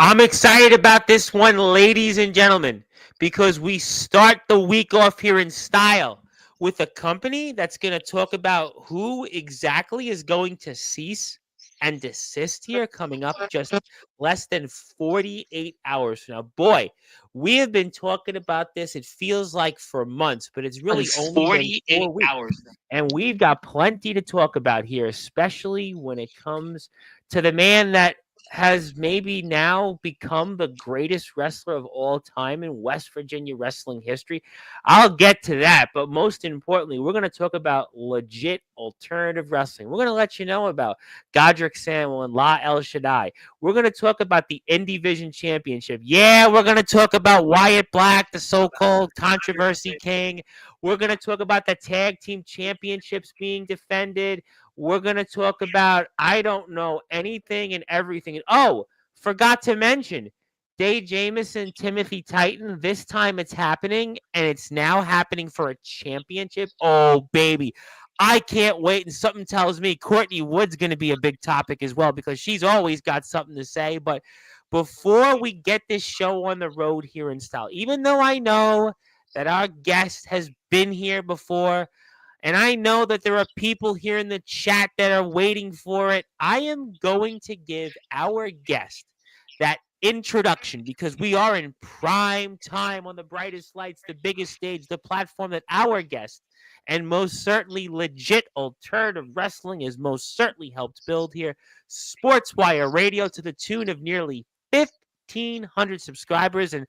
I'm excited about this one, ladies and gentlemen, because we start the week off here in style with a company that's going to talk about who exactly is going to cease and desist here coming up just less than 48 hours from now. Boy, we have been talking about this, it feels like for months, but it's really only been 48 4 weeks. hours. And we've got plenty to talk about here, especially when it comes to the man that has maybe now become the greatest wrestler of all time in West Virginia wrestling history. I'll get to that, but most importantly, we're going to talk about legit alternative wrestling. We're going to let you know about Godric Samuel and La El Shaddai. We're going to talk about the Indie Division Championship. Yeah, we're going to talk about Wyatt Black, the so-called controversy king. We're going to talk about the tag team championships being defended. We're going to talk about, I don't know, anything and everything. Oh, forgot to mention, Dave Jameson, Timothy Titan. This time it's happening, and it's now happening for a championship. Oh, baby. I can't wait. And something tells me Courtney Wood's going to be a big topic as well because she's always got something to say. But before we get this show on the road here in style, even though I know that our guest has been here before, and I know that there are people here in the chat that are waiting for it, I am going to give our guest that introduction because we are in prime time on the brightest lights, the biggest stage, the platform that our guest and most certainly legit alternative wrestling has most certainly helped build here. Sportswire Radio to the tune of nearly 1,500 subscribers. And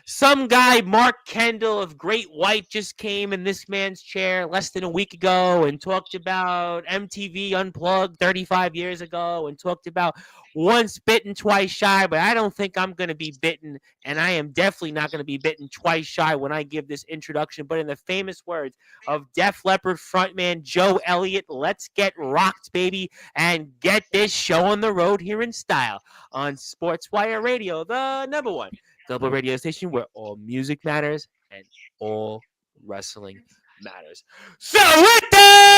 some guy, Mark Kendall of Great White, just came in this man's chair less than a week ago and talked about MTV Unplugged 35 years ago and talked about once bitten, twice shy. But I don't think I'm going to be bitten, and I am definitely not going to be bitten twice shy when I give this introduction. But in the famous words of Def Leppard frontman Joe Elliott, let's get rocked, baby, and get this show on the road here in style on Sportswire Radio, the number one global radio station where all music matters and all wrestling matters. So with that,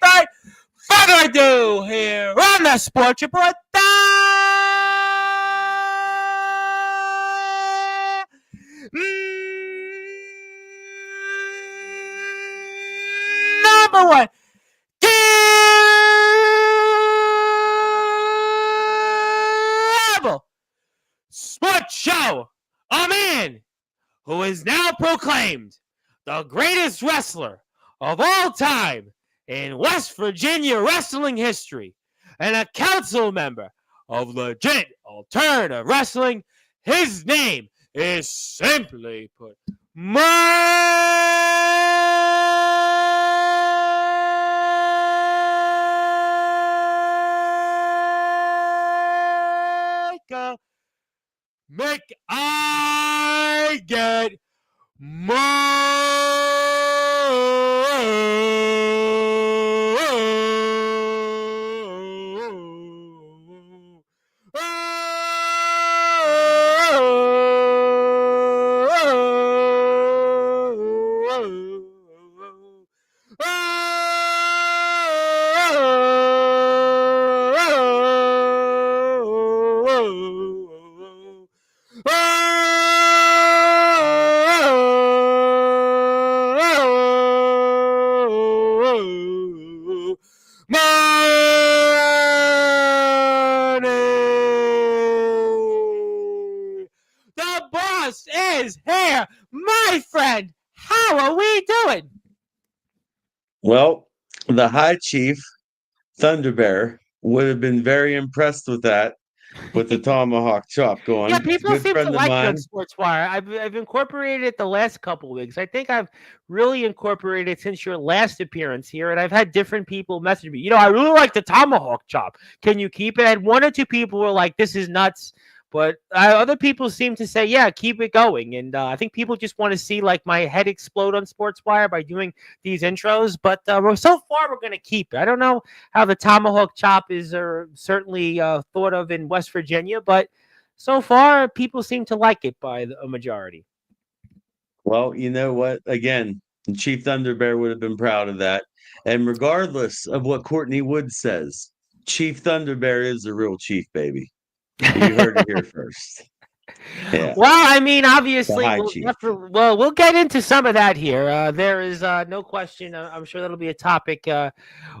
without further ado, here on the Sports Report, number one cable sports show, a man who is now proclaimed the greatest wrestler of all time in West Virginia wrestling history and a council member of legit alternative wrestling. His name is simply put Michael. Make I get money. The boss is here, my friend. How are we doing? Well, the High Chief, Thunder Bear, would have been very impressed with that, with the tomahawk chop going. Yeah, people Good seem to friend of like it on mine. Sportswire. I've incorporated it the last couple of weeks. I think I've really incorporated it since your last appearance here, and I've had different people message me. I really like the tomahawk chop. Can you keep it? And one or two people were like, "This is nuts." But other people seem to say, yeah, keep it going. And I think people just want to see like my head explode on Sportswire by doing these intros. But so far, we're going to keep it. I don't know how the tomahawk chop is certainly thought of in West Virginia, but so far people seem to like it by a majority. Well, you know what? Again, Chief Thunder Bear would have been proud of that. And regardless of what Courtney Wood says, Chief Thunder Bear is the real chief, baby. You heard it here first. Yeah, Well, I mean, the obviously, high chief. we'll get into some of that here. There is no question. I'm sure that'll be a topic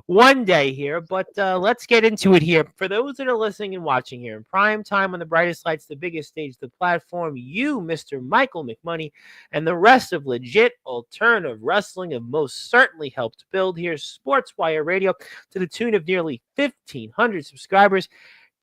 one day here, but let's get into it here. For those that are listening and watching here in prime time on the brightest lights, the biggest stage, the platform, you, Mr. Michael McMoney, and the rest of legit alternative wrestling have most certainly helped build here Sportswire Radio to the tune of nearly 1,500 subscribers.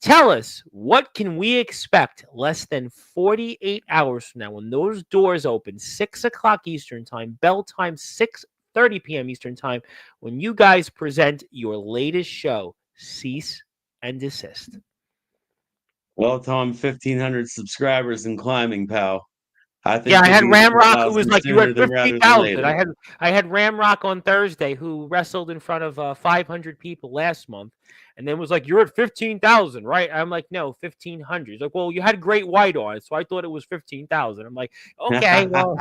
Tell us, what can we expect less than 48 hours from now when those doors open, 6 o'clock Eastern time, bell time 6:30 p.m. Eastern time, when you guys present your latest show, Cease and Desist? Well, Tom, 1,500 subscribers and climbing, pal. I Yeah, think I you'll had be there Ramrock who was 1,000 like, you sooner had than rather than 50,000. later. I had Ramrock on Thursday who wrestled in front of 500 people last month, and then was like, you're at 15,000, right? I'm like, no, 1,500. He's like, well, you had Great White on, so I thought it was 15,000. I'm like, okay, well,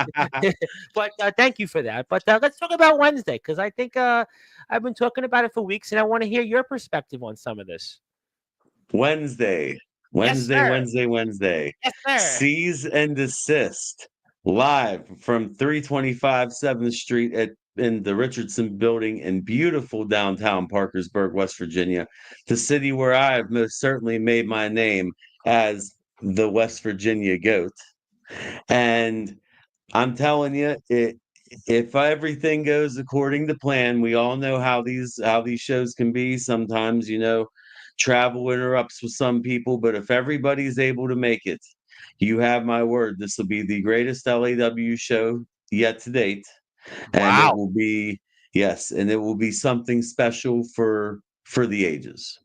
but thank you for that. But let's talk about Wednesday, because I think I've been talking about it for weeks, and I want to hear your perspective on some of this. Wednesday, Yes, Wednesday, sir. Wednesday, Wednesday. Yes, sir. Seize and Desist live from 325 7th Street in the Richardson Building in beautiful downtown Parkersburg, West Virginia, the city where I have most certainly made my name as the West Virginia GOAT. And I'm telling you, if everything goes according to plan, we all know how these shows can be. Sometimes, travel interrupts with some people, but if everybody's able to make it, you have my word. This will be the greatest LAW show yet to date, and it Wow. will be yes, and it will be something special for the ages.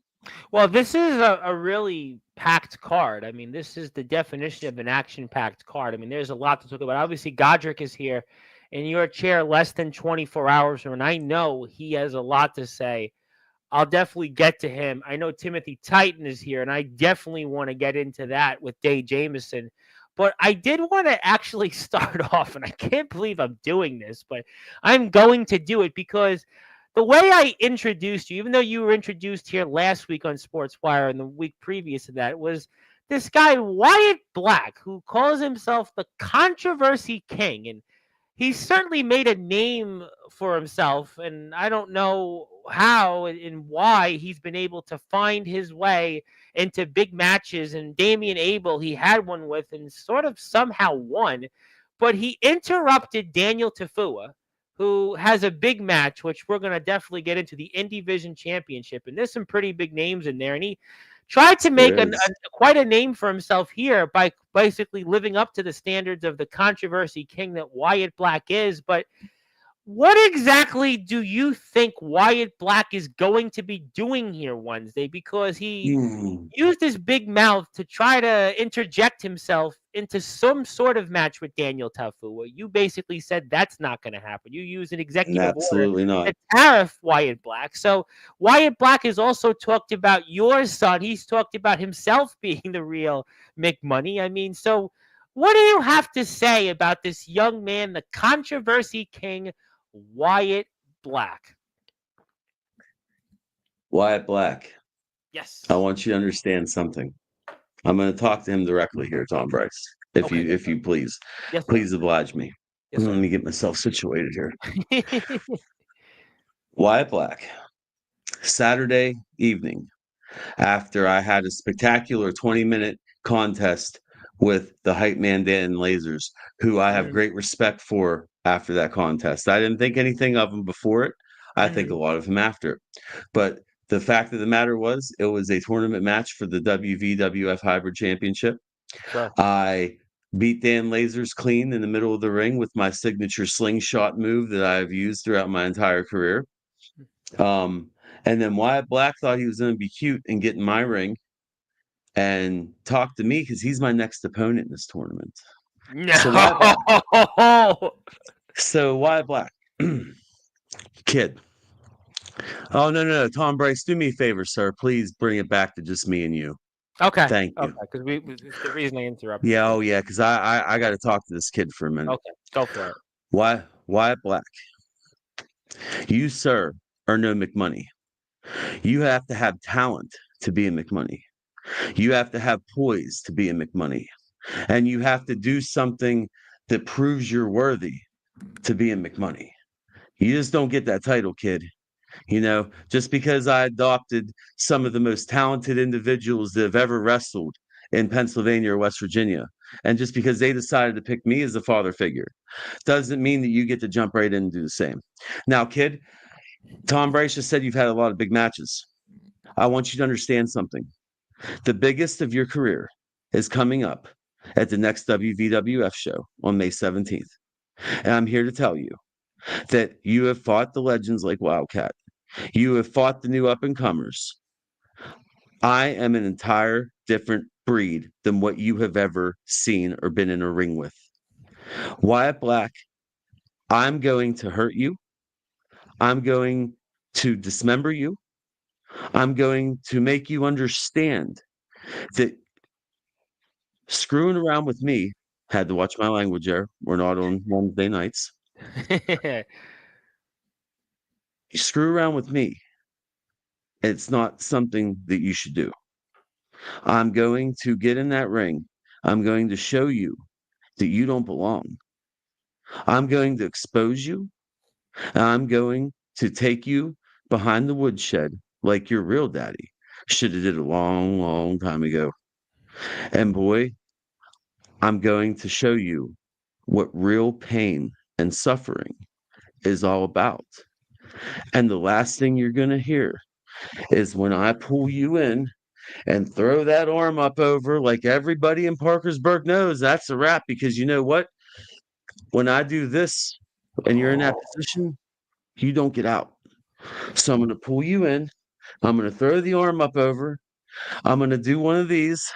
Well, this is a really packed card. I mean, this is the definition of an action-packed card. I mean, there's a lot to talk about. Obviously, Godric is here in your chair less than 24 hours from, and I know he has a lot to say. I'll definitely get to him. I know Timothy Titan is here, and I definitely want to get into that with Dave Jameson. But I did want to actually start off, and I can't believe I'm doing this, but I'm going to do it because the way I introduced you, even though you were introduced here last week on Sportswire and the week previous to that, was this guy, Wyatt Black, who calls himself the Controversy King. And he's certainly made a name for himself, and I don't know how and why he's been able to find his way into big matches. And Damian Abel, he had one with and sort of somehow won, but he interrupted Daniel Tafua, who has a big match, which we're going to definitely get into, the Indie Division Championship. And there's some pretty big names in there, and he tried to make quite a name for himself here by basically living up to the standards of the Controversy King that Wyatt Black is. But what exactly do you think Wyatt Black is going to be doing here Wednesday? Because he used his big mouth to try to interject himself into some sort of match with Daniel Tafua. You basically said that's not going to happen. You used an executive order not. to tariff Wyatt Black. So Wyatt Black has also talked about your son. He's talked about himself being the real McMoney. I mean, so what do you have to say about this young man, the Controversy King, Wyatt Black? Wyatt Black. Yes. I want you to understand something. I'm going to talk to him directly here, Tom Bryce. If you please, yes, please oblige me. Yes, let me get myself situated here. Wyatt Black. Saturday evening, after I had a spectacular 20-minute contest with the hype man Dan Lasers, who I have great respect for after that contest. I didn't think anything of him before it. I think a lot of him after it. But the fact of the matter was, it was a tournament match for the WVWF Hybrid Championship. Sure. I beat Dan Lasers clean in the middle of the ring with my signature slingshot move that I've used throughout my entire career. And then Wyatt Black thought he was going to be cute and get in my ring and talk to me because he's my next opponent in this tournament. No. So Wyatt Black, kid. Oh, no. Tom Bryce, do me a favor, sir. Please bring it back to just me and you. Okay. Thank Okay. you. Because it's the reason I interrupted Yeah, you. oh yeah, because I got to talk to this kid for a minute. Okay. Go for it. Wyatt Black, you, sir, are no McMoney. You have to have talent to be a McMoney. You have to have poise to be a McMoney. And you have to do something that proves you're worthy to be a McMoney. You just don't get that title, kid. Just because I adopted some of the most talented individuals that have ever wrestled in Pennsylvania or West Virginia, and just because they decided to pick me as a father figure, doesn't mean that you get to jump right in and do the same. Now, kid, Tom Bryce just said you've had a lot of big matches. I want you to understand something. The biggest of your career is coming up at the next WVWF show on May 17th. And I'm here to tell you that you have fought the legends like Wildcat. You have fought the new up and comers. I am an entire different breed than what you have ever seen or been in a ring with. Wyatt Black, I'm going to hurt you. I'm going to dismember you. I'm going to make you understand that screwing around with me, had to watch my language there. We're not on Wednesday nights. You screw around with me, it's not something that you should do. I'm going to get in that ring. I'm going to show you that you don't belong. I'm going to expose you. And I'm going to take you behind the woodshed like your real daddy should have did a long, long time ago. And boy, I'm going to show you what real pain and suffering is all about. And the last thing you're going to hear is when I pull you in and throw that arm up over, like everybody in Parkersburg knows, that's a wrap. Because you know what? When I do this and you're in that position, you don't get out. So I'm going to pull you in. I'm going to throw the arm up over. I'm going to do one of these,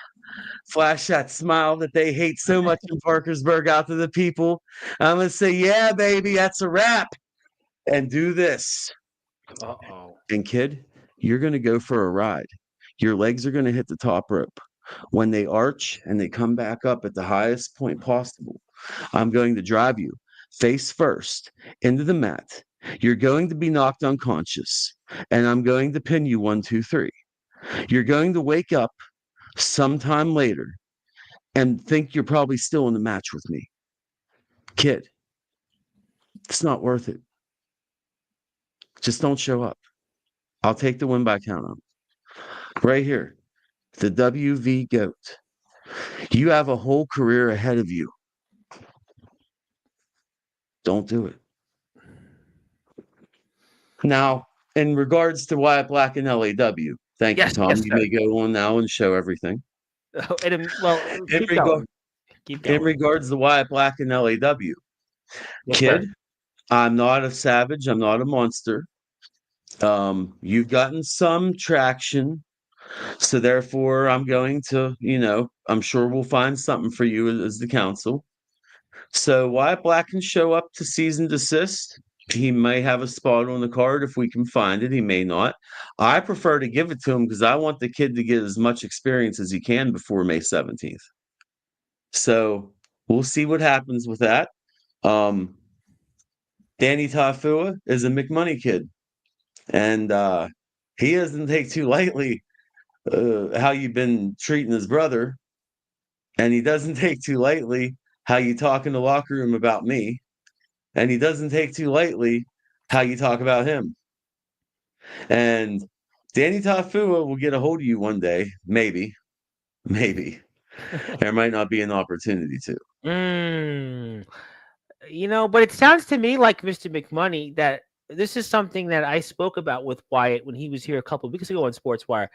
flash that smile that they hate so much in Parkersburg out to the people. I'm going to say, yeah, baby, that's a wrap. And do this. Uh-oh. And kid, you're going to go for a ride. Your legs are going to hit the top rope. When they arch and they come back up at the highest point possible, I'm going to drive you face first into the mat. You're going to be knocked unconscious, and I'm going to pin you 1, 2, 3. You're going to wake up sometime later and think you're probably still in the match with me. Kid, it's not worth it. Just don't show up. I'll take the win by count out. Right here, the WV GOAT. You have a whole career ahead of you. Don't do it. Now, in regards to Wyatt Black and LAW, thank you, Yes, Tom. yes, You sir. may go on now and show everything. Well, In keep regard going. Keep in going. regards to Wyatt Black and LAW, Yes, sir. kid, I'm not a savage. I'm not a monster. You've gotten some traction, so therefore I'm going to, I'm sure we'll find something for you as the council. So Wyatt Black can show up to cease and desist. He may have a spot on the card if we can find it. He may not. I prefer to give it to him because I want the kid to get as much experience as he can before May 17th. So we'll see what happens with that. Um, Danny Tafua is a McMoney kid, and he doesn't take too lightly how you've been treating his brother, and he doesn't take too lightly how you talk in the locker room about me. And he doesn't take too lightly how you talk about him. And Danny Tafua will get a hold of you one day, maybe. There might not be an opportunity to. Mm. But it sounds to me like Mr. McMoney that this is something that I spoke about with Wyatt when he was here a couple of weeks ago on Sportswire.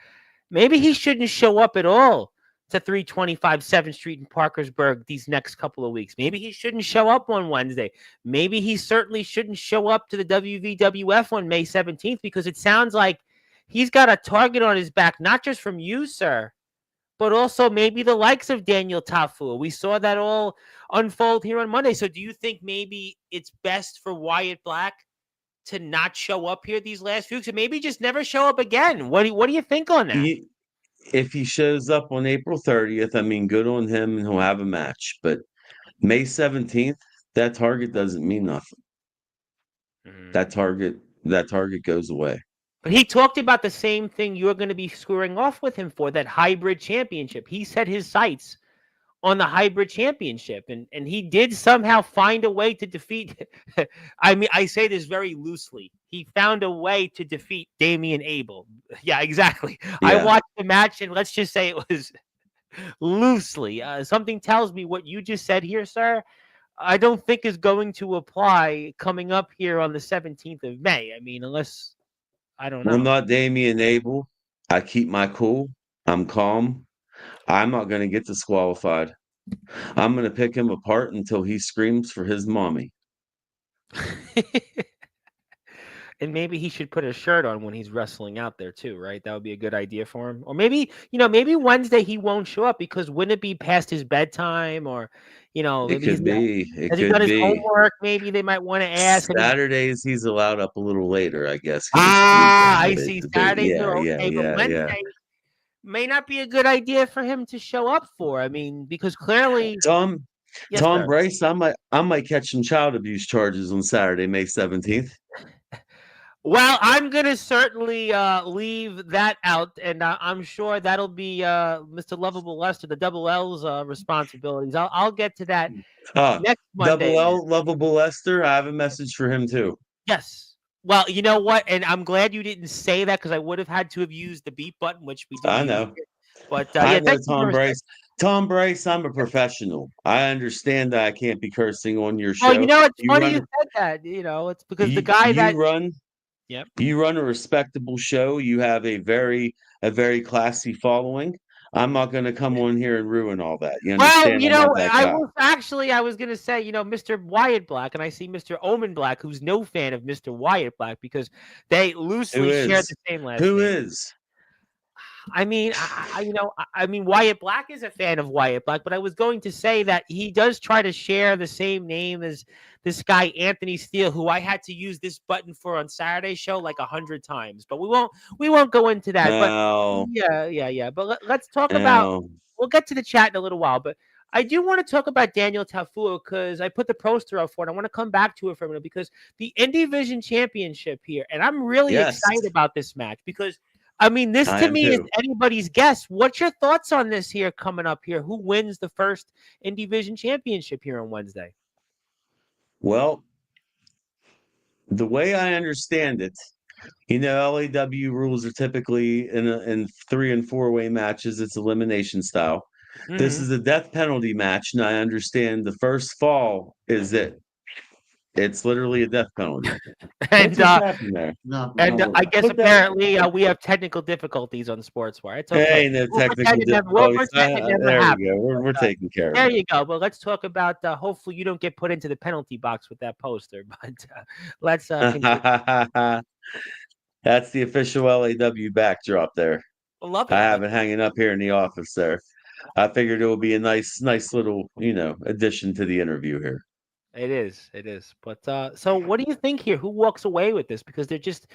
Maybe he shouldn't show up at all to 325 7th Street in Parkersburg these next couple of weeks. Maybe he shouldn't show up on Wednesday. Maybe he certainly shouldn't show up to the WVWF on May 17th because it sounds like he's got a target on his back, not just from you, sir, but also maybe the likes of Daniel Tafua. We saw that all unfold here on Monday. So do you think maybe it's best for Wyatt Black to not show up here these last few weeks and maybe just never show up again? What do you think on that? if he shows up on April 30th, I mean, good on him, and he'll have a match. But May 17th, that target doesn't mean nothing. Mhm. That target goes away. But he talked about the same thing you're going to be squaring off with him for, that hybrid championship. He set his sights on the hybrid championship, and he did somehow find a way to defeat. I mean, I say this very loosely. He found a way to defeat Damian Abel. Yeah, exactly. I Yeah. watched the match, and let's just say it was loosely. Something tells me what you just said here, sir, I don't think is going to apply coming up here on the 17th of May. I mean, unless I don't I'm know. not Damian Abel. I keep my cool. I'm calm. I'm not going to get disqualified. I'm going to pick him apart until he screams for his mommy. And maybe he should put a shirt on when he's wrestling out there too, right? That would be a good idea for him. Or maybe, maybe Wednesday he won't show up because wouldn't it be past his bedtime, or, It maybe could be. It has he done could his be. homework? Maybe they might want to ask. Saturdays, he's allowed up a little later, I guess, because it's the weekend. I But see. it's a bit, Saturdays yeah, are yeah, okay, but yeah, yeah. Wednesday may not be a good idea for him to show up for. I mean, because clearly, Tom, yes, Tom sir. Bryce, I might catch some child abuse charges on Saturday, May 17th. Well, I'm gonna certainly leave that out, and I'm sure that'll be Mr. Lovable Lester, the double L's responsibilities. I'll get to that Ah, next Monday. Double L, lovable Lester. I have a message for him too. Yes. Well, you know what? And I'm glad you didn't say that because I would have had to have used the beep button, which we do I use know. here. But I yeah, know thank you Tom for saying. Bryce. Tom Bryce, I'm a professional. I understand that I can't be cursing on your Oh, show. it's You funny you run said that. It's because the you guy you that. run Yep. you run a respectable show. You have a very classy following. I'm not going to come on here and ruin all that. You Well, understand? I'm not that I guy. was actually I was gonna say, Mr. Wyatt Black, and I see Mr. Omen Black, who's no fan of Mr. Wyatt Black because they Who loosely share is? the same last Who name. is? I mean, I mean, Wyatt Black is a fan of Wyatt Black, but I was going to say that he does try to share the same name as this guy Anthony Steele, who I had to use this button for on Saturday's show like 100 times. But we won't go into that. But No, yeah. But let's talk about. no. We'll get to the chat in a little while, but I do want to talk about Daniel Tafua because I put the poster up for it. I want to come back to it for a minute because the Indie Vision Championship here, and I'm really Yes, excited about this match because I mean, this I to am me is too. anybody's guess. What's your thoughts on this here coming up here? Who wins the first Indie Vision Championship here on Wednesday? Well, the way I understand it, LAW rules are typically in 3 and 4 way matches. It's elimination style. This Hmm. is a death penalty match, and I understand the first fall is it. It's literally a death penalty. What And just happened there? I guess Put that. apparently we have technical difficulties on Sportswire. It's okay. Hey, no We'll technical pretend it never. We'll difficulties. pretend it never There we happened. go. We're But, taking care of there it. you go. But let's talk about. Hopefully, you don't get put into the penalty box with that poster. But let's continue. That's the official LAW backdrop there. I love I it. have it hanging up here in the office there. I figured it would be a nice little, addition to the interview here. It is. It is. But so, what do you think here? Who walks away with this? Because they're just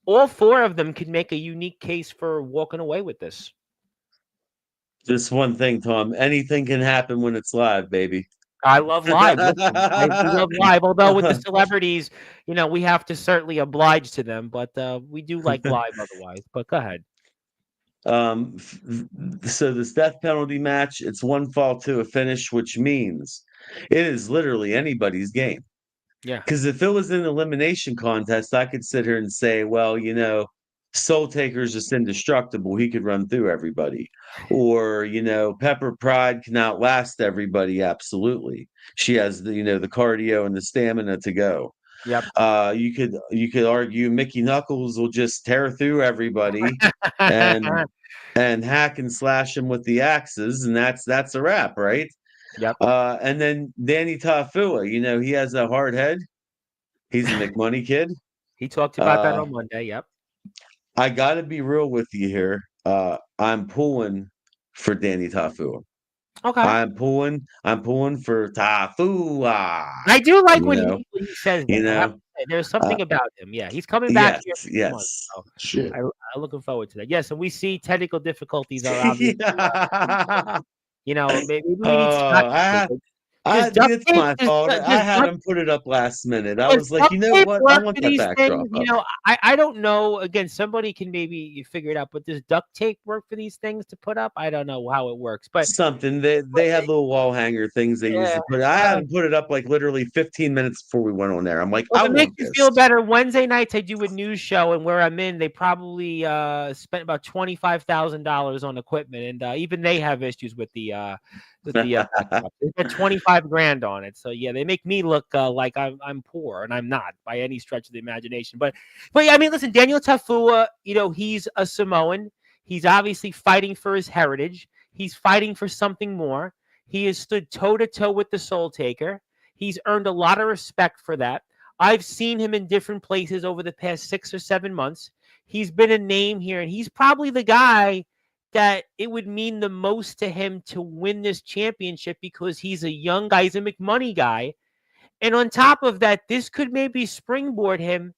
all four of them could make a unique case for walking away with this. Just one thing, Tom. Anything can happen when it's live, baby. I love live. Listen, I do love live. Although with the celebrities, we have to certainly oblige to them, but we do like live otherwise. But go ahead. So this death penalty match, it's one fall to a finish, which means it is literally anybody's game. Yeah. Because if it was an elimination contest, I could sit here and say, well, Soul Taker's just indestructible. He could run through everybody. Or, Pepper Pride can outlast everybody. Absolutely. She has the cardio and the stamina to go. Yep. You could argue Mickey Knuckles will just tear through everybody and hack and slash them with the axes, and that's a wrap, right? Yep. And then Danny Tafua, he has a hard head. He's a McMoney kid. He talked about that on Monday. Yep. I got to be real with you here. I'm pulling for Danny Tafua. Okay. I'm pulling for Tafua. I do like when he says that. You know, There's Uh, something about him. Yeah, he's coming back yes, here next month. yes. So Shit. I'm looking forward to that. Yes, and we see technical difficulties are obviously, Yeah. maybe we need Scott. Does duct It's tape? my Does, fault. does I had duct him put it up last minute. I Does was like, duct you know tape what? I work want for that these backdrop things? up. I don't know. Again, somebody can maybe figure it out, but does duct tape work for these things to put up? I don't know how it works, but Something they had little wall hanger things they used yeah. to put. I had him put it up like literally 15 minutes before we went on there. I'm like, Well, I if it makes want you this. feel better, Wednesday nights I do a news show, and where I'm in, they probably spent about $25,000 on equipment, and even they have issues with the backdrop. They spent 25 grand on it, so yeah, they make me look like I'm poor, and I'm not by any stretch of the imagination. But yeah, I mean, listen, Daniel Tafua, he's a Samoan. He's obviously fighting for his heritage. He's fighting for something more. He has stood toe to toe with the Soul Taker. He's earned a lot of respect for that. I've seen him in different places over the past 6 or 7 months. He's been a name here, and he's probably the guy that it would mean the most to him to win this championship because he's a young guy. He's a McMoney guy. And on top of that, this could maybe springboard him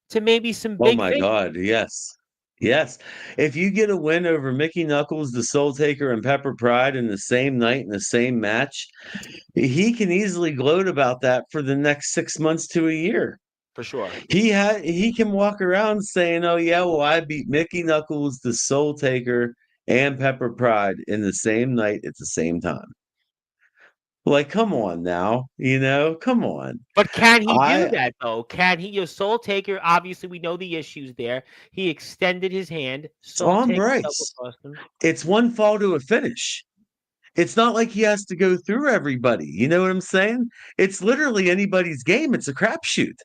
to maybe some Oh big my things. God, yes. Yes. If you get a win over Mickey Knuckles, the Soul Taker, and Pepper Pride in the same night in the same match, he can easily gloat about that for the next 6 months to a year. For sure. He can walk around saying, "Oh yeah, well I beat Mickey Knuckles, the Soul Taker, and Pepper Pride in the same night at the same time." Like, come on now, come on. But can he do I that, though? Can he? Your Soul Taker, obviously, we know the issues there. He extended his hand. Soul Tom Taker double Bryce. crossed him. It's one fall to a finish. It's not like he has to go through everybody. You know what I'm saying? It's literally anybody's game. It's a crapshoot.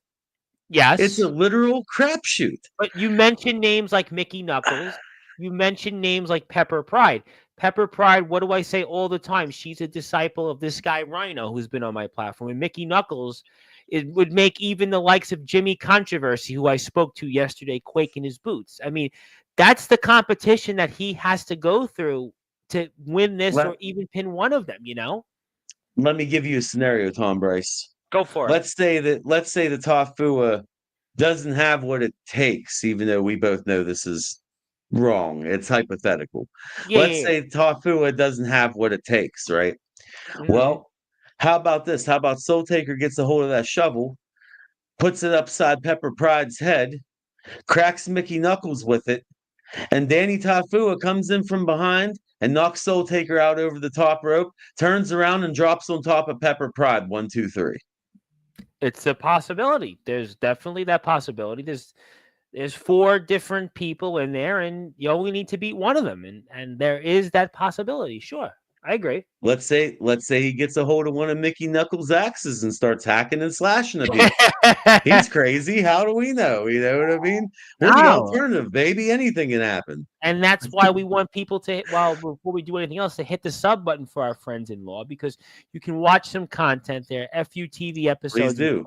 It's a Yes. literal crapshoot. But you mentioned names like Mickey Knuckles. You mentioned names like Pepper Pride. Pepper Pride, what do I say all the time? She's a disciple of this guy Rhino who's been on my platform. And Mickey Knuckles, it would make even the likes of Jimmy Controversy, who I spoke to yesterday, quake in his boots. I mean, that's the competition that he has to go through to win this Let, or even pin one of them, let me give you a scenario, Tom Bryce. Go for it. Let's say the Tafua doesn't have what it takes, even though we both know this is wrong. It's hypothetical. Let's Yeah. say Tafua doesn't have what it takes, right? Mhm. Well, how about this? How about Soul Taker gets a hold of that shovel, puts it upside Pepper Pride's head, cracks Mickey Knuckles with it, and Danny Tafua comes in from behind and knocks Soul Taker out over the top rope, turns around and drops on top of Pepper Pride. 1, 2, 3. It's a possibility. There's definitely that possibility. There's 4 different people in there, and you only need to beat one of them, and there is that possibility. Sure, I agree. Let's say he gets a hold of one of Mickey Knuckles' axes and starts hacking and slashing a bit. He's crazy. How do we know? You know what I mean? We're the No, alternative, baby. Anything can happen. and that's why we want people to hit, well, before we do anything else, to hit the sub button for our friends-in-law, because you can watch some content there, FUTV episodes. Please do.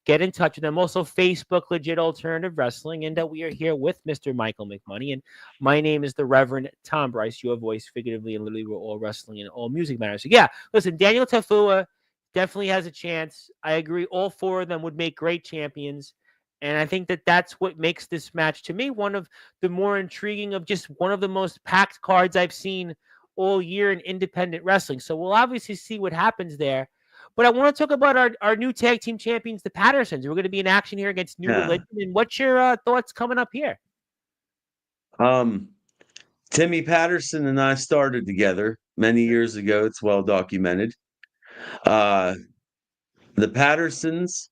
Get in touch with them. Also, Facebook, Legit Alternative Wrestling. And we are here with Mr. Michael McMoney. And my name is the Reverend Tom Bryce, your voice, figuratively and literally, we're all wrestling and all music matters. So, yeah, listen, Daniel Tafua definitely has a chance. I agree. All 4 of them would make great champions. And I think that that's what makes this match, to me, one of the more intriguing, of just one of the most packed cards I've seen all year in independent wrestling. So we'll obviously see what happens there. But I want to talk about our new tag team champions, the Pattersons. We're going to be in action here against New Religion. And what's your thoughts coming up here? Timmy Patterson and I started together many years ago. It's well documented. The Pattersons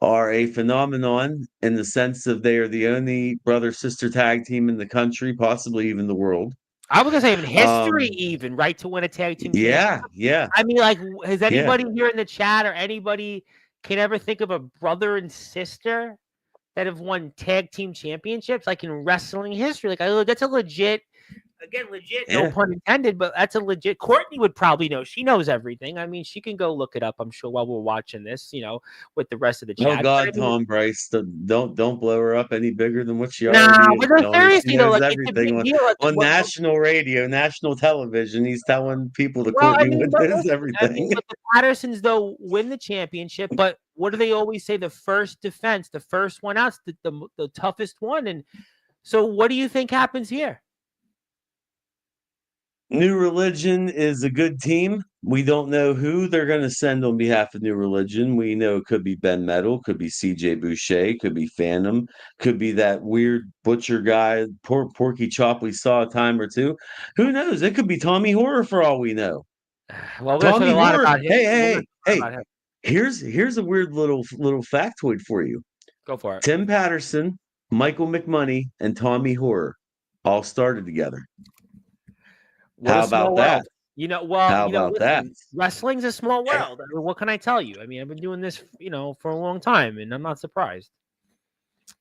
are a phenomenon in the sense of they are the only brother-sister tag team in the country, possibly even the world. I was going to say even history, even, right, to win a tag team championship. Yeah. I mean, like, has anybody here in the chat or anybody can ever think of a brother and sister that have won tag team championships, like in wrestling history? Like, that's a legit Again, legit, no Yeah. pun intended, but that's a legit. Courtney would probably know. She knows everything. I mean, she can go look it up, I'm sure, while we're watching this, with the rest of the Oh chat. But God, I mean, Tom Bryce, don't blow her up any bigger than what she already nah, is, but no, Tony. She seriously though, knows like it's a everything big deal. Like on what national radio, national television. He's telling people that well, I Courtney mean, Wood but knows listen, everything. but the Pattersons though win the championship. But what do they always say? The first defense, the first one out's the toughest one. And so, what do you think happens here? New Religion is a good team. We don't know who they're going to send on behalf of New Religion. We know it could be Ben Metal, could be CJ Boucher, could be Phantom, could be that weird butcher guy, Porky Chop we saw a time or two. Who knows? It could be Tommy Horror for all we know. Well, we're going to talk Tommy a lot Horror. about him. Hey, We're hey, going to hey, talk hey. about him. Here's a weird little factoid for you. Go for it. Tim Patterson, Michael McMoney, and Tommy Horror all started together. What How a small about world. that? How about that? Listen, wrestling's a small world. I mean, what can I tell you? I mean, I've been doing this, for a long time, and I'm not surprised.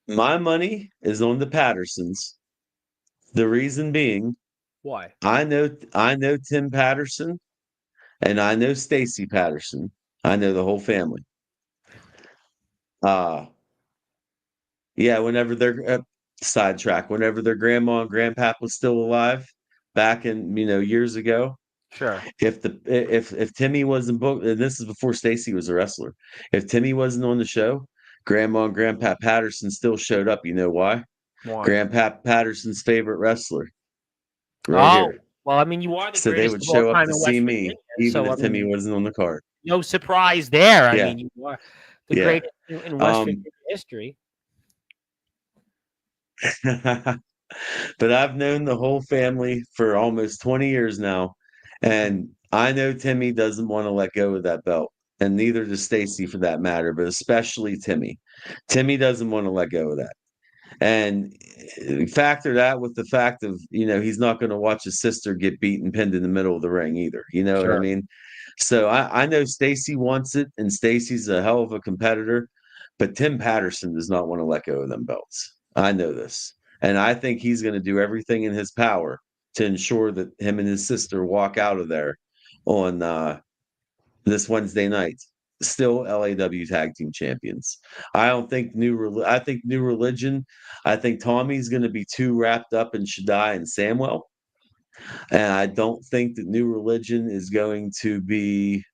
My money is on the Pattersons. The reason being, Why? I know Tim Patterson and I know Stacy Patterson. I know the whole family. Yeah, whenever they're sidetrack, whenever their grandma and grandpap was still alive back in, years ago, Sure. if Timmy wasn't booked, and this is before Stacy was a wrestler, if Timmy wasn't on the show, Grandma and Grandpa Patterson still showed up. You know why? Why? Grandpa Patterson's favorite wrestler, right Oh, here. well, I mean, you are the So they greatest would of all show up time to in West see Virginia. me, even So, I if Timmy mean, wasn't on the card. no surprise there. I Yeah, mean, you are the yeah. greatest in West Virginia history. But I've known the whole family for almost 20 years now, and I know Timmy doesn't want to let go of that belt, and neither does Stacy for that matter, but especially Timmy. Timmy doesn't want to let go of that. And factor that with the fact of, he's not going to watch his sister get beaten, pinned in the middle of the ring either. You know what I Sure. mean? So I know Stacy wants it, and Stacy's a hell of a competitor, but Tim Patterson does not want to let go of them belts. I know this. And I think he's going to do everything in his power to ensure that him and his sister walk out of there on this Wednesday night, still LAW Tag Team Champions. I don't think I think New Religion. I think Tommy's going to be too wrapped up in Shaddai and Samwell, and I don't think that New Religion is going to be.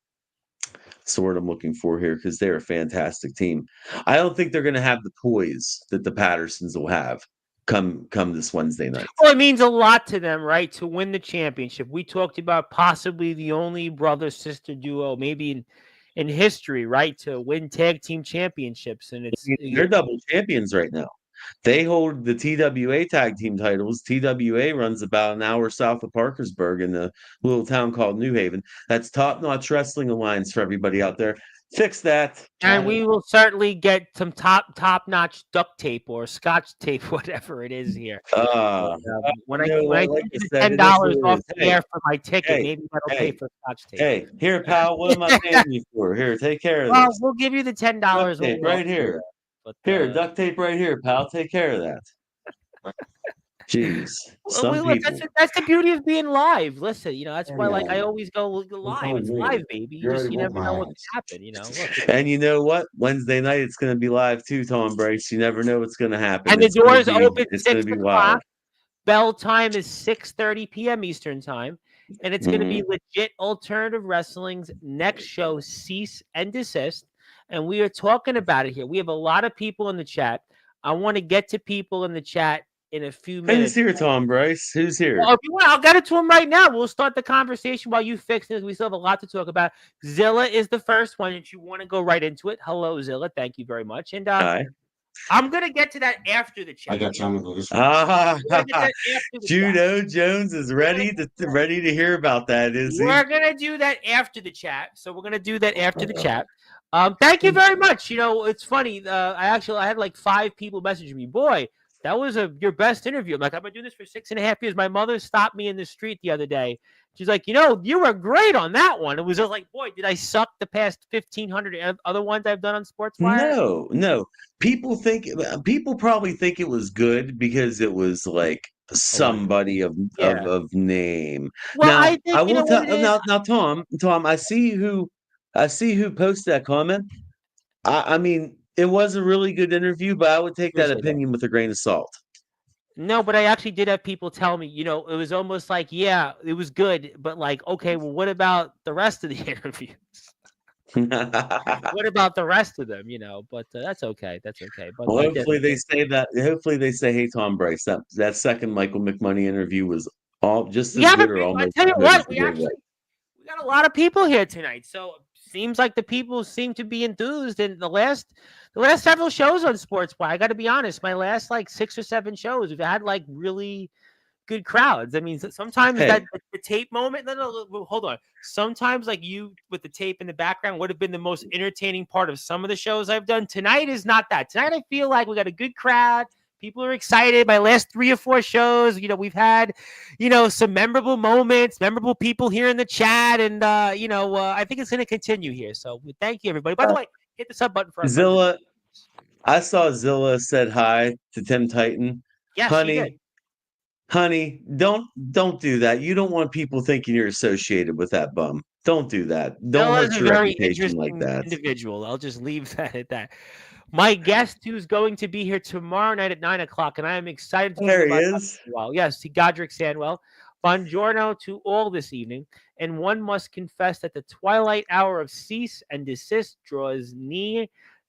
That's the word I'm looking for here, because they're a fantastic team. I don't think they're going to have the poise that the Pattersons will have come this Wednesday night. Well, it means a lot to them, right, to win the championship. We talked about possibly the only brother-sister duo, maybe in history, right, to win tag team championships, and They're double champions right now. They hold the TWA tag team titles. TWA runs about an hour south of Parkersburg in a little town called New Haven. That's Top Notch Wrestling Alliance for everybody out there. Fix that. and we will certainly get some top-notch duct tape or Scotch tape, whatever it is here. When I like give you I the said, $10 it off is. the air for my ticket, hey, maybe that'll pay for Scotch tape. Hey, here, pal. What am I paying you for? Here, take care of Well, this. we'll give you the $10 Duct tape right here. But, Here, duct tape right here, pal. Take care of that. Jeez, some look, people. that's the beauty of being live. Listen, that's why, like, I always go live. It's live, baby. You never know what can happen. Look, And you know what? Wednesday night it's going to be live too, Tom Bryce. You never know what's going to happen. And the doors open It's going to 6 be o'clock. wild. Bell time is 6:30 p.m. Eastern time, and it's going to be legit alternative wrestling's next show, Cease and Desist. And we are talking about it here. We have a lot of people in the chat. I want to get to people in the chat in a few minutes. Who's here, Tom Bryce? Who's here? Well, if you want, I'll get it to him right now. We'll start the conversation while you fix this. We still have a lot to talk about. Zilla is the first one, and you want to go right into it. Hello, Zilla. Thank you very much. And Hi. I'm going to get to that after the chat. I got time to go this way. Judo Jones is ready to hear about that, is he? We're going to do that after the chat. So we're going to do that after the chat. Thank you very much. It's funny. I had like 5 people messaging me. Boy, that was your best interview. I'm like, I've been doing this for 6.5 years. My mother stopped me in the street the other day. She's like, you were great on that one. It was just like, boy, did I suck the past 1,500 other ones I've done on Sportswire? No. People probably think it was good because it was like somebody of Yeah. name. Well, I Now, think I you know will what tell it is. now, Tom, I see who posted that comment. I mean, it was a really good interview, but I would take that Appreciate that. opinion with a grain of salt. No, but I actually did have people tell me, it was almost like, yeah, it was good, but like, okay, well, what about the rest of the interviews? What about the rest of them? But that's okay. That's okay. But Well, I did. hopefully they say that. Hopefully they say, "Hey, Tom Bryce, that second Michael McMoney interview was all just We as have a good or big. I almost tell as you good as what, the great one." we got a lot of people here tonight. So seems like the people seem to be enthused. And the last several shows on Sportswire, I got to be honest, my last like 6 or 7 shows, we've had like really good crowds. I mean, sometimes Hey, that the tape moment. No, hold on. Sometimes like you with the tape in the background would have been the most entertaining part of some of the shows I've done. Tonight is not that. Tonight I feel like we got a good crowd. People are excited. My last 3 or 4 shows, we've had, some memorable moments, memorable people here in the chat, and I think it's going to continue here. So thank you, everybody. By the way, hit the sub button for our friends. Zilla, I saw Zilla said hi to Tim Titan. Yes, she did. Honey, don't do that. You don't want people thinking you're associated with that bum. Don't do that. Don't Bill is hurt a your very reputation like interesting that. individual. I'll just leave that at that. My guest who's going to be here tomorrow night at 9 o'clock, and I am excited to talk There he about that is. for a while. Yes, Godric Sandwell. Buongiorno to all this evening, and one must confess that the twilight hour of cease and desist draws near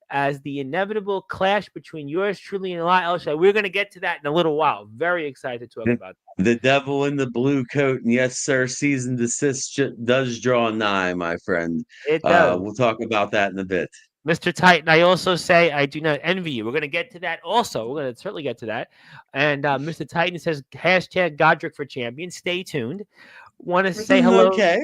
as the inevitable clash between yours truly and Eli Elshai. We're going to get to that in a little while. Very excited to talk about that. The devil in the blue coat, and yes, sir, season desist does draw nigh, my friend. It does. We'll talk about that in a bit. Mr. Titan, I also say I do not envy you. We're going to get to that also. We're going to certainly get to that. And Mr. Titan says, hashtag Godric for champion. Stay tuned. Want to say hello. Okay.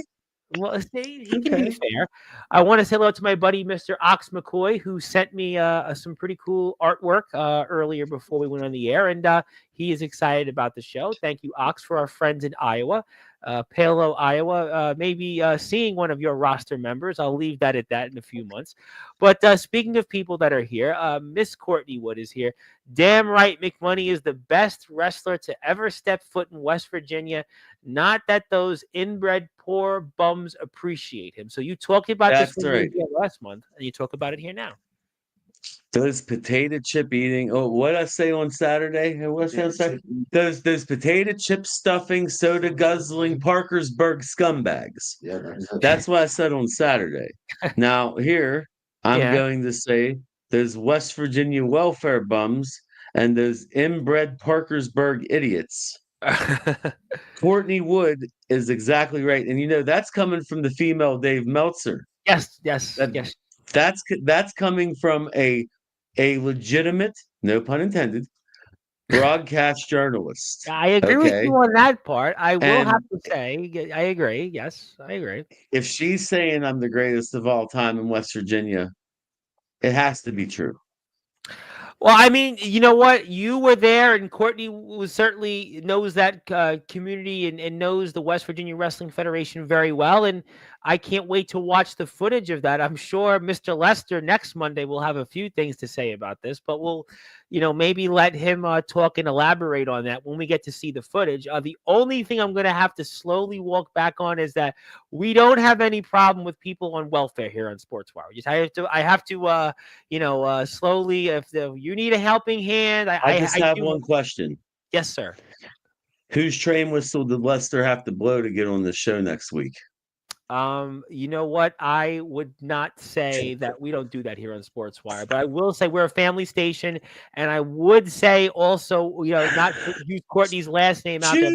Well, he can be fair. I want to say hello to my buddy, Mr. Ox McCoy, who sent me some pretty cool artwork earlier before we went on the air. And he is excited about the show. Thank you, Ox, for our friends in Iowa. Palo, Iowa, maybe seeing one of your roster members. I'll leave that at that in a few months. But speaking of people that are here, Miss Courtney Wood is here. Damn right, McMoney is the best wrestler to ever step foot in West Virginia. Not that those inbred poor bums appreciate him. So you talked about this last month, and you talk about it here now. Those potato chip eating. Oh, what did I say on Saturday? Those potato chip stuffing, soda guzzling Parkersburg scumbags. Yeah, that's what I said on Saturday. Now here I'm going to say those West Virginia welfare bums and those inbred Parkersburg idiots. Courtney Wood is exactly right, and that's coming from the female Dave Meltzer. Yes. That's coming from a legitimate, no pun intended, broadcast journalist. I agree with you on that part. I will have to say, I agree. Yes, I agree. If she's saying I'm the greatest of all time in West Virginia, it has to be true. Well, I mean, you know what? You were there, and Courtney certainly knows that community and knows the West Virginia Wrestling Federation very well. And I can't wait to watch the footage of that. I'm sure Mr. Lester next Monday will have a few things to say about this, but we'll, maybe let him talk and elaborate on that when we get to see the footage. The only thing I'm going to have to slowly walk back on is that we don't have any problem with people on welfare here on Sportswire. I have to, slowly, if you need a helping hand, I have one question. Yes, sir. Whose train whistle did Lester have to blow to get on the show next week? You know what? I would not say that we don't do that here on Sportswire, but I will say we're a family station, and I would say also, not to use Courtney's last name out there,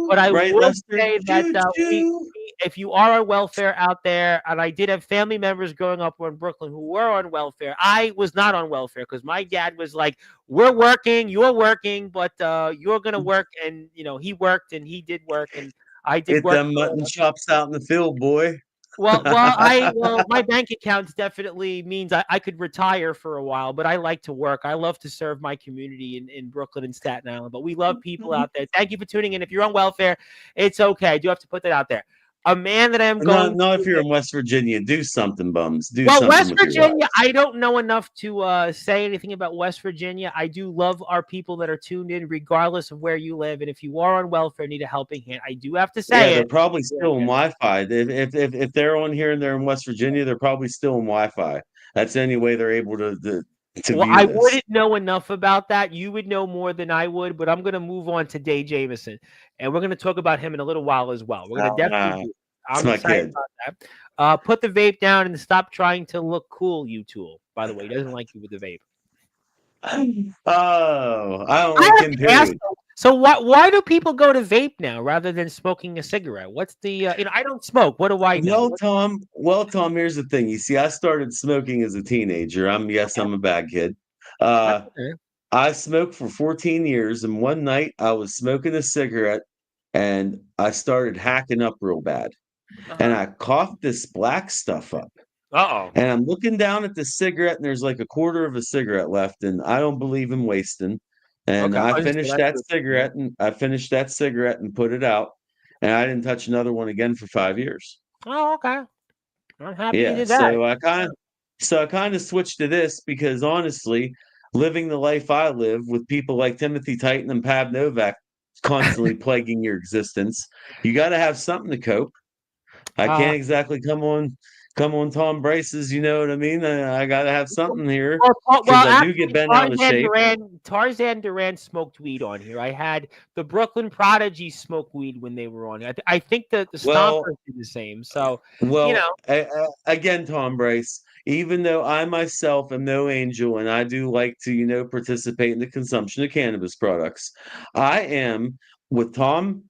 but I will say that if you are on welfare out there, and I did have family members growing up in Brooklyn who were on welfare. I was not on welfare because my dad was like, "We're working, you're working, but you're gonna work," and he worked and he did work and. I did get them mutton chops out in the field, boy. Well, my bank account definitely means I could retire for a while, but I like to work. I love to serve my community in Brooklyn and Staten Island, but we love people out there. Thank you for tuning in. If you're on welfare, it's okay. I do have to put that out there. A man that I'm going Not if to. you're in West Virginia. Do something, bums. Do Well, something West with your Virginia, lives. I don't know enough to say anything about West Virginia. I do love our people that are tuned in, regardless of where you live. And if you are on welfare, need a helping hand, I do have to Yeah, say they're it. probably Yeah, still in yeah. Wi-Fi. If they're on here and they're in West Virginia, they're probably still in Wi-Fi. That's the only way they're able to Well, view I this. wouldn't know enough about that. You would know more than I would, but I'm going to move on to Dave Jameson, and we're going to talk about him in a little while as well. We're going to definitely do. It's I'm my excited kid. about that. Put the vape down and stop trying to look cool, you tool. By the way, he doesn't like you with the vape. Oh, I don't I like have him. to ask. Period. So why do people go to vape now rather than smoking a cigarette? What's the I don't smoke. What do I know? Well, Tom. Here's the thing. You see, I started smoking as a teenager. Okay, I'm a bad kid. that's Uh, okay. I smoked for 14 years, and one night I was smoking a cigarette, and I started hacking up real bad, and Uh-huh. I coughed this black stuff up. Uh-oh. And I'm looking down at the cigarette, and there's like a quarter of a cigarette left, and I don't believe in wasting. And Okay. Understood. That's good. Yeah. I finished that cigarette and put it out, and I didn't touch another one again for 5 years. Oh, okay. I'm happy you Yeah, did that. so I kind of switched to this because honestly, living the life I live with people like Timothy Titan and Pav Novak constantly plaguing your existence, you got to have something to cope. I Uh, can't exactly come on Tom Brace's, you know what I mean? I got to have something here because I do get Actually, bent out of shape. Tarzan Duran smoked weed on here. I had the Brooklyn Prodigy smoke weed when they were on here. I think that the Well, Stompers did the same. So, you know, well, again, Tom Brace, even though I myself am no angel and I do like to, participate in the consumption of cannabis products, I am with Tom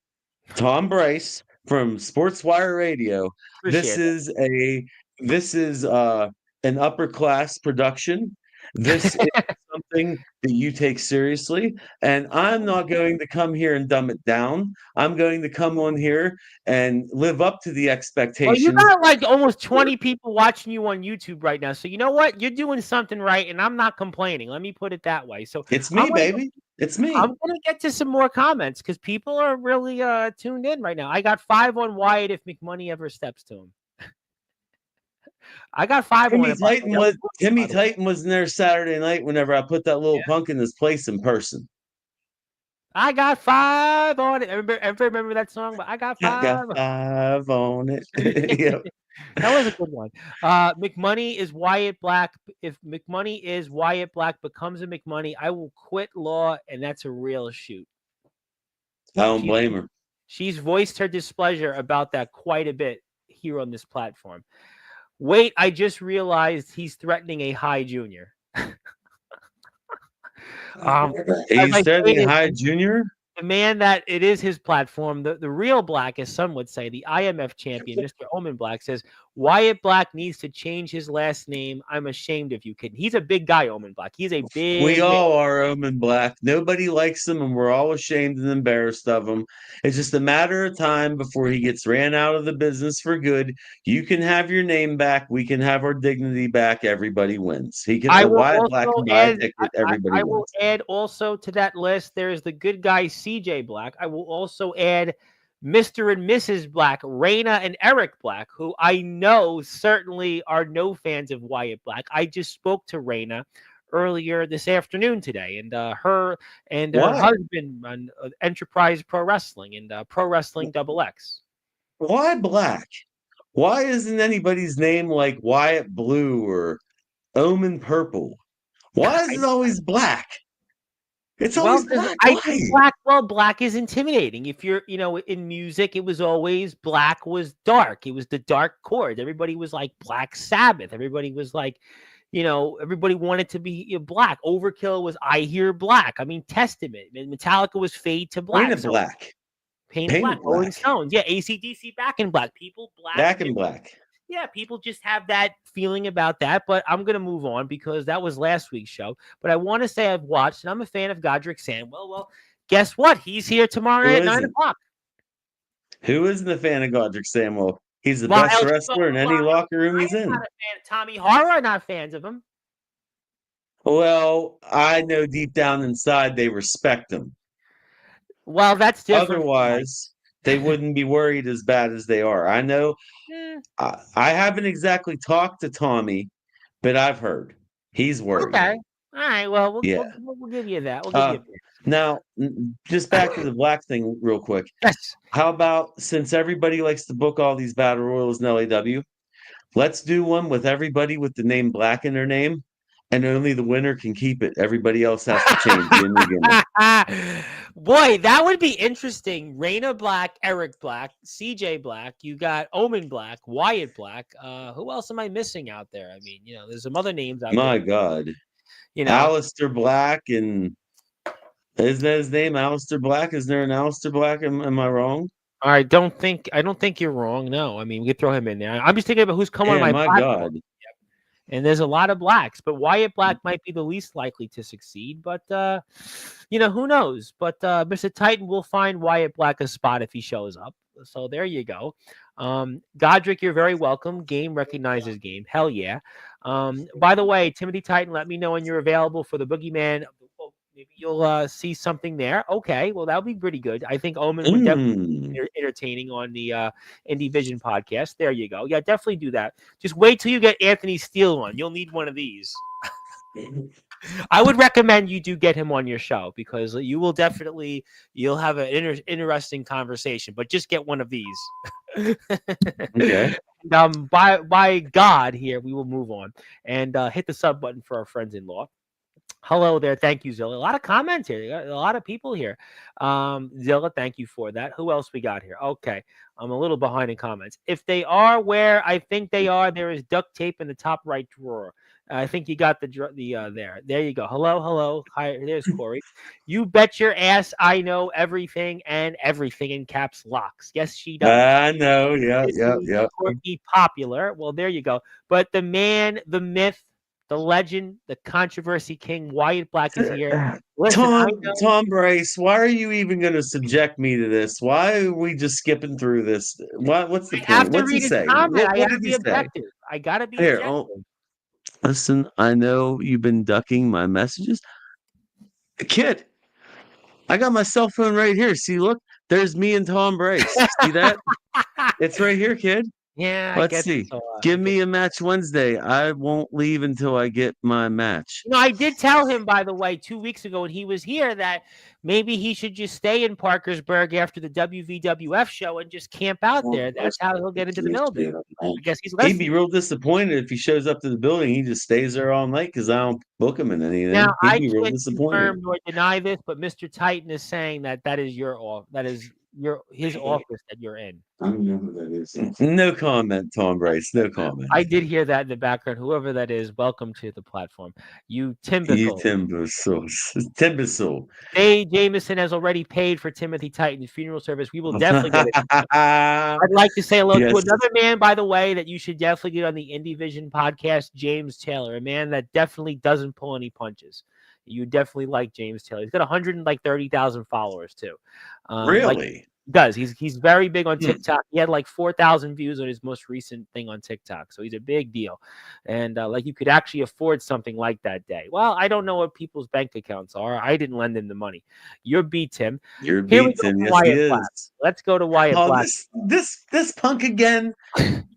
Bryce from Sportswire Radio. This appreciate that. is a this is an upper class production. This is something that you take seriously, and I'm not going to come here and dumb it down. I'm going to come on here and live up to the Well, you expectations. got like almost 20 people watching you on YouTube right now. So you know what? You're doing something right, and I'm not complaining. Let me put it that way. So It's I'm me, gonna baby. It's I'm me. gonna get to some more comments because people are really tuned in right now. I got 5 on Wyatt if McMoney ever steps to him. I got 5 on it, by the way. That was good, Timmy by the way. Titan was in there Saturday night whenever I put that little Yeah. punk in his place in person. I got 5 on it. Everybody remember that song? But I got I got 5. 5 on it. Yep. That was a good one. McMoney is Wyatt Black. If McMoney is Wyatt Black becomes a McMoney, I will quit law, and that's a real shoot. I don't She's blame her. she's voiced her displeasure about that quite a bit here on this platform. Wait, I just realized he's threatening a high junior. As He's I threatening stated, High Junior. the man that it is his platform, the real Black, as some would say, the IMF champion, Mr. Omen Black, says Wyatt Black needs to change his last name. I'm ashamed of you, kid. He's a big guy, Omen Black. He's a We big man. all are Omen Black. Nobody likes him, and we're all ashamed and embarrassed of him. It's just a matter of time before he gets ran out of the business for good. You can have your name back. We can have our dignity back. Everybody wins. I will Wyatt Black also can buy a add. ticket. Everybody I will wins. add also to that list. There is the good guy CJ Black. I will also add Mr. and Mrs. Black, Raina and Eric Black, who I know certainly are no fans of Wyatt Black. I just spoke to Raina earlier this afternoon today, and her and her Why? husband run Enterprise Pro Wrestling and Pro Wrestling Double X. Why Black? Why isn't anybody's name like Wyatt Blue or Omen Purple? Why is it always black? It's Well, always 'cause black. I Why? think black is intimidating. If you're, in music, it was always black was dark. It was the dark chord. Everybody was like Black Sabbath. Everybody was like, everybody wanted to be black. Overkill was I Hear Black. I mean, Testament. And Metallica was Fade to Black. Painted So black. Painted Black. Painted Rolling black. Stones. Yeah, AC/DC Back in Black. People black Back in do. black. Yeah, people just have that feeling about that. But I'm going to move on because that was last week's show. But I want to say I've watched, and I'm a fan of Godric Sandwell. Well, guess what? He's here tomorrow Who night at 9 isn't? o'clock. Who isn't a fan of Godric Samuel? He's the While best wrestler in any locker room he's I'm not in. a fan of Tommy Horror, not fans of him. Well, I know deep down inside they respect him. Well, that's different. Otherwise, they wouldn't be worried as bad as they are. I know. Eh, I haven't exactly talked to Tommy, but I've heard he's worried. okay. All right. Well, Yeah. we'll give you that. We'll give you Uh, a pass. Now, just back to the black thing real quick. Yes. How about, since everybody likes to book all these battle royals in LAW, let's do one with everybody with the name Black in their name, and only the winner can keep it. Everybody else has to change the new gimmick. Boy, that would be interesting. Raina Black, Eric Black, CJ Black. You got Omen Black, Wyatt Black. Who else am I missing out there? I mean, there's some other names out My there. God. You know, Alistair Black, and isn't that his name? Alistair Black? Is there an Alistair Black? Am I wrong? I don't think you're wrong. No, I mean we could throw him in there. I'm just thinking about who's come on Yeah, my my platform. God. And there's a lot of blacks, but Wyatt Black might be the least likely to succeed. But who knows? But Mr. Titan will find Wyatt Black a spot if he shows up. So there you go. Godric, you're very welcome. Game recognizes game. Hell yeah. By the way, Timothy Titan, let me know when you're available for the Boogeyman. Maybe you'll see something there. Okay, well that'll be pretty good. I think Omen would definitely be entertaining on the Indie Vision podcast. There you go. Yeah, definitely do that. Just wait till you get Anthony Steele on. You'll need one of these. I would recommend you do get him on your show because you'll have an interesting conversation. But just get one of these. Okay. By God, here we will move on and hit the sub button for our friends-in-law. Hello there. Thank you, Zilla. A lot of comments here. Got a lot of people here. Zilla, thank you for that. Who else we got here? Okay. I'm a little behind in comments. If they are where I think they are, there is duct tape in the top right drawer. I think you got the there. There you go. Hello. Hi, there's Corey. You bet your ass I know everything and everything in caps locks. Yes, she does. I know. Yeah. Courtney Popular. Well, there you go. But the man, the myth, the legend, the controversy king, Wyatt Black is here. Listen, Tom Brace, why are you even going to subject me to this? Why are we just skipping through this? What's the point? What's he say? What did he say? I gotta be Here, objective. listen, I know you've been ducking my messages. Kid, I got my cell phone right here. See, look, there's me and Tom Brace. See that? It's right here, kid. Yeah, Let's see. Give me a match Wednesday. I won't leave until I get my match. I did tell him, by the way, 2 weeks ago when he was here that maybe he should just stay in Parkersburg after the WVWF show and just camp out there. That's how he'll get into the building. I guess he's listening. He'd be real disappointed if he shows up to the building. He just stays there all night because I don't book him in anything. Now, He'd I be real can't disappointed. confirm nor deny this, but Mr. Titan is saying that is your off. That is his office that you're in. I don't know who that is. No comment, Tom Brace. No comment. I did hear that in the background. Whoever that is, welcome to the platform. You Timbicle. Timbasol. Hey, Jameson has already paid for Timothy Titan's funeral service. We will definitely get it. I'd like to say hello to another man, by the way, that you should definitely get on the Indie Vision podcast, James Taylor, a man that definitely doesn't pull any punches. You definitely like James Taylor. He's got 130,000 followers too. Really? Does. He's very big on TikTok. He had like 4,000 views on his most recent thing on TikTok. So he's a big deal. And you could actually afford something like that day. Well, I don't know what people's bank accounts are. I didn't lend him the money. You're beat, Tim. You're beat, Tim. Yes, he is. Black. Let's go to Wyatt Black. This punk again.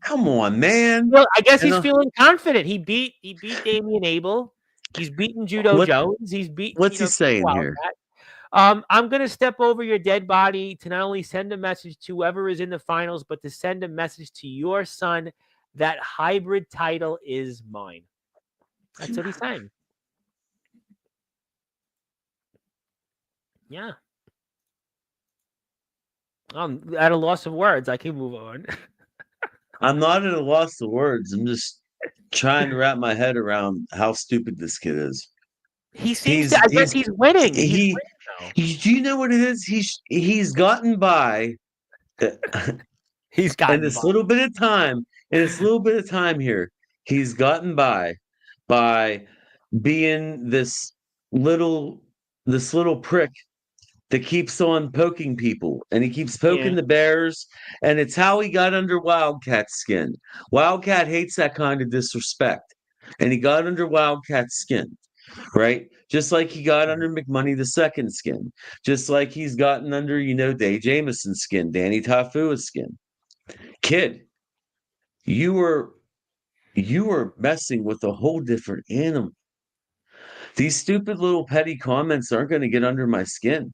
Come on, man. Well, I guess he's feeling confident. He beat Damian Abel. He's beaten Judo Jones. He's beat. What's he saying here? I'm going to step over your dead body to not only send a message to whoever is in the finals, but to send a message to your son that hybrid title is mine. That's what he's saying. Yeah. I'm at a loss of words. I can move on. I'm not at a loss of words. I'm just trying to wrap my head around how stupid this kid is. He seems I guess he's winning. Do you know what it is? He's gotten by. He's gotten in this little bit of time. In this little bit of time here, he's gotten by being this little prick that keeps on poking people, and he keeps poking the bears, and it's how he got under Wildcat's skin. Wildcat hates that kind of disrespect, and he got under Wildcat's skin. right? Just like he got under McMoney the second skin, just like he's gotten under, Dave Jameson's skin, Danny Tafua's skin. Kid, you were messing with a whole different animal. These stupid little petty comments aren't going to get under my skin.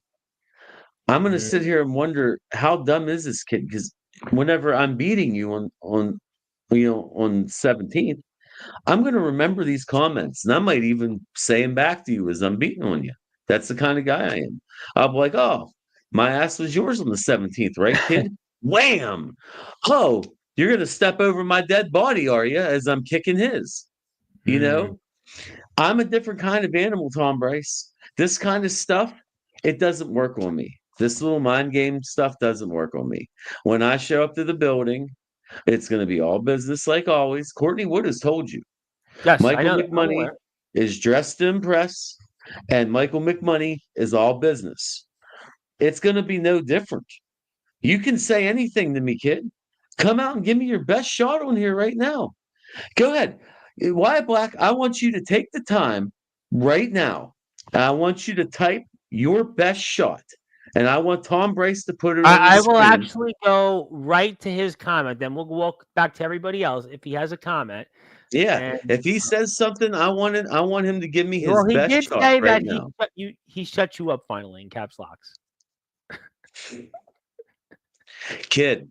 I'm going to sit here and wonder how dumb is this kid? Because whenever I'm beating you on 17th, I'm going to remember these comments, and I might even say them back to you as I'm beating on you. That's the kind of guy I am. I'll be like, "Oh, my ass was yours on the 17th, right, kid?" Wham! Oh, you're going to step over my dead body, are you? As I'm kicking his. I'm a different kind of animal, Tom Bryce. This kind of stuff, it doesn't work on me. This little mind game stuff doesn't work on me. When I show up to the building, it's going to be all business like always. Courtney Wood has told you. Yes, I Michael know. I'm McMoney aware. is dressed to impress, and Michael McMoney is all business. It's going to be no different. You can say anything to me, kid. Come out and give me your best shot on here right now. Go ahead. Wyatt Black, I want you to take the time right now. I want you to type your best shot. And I want Tom Bryce to put it on the I will screen. actually go right to his comment. Then we'll walk back to everybody else if he has a comment. Yeah. And If he says something, I want him to give me his well, he best did shot say right that now. he shut you up finally in caps locks. Kid,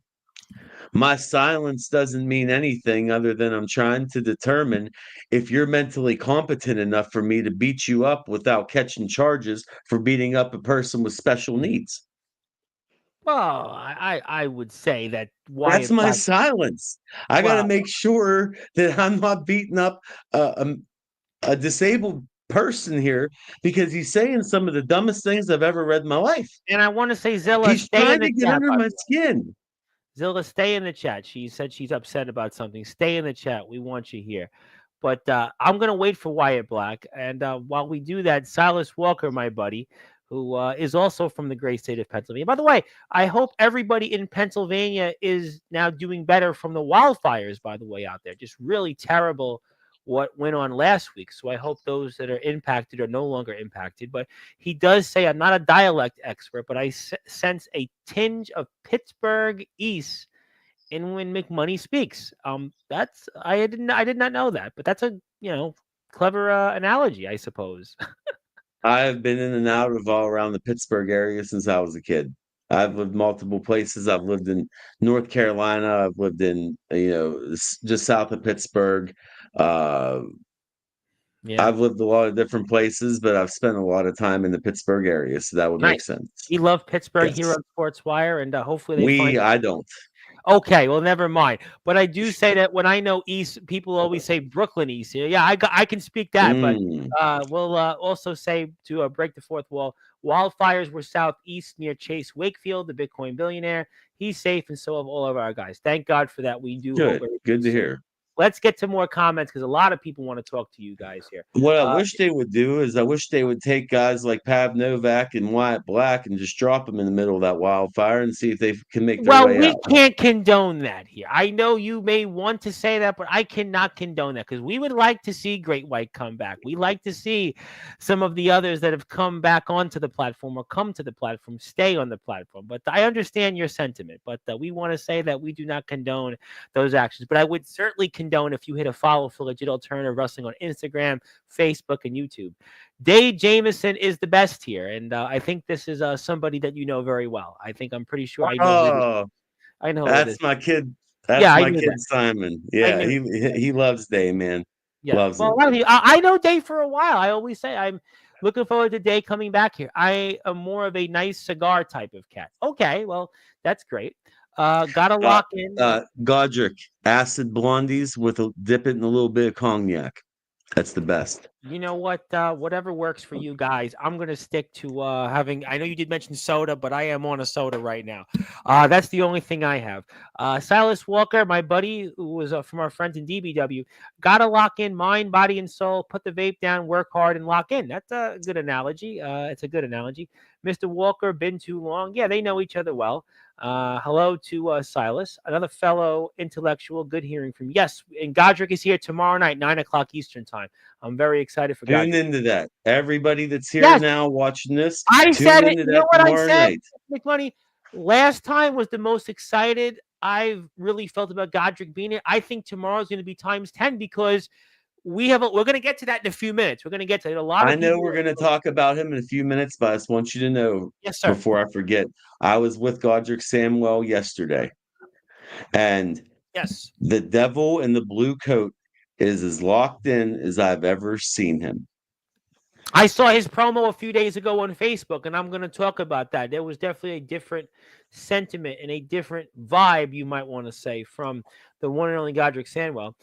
my silence doesn't mean anything other than I'm trying to determine if you're mentally competent enough for me to beat you up without catching charges for beating up a person with special needs. Well, I would say that That's Wyatt my Black. silence. I got to Well, make sure that I'm not beating up a disabled person here because he's saying some of the dumbest things I've ever read in my life. and I want to say Zilla, He's stay in trying the to get chat. under By the my way, skin. Zilla, stay in the chat. She said she's upset about something. Stay in the chat. We want you here. But I'm going to wait for Wyatt Black. And while we do that, Silas Walker, my buddy, who is also from the great state of Pennsylvania. By the way, I hope everybody in Pennsylvania is now doing better from the wildfires, by the way, out there. Just really terrible what went on last week. So I hope those that are impacted are no longer impacted. But he does say, I'm not a dialect expert, but I sense a tinge of Pittsburgh East and when McMoney speaks. That's I did not know that, but that's a clever analogy, I suppose. I have been in and out of all around the Pittsburgh area since I was a kid. I've lived multiple places. I've lived in North Carolina. I've lived in, just south of Pittsburgh. Uh, Yeah, I've lived a lot of different places, but I've spent a lot of time in the Pittsburgh area, so that would make nice. sense. We love Pittsburgh here Yes. on Sportswire, and hopefully they find. I don't. Okay, well, never mind. But I do say that when I know East, people always say Brooklyn East. Yeah, I can speak that, but Mm. we'll also say to break the fourth wall. Wildfires were southeast near Chase Wakefield, the Bitcoin billionaire. He's safe, and so have all of our guys. Thank God for that. We do hope. Good to hear. Let's get to more comments because a lot of people want to talk to you guys here. What I wish they would do is I wish they would take guys like Pav Novak and Wyatt Black and just drop them in the middle of that wildfire and see if they can make their Well, way we out. can't condone that here. I know you may want to say that, but I cannot condone that because we would like to see Great White come back. We like to see some of the others that have come back onto the platform or come to the platform stay on the platform. But I understand your sentiment, but we want to say that we do not condone those actions. But I would certainly condone if you hit a follow for Legit Alternative Wrestling on Instagram, Facebook, and YouTube. Dave Jameson is the best here, and I think this is somebody that you know very well. I'm pretty sure I know. I know who it is. That's my kid. That's Yeah, I my knew kid, that. Simon. I Yeah, knew. he loves Day, man. Yeah. Loves Well, him. I know Dave for a while. I always say I'm looking forward to Dave coming back here. I am more of a nice cigar type of cat. Okay, well, that's great. Gotta lock in. Godric, acid blondies with dip it in a little bit of cognac. That's the best. You know what? Whatever works for you guys. I'm gonna stick to having. I know you did mention soda, but I am on a soda right now. That's the only thing I have. Silas Walker, my buddy, who was from our friends in DBW, gotta lock in mind, body, and soul. Put the vape down, work hard, and lock in. That's a good analogy. It's a good analogy. Mr. Walker, been too long. Yeah, they know each other well. Hello to Silas, another fellow intellectual. Good hearing from you. Yes, and Godric is here tomorrow night, 9 o'clock Eastern time. I'm very excited for Tune Godric. into that. Everybody that's here Yes, now watching this, I tune said it. into You know that what I tomorrow said, night. McMoney? Last time was the most excited I've really felt about Godric being here. I think tomorrow's going to be times 10 because we're going to get to that in a few minutes. We're going to get to it. A lot I of know people. we're going to talk about him in a few minutes, but I just want you to know Yes, sir. before I forget, I was with Godric Samwell yesterday, and Yes. the devil in the blue coat is as locked in as I've ever seen him. I saw his promo a few days ago on Facebook, and I'm going to talk about that. There was definitely a different sentiment and a different vibe, you might want to say, from the one and only Godric Sandwell.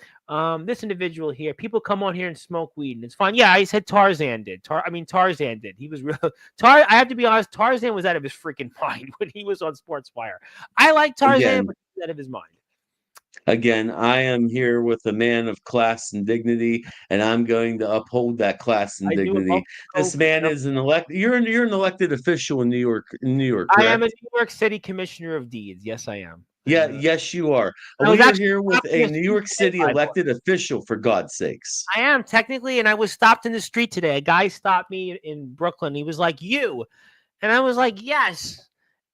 This individual here, people come on here and smoke weed, and it's fine. Yeah, I said Tarzan did. Tarzan did. He was real. I have to be honest, Tarzan was out of his freaking mind when he was on Sportswire. I like Tarzan, but he's out of his mind. Again, I am here with a man of class and dignity, and I'm going to uphold that class and dignity. This man is an elected. You're an elected official in New York. I am a Correct? New York City Commissioner of Deeds. Yes, I am. Yeah. Yes, you are. I was We are actually here with stopped in a the New street York today, City by the way. elected official. For God's sakes, I am technically, and I was stopped in the street today. A guy stopped me in Brooklyn. He was like, "You," and I was like, "Yes."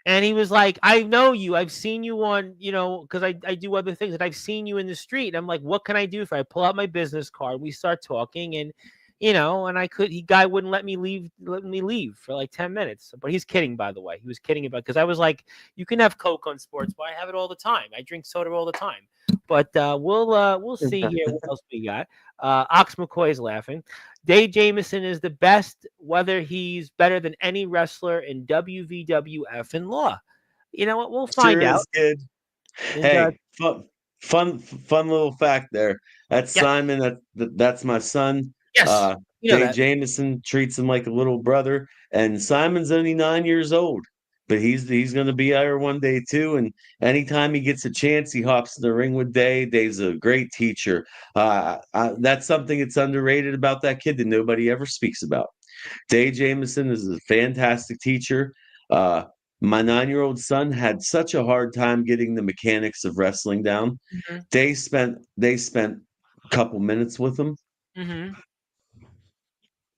And he was like, "I know you. I've seen you on, because I do other things, and I've seen you in the street." And I'm like, "What can I do for?" I pull out my business card. We start talking, and and guy wouldn't let me leave for like 10 minutes. But he's kidding, by the way. He was kidding about, because I was like, "You can have Coke on Sports, but I have it all the time. I drink soda all the time." But we'll see here what else we got. Ox McCoy's laughing. Dave Jamieson is the best, whether he's better than any wrestler in WVWF and Law. You know what? We'll find sure out. is good. And, Hey, fun little fact there. That's yeah, Simon. That's my son. yes, Dave that. Jameson treats him like a little brother, and Simon's only 9 years old, but he's going to be there one day too. And anytime he gets a chance, he hops in the ring with Dave. Dave's a great teacher. That's something that's underrated about that kid that nobody ever speaks about. Dave Jameson is a fantastic teacher. Uh, my 9-year-old son had such a hard time getting the mechanics of wrestling down. Mm-hmm. They spent a couple minutes with him, Mm-hmm.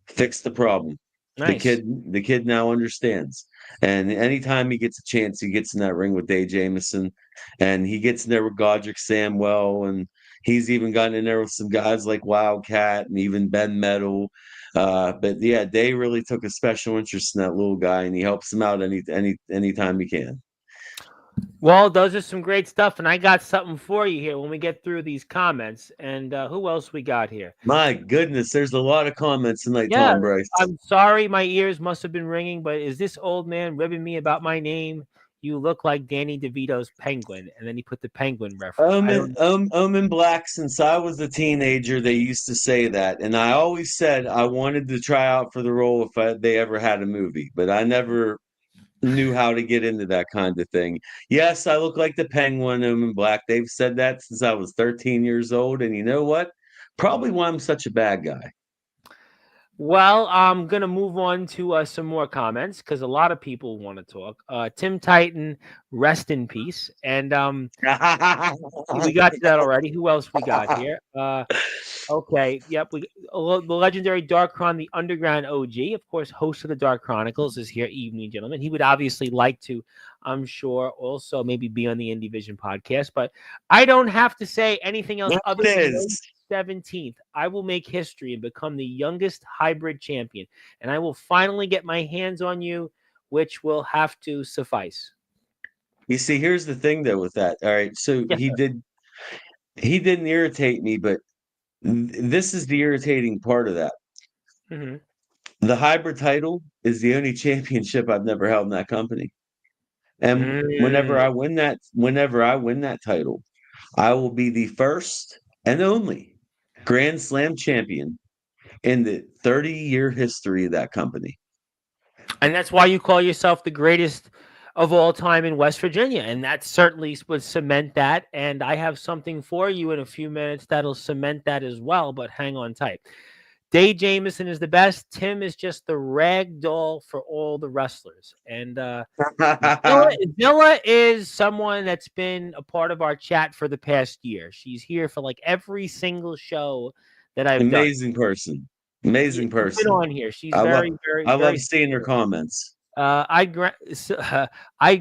fixed the problem. Nice. The kid now understands. And anytime he gets a chance, he gets in that ring with Dave Jameson, and he gets in there with Godric Samwell, and he's even gotten in there with some guys like Wildcat and even Ben Metal. But yeah, Dave really took a special interest in that little guy, and he helps him out anytime he can. Well, those are some great stuff, and I got something for you here when we get through these comments. And who else we got here? My goodness, there's a lot of comments tonight, Yeah, Tom Bryce. I'm sorry, my ears must have been ringing, but is this old man ribbing me about my name? You look like Danny DeVito's penguin, and then he put the penguin reference. In black, since I was a teenager, they used to say that, and I always said I wanted to try out for the role if they ever had a movie, but I never knew how to get into that kind of thing. Yes, I look like the penguin. In black. They've said that since I was 13 years old, and you know what? Probably why I'm such a bad guy. Well, I'm going to move on to some more comments because a lot of people want to talk. Tim Titan, rest in peace. And we got to that already. Who else we got here? Okay. Yep. The legendary Darkron, the Underground OG, of course, host of the Dark Chronicles, is here. Evening, gentlemen. He would obviously like to, I'm sure, also maybe be on the Indie Vision podcast. But I don't have to say anything else other than May 17th. I will make history and become the youngest hybrid champion. And I will finally get my hands on you, which will have to suffice. You see, here's the thing, though, with that. All right. So Yes, he didn't irritate me, but this is the irritating part of that. Mm-hmm. The hybrid title is the only championship I've never held in that company. And whenever I win that title, I will be the first and only Grand Slam champion in the 30-year history of that company. And that's why you call yourself the greatest of all time in West Virginia. And that certainly would cement that. And I have something for you in a few minutes that'll cement that as well. But hang on tight. Dave Jameson is the best. Tim is just the rag doll for all the wrestlers. And Zilla is someone that's been a part of our chat for the past year. She's here for like every single show that I've done. Amazing person. Amazing She's been person. on here. She's I love very, very, I love very. seeing her comments. I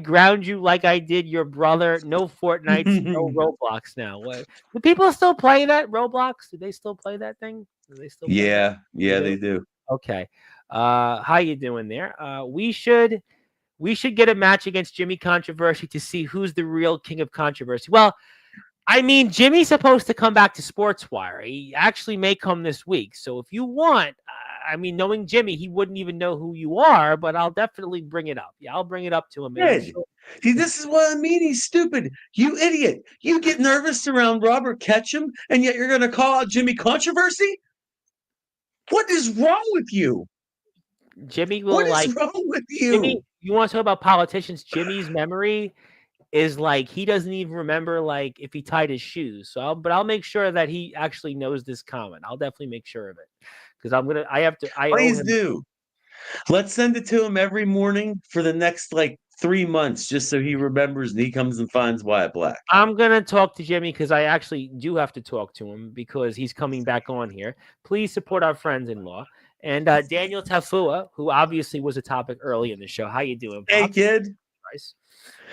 ground you like I did your brother. No Fortnites, no Roblox now. What? Do people still play that Roblox? Do they still play that thing? Do they still play that? Yeah, they do. Okay. How you doing there? We should get a match against Jimmy Controversy to see who's the real king of controversy. Well, I mean, Jimmy's supposed to come back to Sportswire. He actually may come this week. So if you want, I mean, knowing Jimmy, he wouldn't even know who you are, but I'll definitely bring it up. Yeah, I'll bring it up to him. See, this is what I mean. He's stupid. You idiot. You get nervous around Robert Ketchum, and yet you're going to call out Jimmy Controversy? What is wrong with you? Jimmy will What is wrong with you? Jimmy, you want to talk about politicians? Jimmy's memory is like he doesn't even remember like if he tied his shoes. So I'll make sure that he actually knows this comment. I'll definitely make sure of it because Please do. Let's send it to him every morning for the next like 3 months, just so he remembers and he comes and finds Wyatt Black. I'm gonna talk to Jimmy because I actually do have to talk to him because he's coming back on here. Please support our friends-in-law. And Daniel Tafua, who obviously was a topic early in the show. How you doing, Bob? Hey, kid.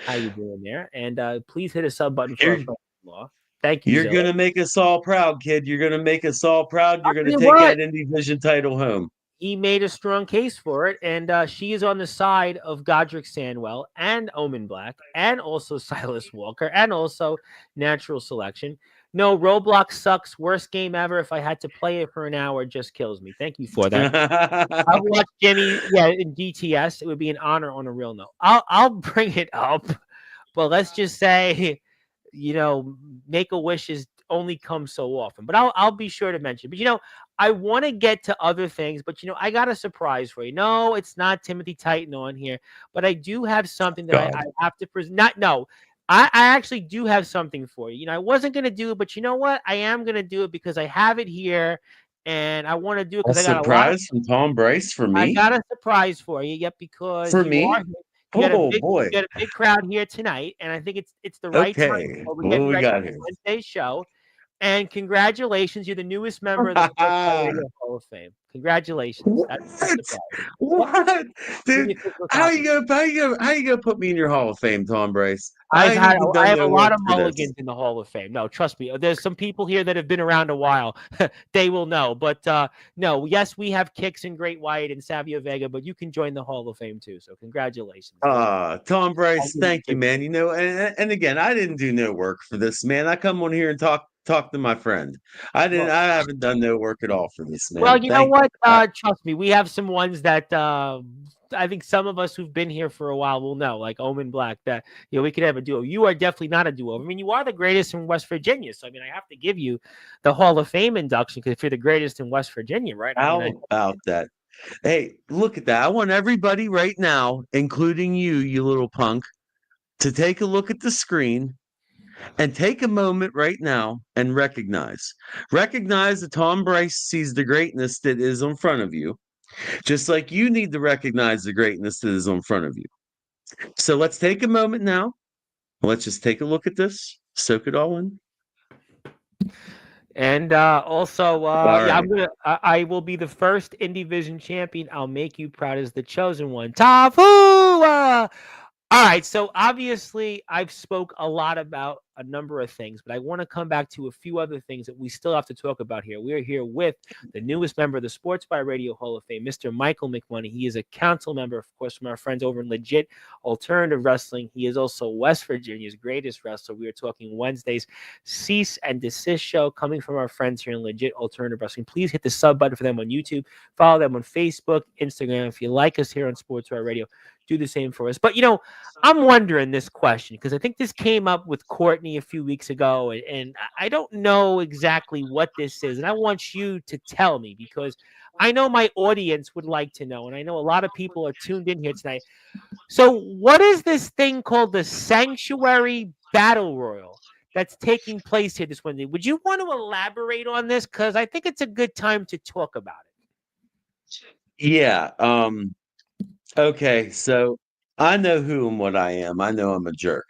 How you doing there? And please hit a sub button for our friends-in-law. Thank you. You're going to make us all proud, kid. You're going to make us all proud. You're going to take that Indie Vision title home. He made a strong case for it, and she is on the side of Godric Sandwell and Omen Black and also Silas Walker and also Natural Selection. No, Roblox sucks. Worst game ever. If I had to play it for an hour, it just kills me. Thank you for that. I'll watch Jimmy in DTS. It would be an honor on a real note. I'll bring it up, but let's just say, Make-A-Wish is only come so often. But I'll be sure to mention. But I want to get to other things, but I got a surprise for you. No, it's not Timothy Titan on here, but I do have something that I have to present. I actually do have something for you. I wasn't going to do it, but you know what? I am going to do it because I have it here, and I want to do it because I got a surprise from Tom Bryce for me. I got a surprise for you. Yep, because for me. You got a big crowd here tonight, and I think it's the right time. We're getting ready for Wednesday's show. And congratulations, you're the newest member of the Sportswire Radio Hall of Fame. Congratulations. What? Dude, how you gonna put me in your Hall of Fame, Tom Bryce? I have a lot of mulligans in the Hall of Fame. No, trust me. There's some people here that have been around a while. They will know. But no, yes, we have Kicks and Great White and Savio Vega, but you can join the Hall of Fame too. So congratulations. Tom Bryce, thank you, man. And again, I didn't do no work for this, man. I come on here and talk to my friend. I haven't done no work at all for this, man. Well, you know what? Trust me, we have some ones that I think some of us who've been here for a while will know, like Omen Black, that we could have a duo. You are definitely not a duo. I mean, you are the greatest in West Virginia. So I mean, I have to give you the Hall of Fame induction because if you're the greatest in West Virginia, right? How about that? Hey, look at that. I want everybody right now, including you little punk, to take a look at the screen and take a moment right now and recognize that Tom Bryce sees the greatness that is in front of you, just like you need to recognize the greatness that is in front of you. So let's take a moment now. Let's just take a look at this, soak it all in. And also, I will be the first Indie Vision champion. I'll make you proud as the chosen one. Tafu! All right, so obviously I've spoke a lot about a number of things, but I want to come back to a few other things that we still have to talk about here. We are here with the newest member of the Sportswire Radio Hall of Fame, Mr. Michael McMoney. He is a council member, of course, from our friends over in Legit Alternative Wrestling. He is also West Virginia's greatest wrestler. We are talking Wednesday's Cease and Desist show coming from our friends here in Legit Alternative Wrestling. Please hit the sub button for them on YouTube. Follow them on Facebook, Instagram. If you like us here on Sportswire Radio, do the same for us. But, I'm wondering this question because I think this came up with Courtney a few weeks ago, and I don't know exactly what this is. And I want you to tell me because I know my audience would like to know, and I know a lot of people are tuned in here tonight. So what is this thing called the Sanctuary Battle Royal that's taking place here this Wednesday? Would you want to elaborate on this? Because I think it's a good time to talk about it. Yeah. Okay. So I know who and what I am. I know I'm a jerk.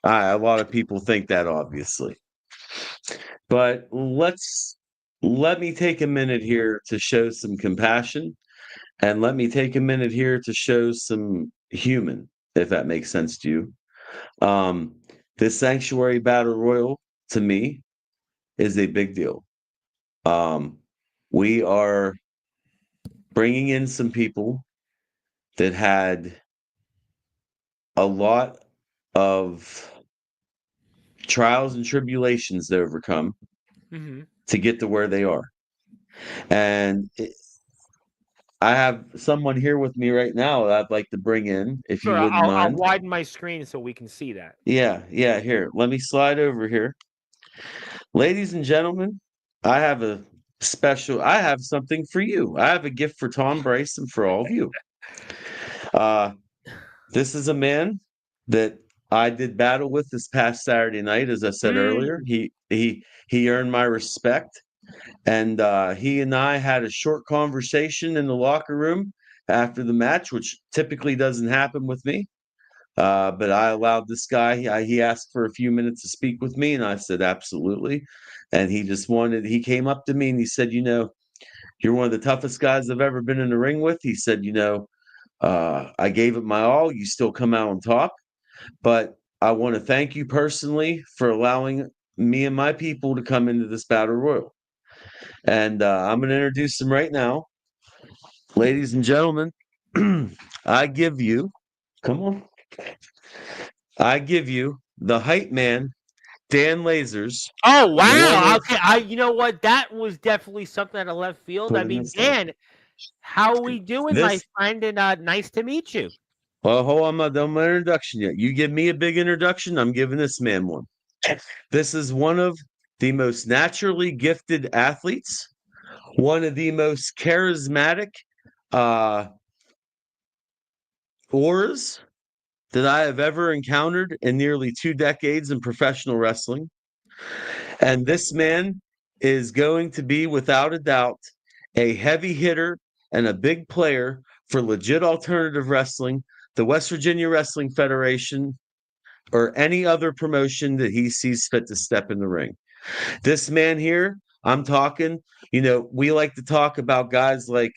A lot of people think that, obviously. But let me take a minute here to show some compassion, and let me take a minute here to show some human, if that makes sense to you. Um, this Sanctuary Battle Royal, to me, is a big deal. We are bringing in some people that had a lot of trials and tribulations to overcome Mm-hmm. to get to where they are. And I have someone here with me right now that I'd like to bring in, if you Sure, wouldn't I'll mind. widen my screen so we can see that. Yeah, here. Let me slide over here. Ladies and gentlemen, I have something for you. I have a gift for Tom Bryce and for all of you. Uh, this is a man that I did battle with this past Saturday night, as I said earlier. Mm. He earned my respect, and he and I had a short conversation in the locker room after the match, which typically doesn't happen with me. But I allowed this guy. He asked for a few minutes to speak with me, and I said absolutely. And he came up to me and he said, you're one of the toughest guys I've ever been in the ring with. He said, I gave it my all. You still come out on top. But I want to thank you personally for allowing me and my people to come into this battle royal. And I'm going to introduce him right now. Ladies and gentlemen, I give you, come on, I give you the hype man, Dan Lasers, Oh one wow! of, Okay, you know what? That was definitely something out of left field. I put in mean, this thing. Dan, how are we doing, my This, friend? And nice to meet you. well, hold on, I'm not done my introduction yet. You give me a big introduction, I'm giving this man one. This is one of the most naturally gifted athletes, one of the most charismatic uh, auras that I have ever encountered in nearly 2 decades in professional wrestling. And this man is going to be, without a doubt, a heavy hitter and a big player for legit alternative wrestling, the West Virginia Wrestling Federation, or any other promotion that he sees fit to step in the ring. This man here, I'm talking, we like to talk about guys like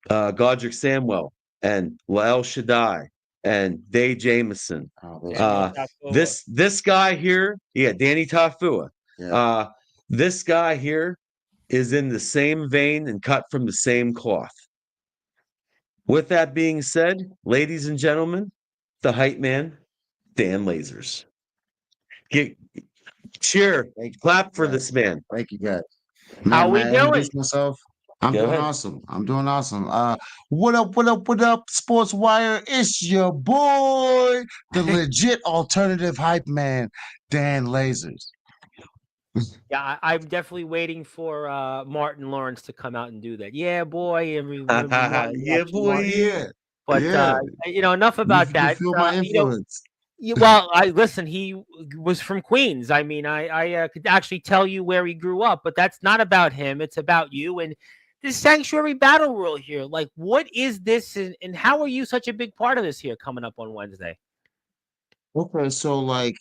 Godric Samwell and Lael Shaddai and Dave Jameson. Daniel Uh, Tafua. this guy here, yeah, Danny Tafua. Yeah. This guy here is in the same vein and cut from the same cloth. With that being said, ladies and gentlemen, the hype man, Dan Lasers. Cheer, Thank you, clap for guys. this man. Thank you, guys. How Man, we may I doing? introduce myself? I'm Go doing ahead. awesome. I'm doing awesome. What up, what up, what up, Sportswire? It's your boy, the legit alternative hype man, Dan Lasers. Yeah, I'm definitely waiting for Martin Lawrence to come out and do that. Yeah, boy. I remember Martin Yeah, watching Martin. boy. Yeah, But yeah. enough You, about you that. feel my influence. Well, I listen. He was from Queens. I mean, I could actually tell you where he grew up, but that's not about him. It's about you and this sanctuary battle rule here. Like, what is this, and how are you such a big part of this here coming up on Wednesday? Okay, so like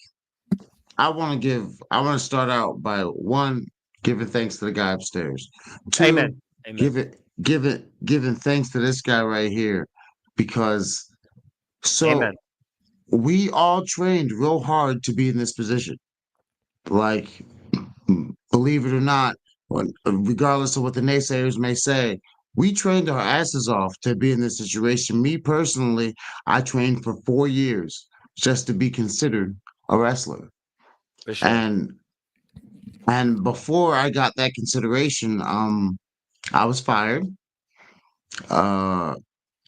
I want to start out by one, giving thanks to the guy upstairs. Amen. Two, Amen. giving thanks to this guy right here because Amen. so we all trained real hard to be in this position. Like, believe it or not, regardless of what the naysayers may say, we trained our asses off to be in this situation. Me personally, I trained for 4 years just to be considered a wrestler. For sure. And before I got that consideration, I was fired. Uh,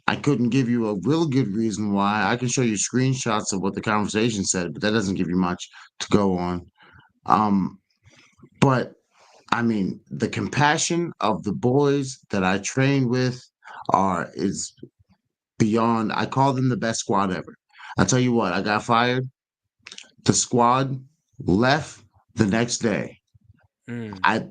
I couldn't give you a real good reason why. I can show you screenshots of what the conversation said, but that doesn't give you much to go on. Um, but I mean, the compassion of the boys that I trained with is beyond. I call them the best squad ever. I tell you what, I got fired. The squad left the next day. Mm. I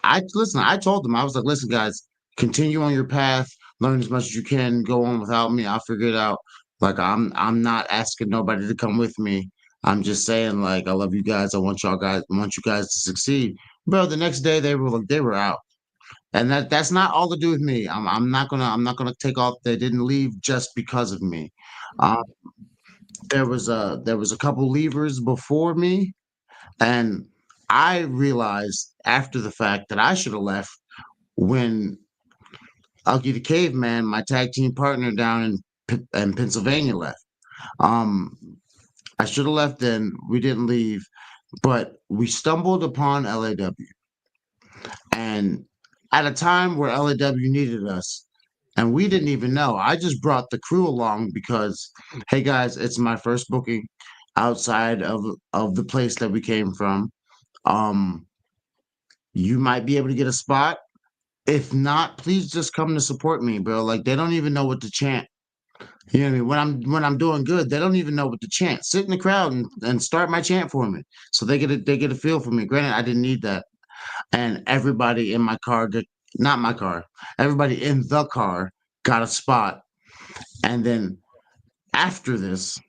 I listen, I told them, I was like, listen, guys, continue on your path. learn as much as you can, go on without me. I'll figure it out. Like I'm not asking nobody to come with me. I'm just saying, like, I love you guys. I want you guys to succeed. Bro, the next day they were out. And that's not all to do with me. I'm not gonna take off. They didn't leave just because of me. Um, there was a couple leavers before me, and I realized after the fact that I should have left when Ugly the Caveman, my tag team partner down in Pennsylvania, left. Um, I should have left then. We didn't leave, but we stumbled upon LAW, and at a time where LAW needed us, and we didn't even know. I just brought the crew along because, hey guys, it's my first booking outside of the place that we came from. Um, you might be able to get a spot. If not, please just come to support me, bro. Like they don't even know what to chant. You know what I mean? When I'm doing good, they don't even know what to chant. Sit in the crowd and start my chant for me. So they get a feel for me. Granted, I didn't need that. And everybody in my car not my car, everybody in the car got a spot. And then after this,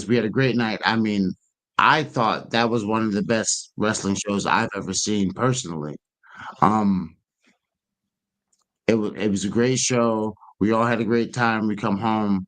we had a great night. I mean, I thought that was one of the best wrestling shows I've ever seen personally. Um, it was a great show. We all had a great time. We come home,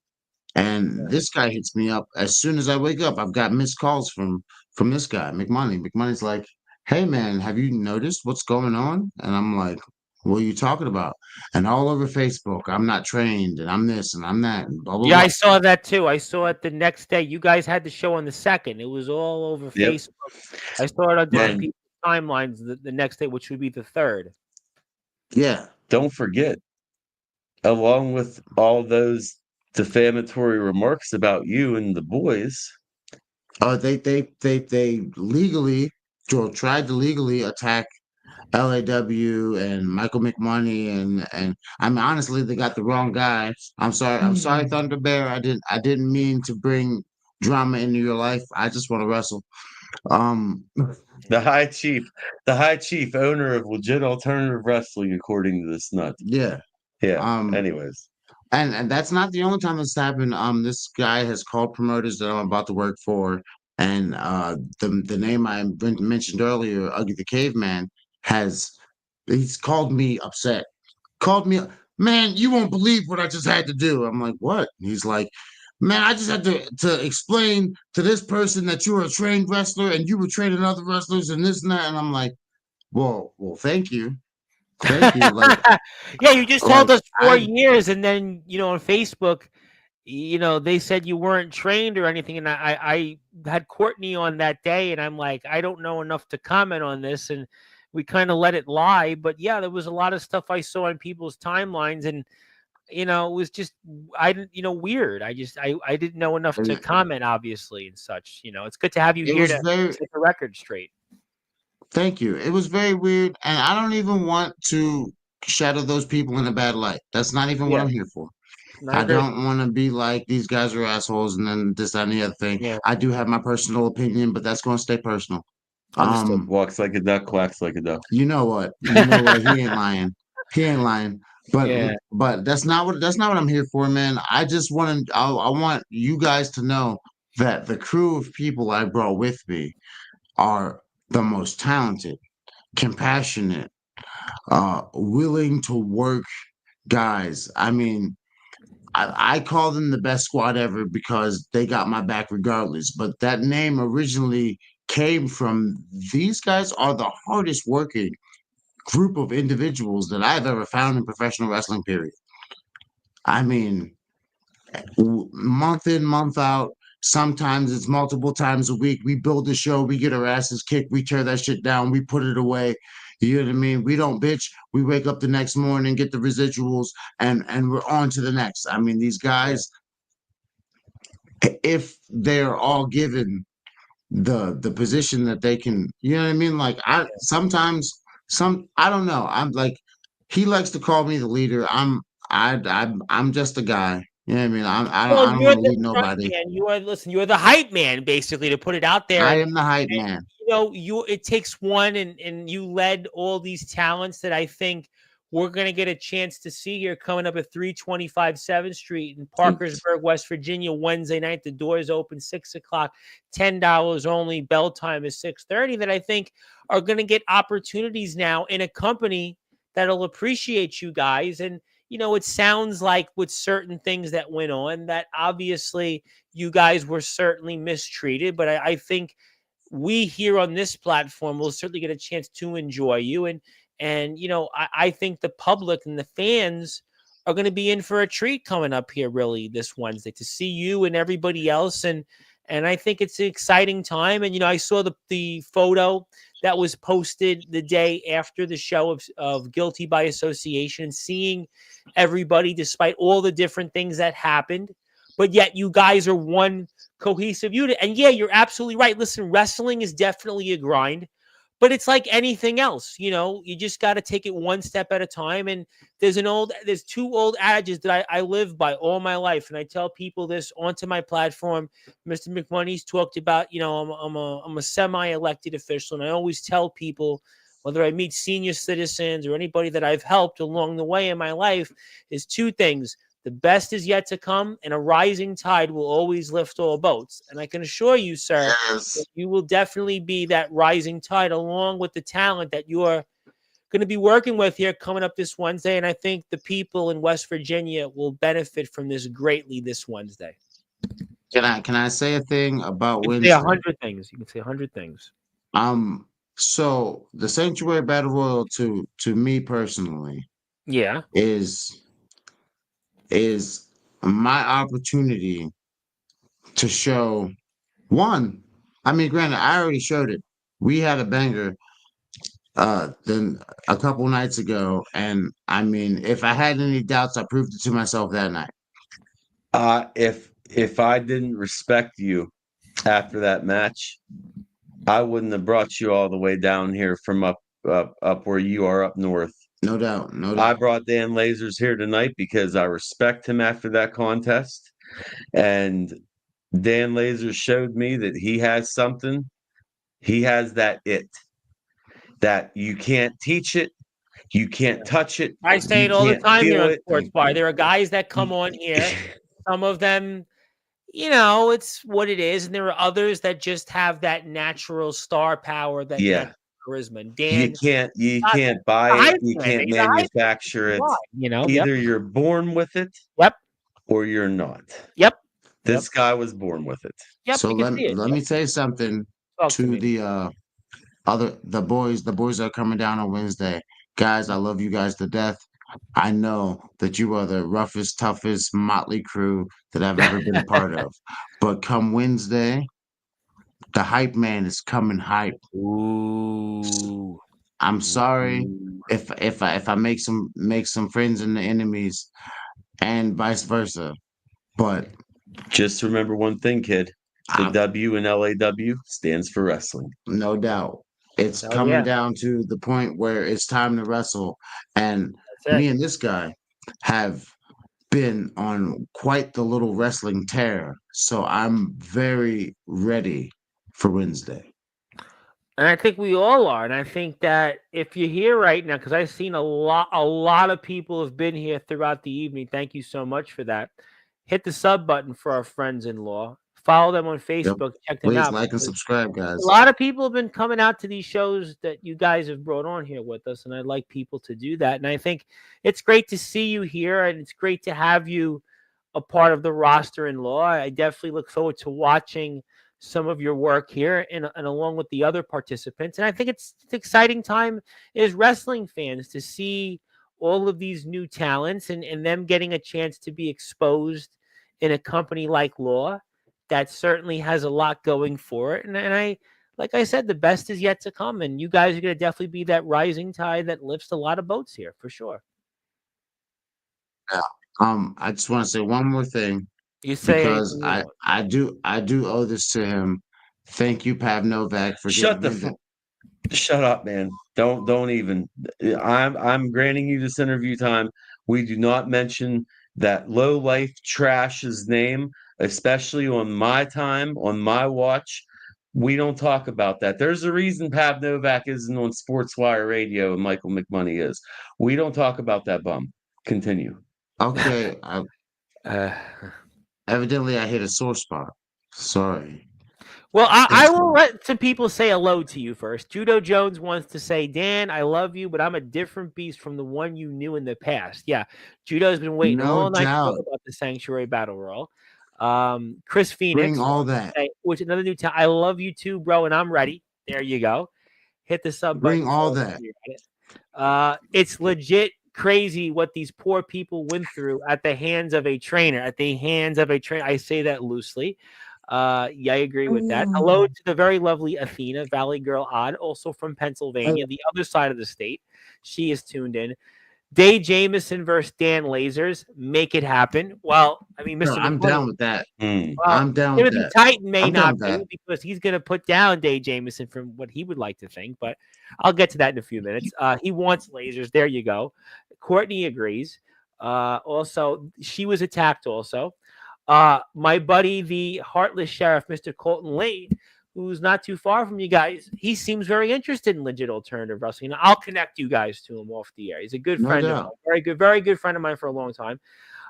and this guy hits me up as soon as I wake up. I've got missed calls from this guy, McMoney. McMoney's like, "Hey man, have you noticed what's going on?" And I'm like, "What are you talking about?" And all over Facebook, I'm not trained, and I'm this, and I'm that, and blah blah Yeah, blah. I saw that too. I saw it the next day. You guys had the show on the 2nd. It was all over Yep. Facebook. I saw it on different And people's timelines the next day, which would be the 3rd. Yeah, don't forget, along with all those defamatory remarks about you and the boys, they legally, Joel tried to legally attack LAW and Michael McMoney and I mean honestly they got the wrong guy. I'm sorry Thunder Bear. I didn't mean to bring drama into your life. I just want to wrestle. Um the high chief, owner of legit alternative wrestling, according to this nut. yeah. Yeah. Um Anyways, and that's not the only time this happened. This guy has called promoters that I'm about to work for, and the name mentioned earlier, Ugly the Caveman, has he's called me upset. Called me, man, you won't believe what I just had to do. I'm like, what? He's like, man, I just had to explain to this person that you're a trained wrestler and you were training other wrestlers and this and that. And I'm like, well, thank you. Thank you. Yeah, you just Like told us 4 I years, and then on Facebook, they said you weren't trained or anything, and I had Courtney on that day, and I'm like, I don't know enough to comment on this, and we kind of let it lie. But yeah, there was a lot of stuff I saw on people's timelines, and it was just I didn't weird. I didn't know enough to comment, obviously, and such. It's good to have you it here was to very set the record straight. thank you. It was very weird, and I don't even want to shadow those people in a bad light. That's not even what Yeah, I'm here for. I I agree. don't want to be like these guys are assholes and then this, that, and the other thing. Yeah, I do have my personal opinion, but that's going to stay personal. understood. walks like a duck, quacks like a duck. You know what? You know what? He ain't lying. He ain't lying. Yeah. But that's not what I'm here for, man. I just want to I want you guys to know that the crew of people I brought with me are the most talented, compassionate, willing to work guys. I mean, I call them the best squad ever because they got my back regardless. But that name originally came from these guys are the hardest working group of individuals that I've ever found in professional wrestling, period. I mean, month in, month out, sometimes it's multiple times a week. We build the show, we get our asses kicked, we tear that shit down, we put it away. You know what I mean? We don't bitch. We wake up the next morning, get the residuals, and we're on to the next. I mean, these Yeah. guys, if they're all given the position that they can, you know what I mean? Like I sometimes I don't know. I'm like he likes to call me the leader. I'm just a guy. You know what I mean? Well, I don't you're want to the lead front nobody. man. You're the hype man, basically, to put it out there. I And am the hype man. it takes one, and you led all these talents that I think we're going to get a chance to see here coming up at 325 7th Street in Parkersburg, West Virginia, Wednesday night. The doors open 6 o'clock, $10 only. Bell time is 6:30. That I think are going to get opportunities now in a company that'll appreciate you guys. And, it sounds like with certain things that went on that obviously you guys were certainly mistreated. But I think we here on this platform will certainly get a chance to enjoy you. And I think the public and the fans are going to be in for a treat coming up here really this Wednesday to see you and everybody else. And I think it's an exciting time. And, I saw the photo that was posted the day after the show of Guilty by Association, seeing everybody despite all the different things that happened. But yet you guys are one cohesive unit. And yeah, you're absolutely right. Listen, wrestling is definitely a grind, but it's like anything else. You just got to take it one step at a time. And there's two old adages that I live by all my life. And I tell people this onto my platform. Mr. McMoney's talked about, I'm a semi-elected official. And I always tell people, whether I meet senior citizens or anybody that I've helped along the way in my life, is two things. The best is yet to come, and a rising tide will always lift all boats. And I can assure you, sir, that you will definitely be that rising tide along with the talent that you are going to be working with here coming up this Wednesday. And I think the people in West Virginia will benefit from this greatly this Wednesday. Can I say a thing about Wednesday? You can say 100 things. You can say 100 things. So the Sanctuary Battle Royal to me personally, yeah, is my opportunity to show one. I mean, granted, I already showed it. We had a banger then a couple nights ago, and I mean, if I had any doubts, I proved it to myself that night. If I didn't respect you after that match, I wouldn't have brought you all the way down here from up where you are up north. No doubt. I brought Dan Lasers here tonight because I respect him after that contest. And Dan Lasers showed me that he has something. He has that that you can't teach it. You can't touch it. I say it all the time here on Sportzwire. There are guys that come on here. Some of them, it's what it is. And there are others that just have that natural star power, that charisma. And Dan, you can't buy it. You can't manufacture it. Either you're born with it, or you're not. This guy was born with it. So let me say something to the boys. The boys that are coming down on Wednesday. Guys, I love you guys to death. I know that you are the roughest, toughest motley crew that I've ever been a part of. But come Wednesday, the hype man is coming hype. Ooh. I'm sorry if I make some friends and the enemies, and vice versa. But just remember one thing, kid. The W in LAW stands for wrestling. No doubt. It's coming down to the point where it's time to wrestle. And me and this guy have been on quite the little wrestling tear. So I'm very ready for Wednesday. And I think we all are. And I think that if you're here right now, because I've seen a lot of people have been here throughout the evening. Thank you so much for that. Hit the sub button for our friends-in-law. Follow them on Facebook. Check them out. Please like and subscribe, guys. A lot of people have been coming out to these shows that you guys have brought on here with us, and I'd like people to do that. And I think it's great to see you here, and it's great to have you a part of the roster-in-law. I definitely look forward to watching some of your work here and along with the other participants. And I think it's an exciting time as wrestling fans to see all of these new talents and them getting a chance to be exposed in a company like Law that certainly has a lot going for it. And I, like I said, the best is yet to come. And you guys are going to definitely be that rising tide that lifts a lot of boats here for sure. Yeah. I just want to say one more thing. You say because I do owe this to him. Thank you, Pav Novak, for Shut up, man. Don't even. I'm granting you this interview time. We do not mention that low life trash's name, especially on my time, on my watch. We don't talk about that. There's a reason Pav Novak isn't on Sportswire Radio and Michael McMoney is. We don't talk about that bum. Continue. Okay, Uh, evidently I hit a sore spot. Sorry. Well, I That's will fine. let some people say hello to you first. Judo Jones wants to say, Dan, I love you, but I'm a different beast from the one you knew in the past. Yeah, Judo's been waiting No all night to talk doubt. about the Sanctuary Battle Royal. Chris Bring Phoenix all wants to that. say, which another new time. I love you too, bro, and I'm ready. There you go. Hit the sub Bring button. all For that. it's legit crazy what these poor people went through at the hands of a trainer. I say that loosely. Yeah, I agree with that. Hello to the very lovely Athena, Valley Girl Odd, also from Pennsylvania, the other side of the state. She is tuned in. Day Jameson versus Dan Lasers. Make it happen. Well, I mean, No, Mr. I'm McMoney. down with that. Mm. Well, I'm down with Timothy that. Titan may I'm down not with be that. because he's going to put down Day Jameson from what he would like to think, but I'll get to that in a few minutes. He wants lasers. There you go. Courtney agrees. Also, she was attacked also. My buddy, the heartless sheriff, Mr. Colton Lee, who's not too far from you guys, he seems very interested in legit alternative wrestling. I'll connect you guys to him off the air. He's a good No friend of doubt. mine. Very good friend of mine for a long time.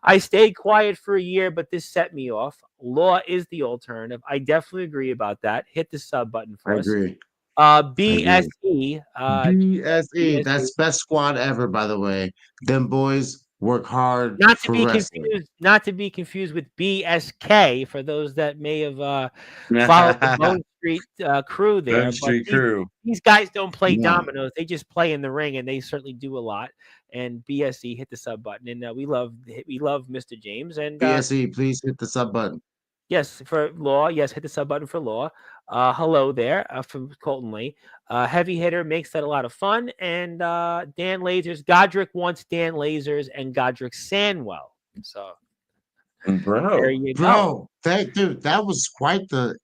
I stayed quiet for a year, but this set me off. Law is the alternative. I definitely agree about that. Hit the sub button for I us. agree. BSE. BSE, that's best squad ever, by the way. Them boys work hard Not to for be wrestling. confused with BSK for those that may have followed the Bone Street crew there. Bone But Street Crew. these guys don't play No. dominoes; they just play in the ring, and they certainly do a lot. And BSE hit the sub button, and we love Mr. James. And BSE, please hit the sub button. yes, for Law. Yes, hit the sub button for Law. Hello there from Colton Lee. Heavy hitter makes that a lot of fun. And Dan Lasers. Godric wants Dan Lasers and Godric Sandwell. So there Bro. you go. Bro, that was quite the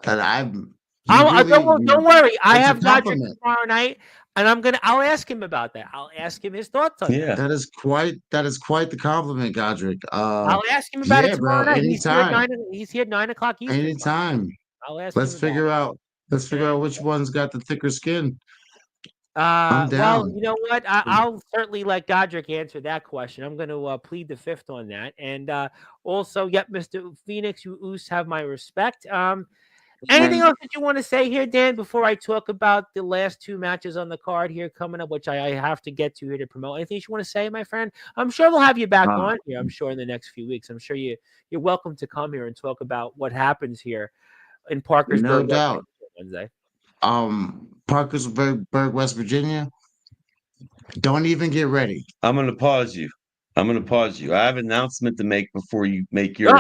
that I'm Don't worry. I it's a have Godric compliment. tomorrow night, and I'll ask him about that. I'll ask him his thoughts on that. Yeah. That is quite the compliment, Godric. I'll ask him about it yeah, tomorrow bro. night. Anytime. He's here at 9 o'clock Eastern. Anytime. I'll ask Let's him about figure it. out which one's got the thicker skin. Well, down. you know what? I'll certainly let Godric answer that question. I'm going to plead the fifth on that. And also, yep, Mr. Phoenix, you Oos have my respect. Anything else that you want to say here, Dan, before I talk about the last two matches on the card here coming up, which I have to get to here to promote? Anything you want to say, my friend? I'm sure we'll have you back on here. I'm sure in the next few weeks. I'm sure you're welcome to come here and talk about what happens here in Parkersburg. No doubt. Wednesday. Parkersburg, West Virginia. Don't even get ready. I'm going to pause you. I have an announcement to make before you make your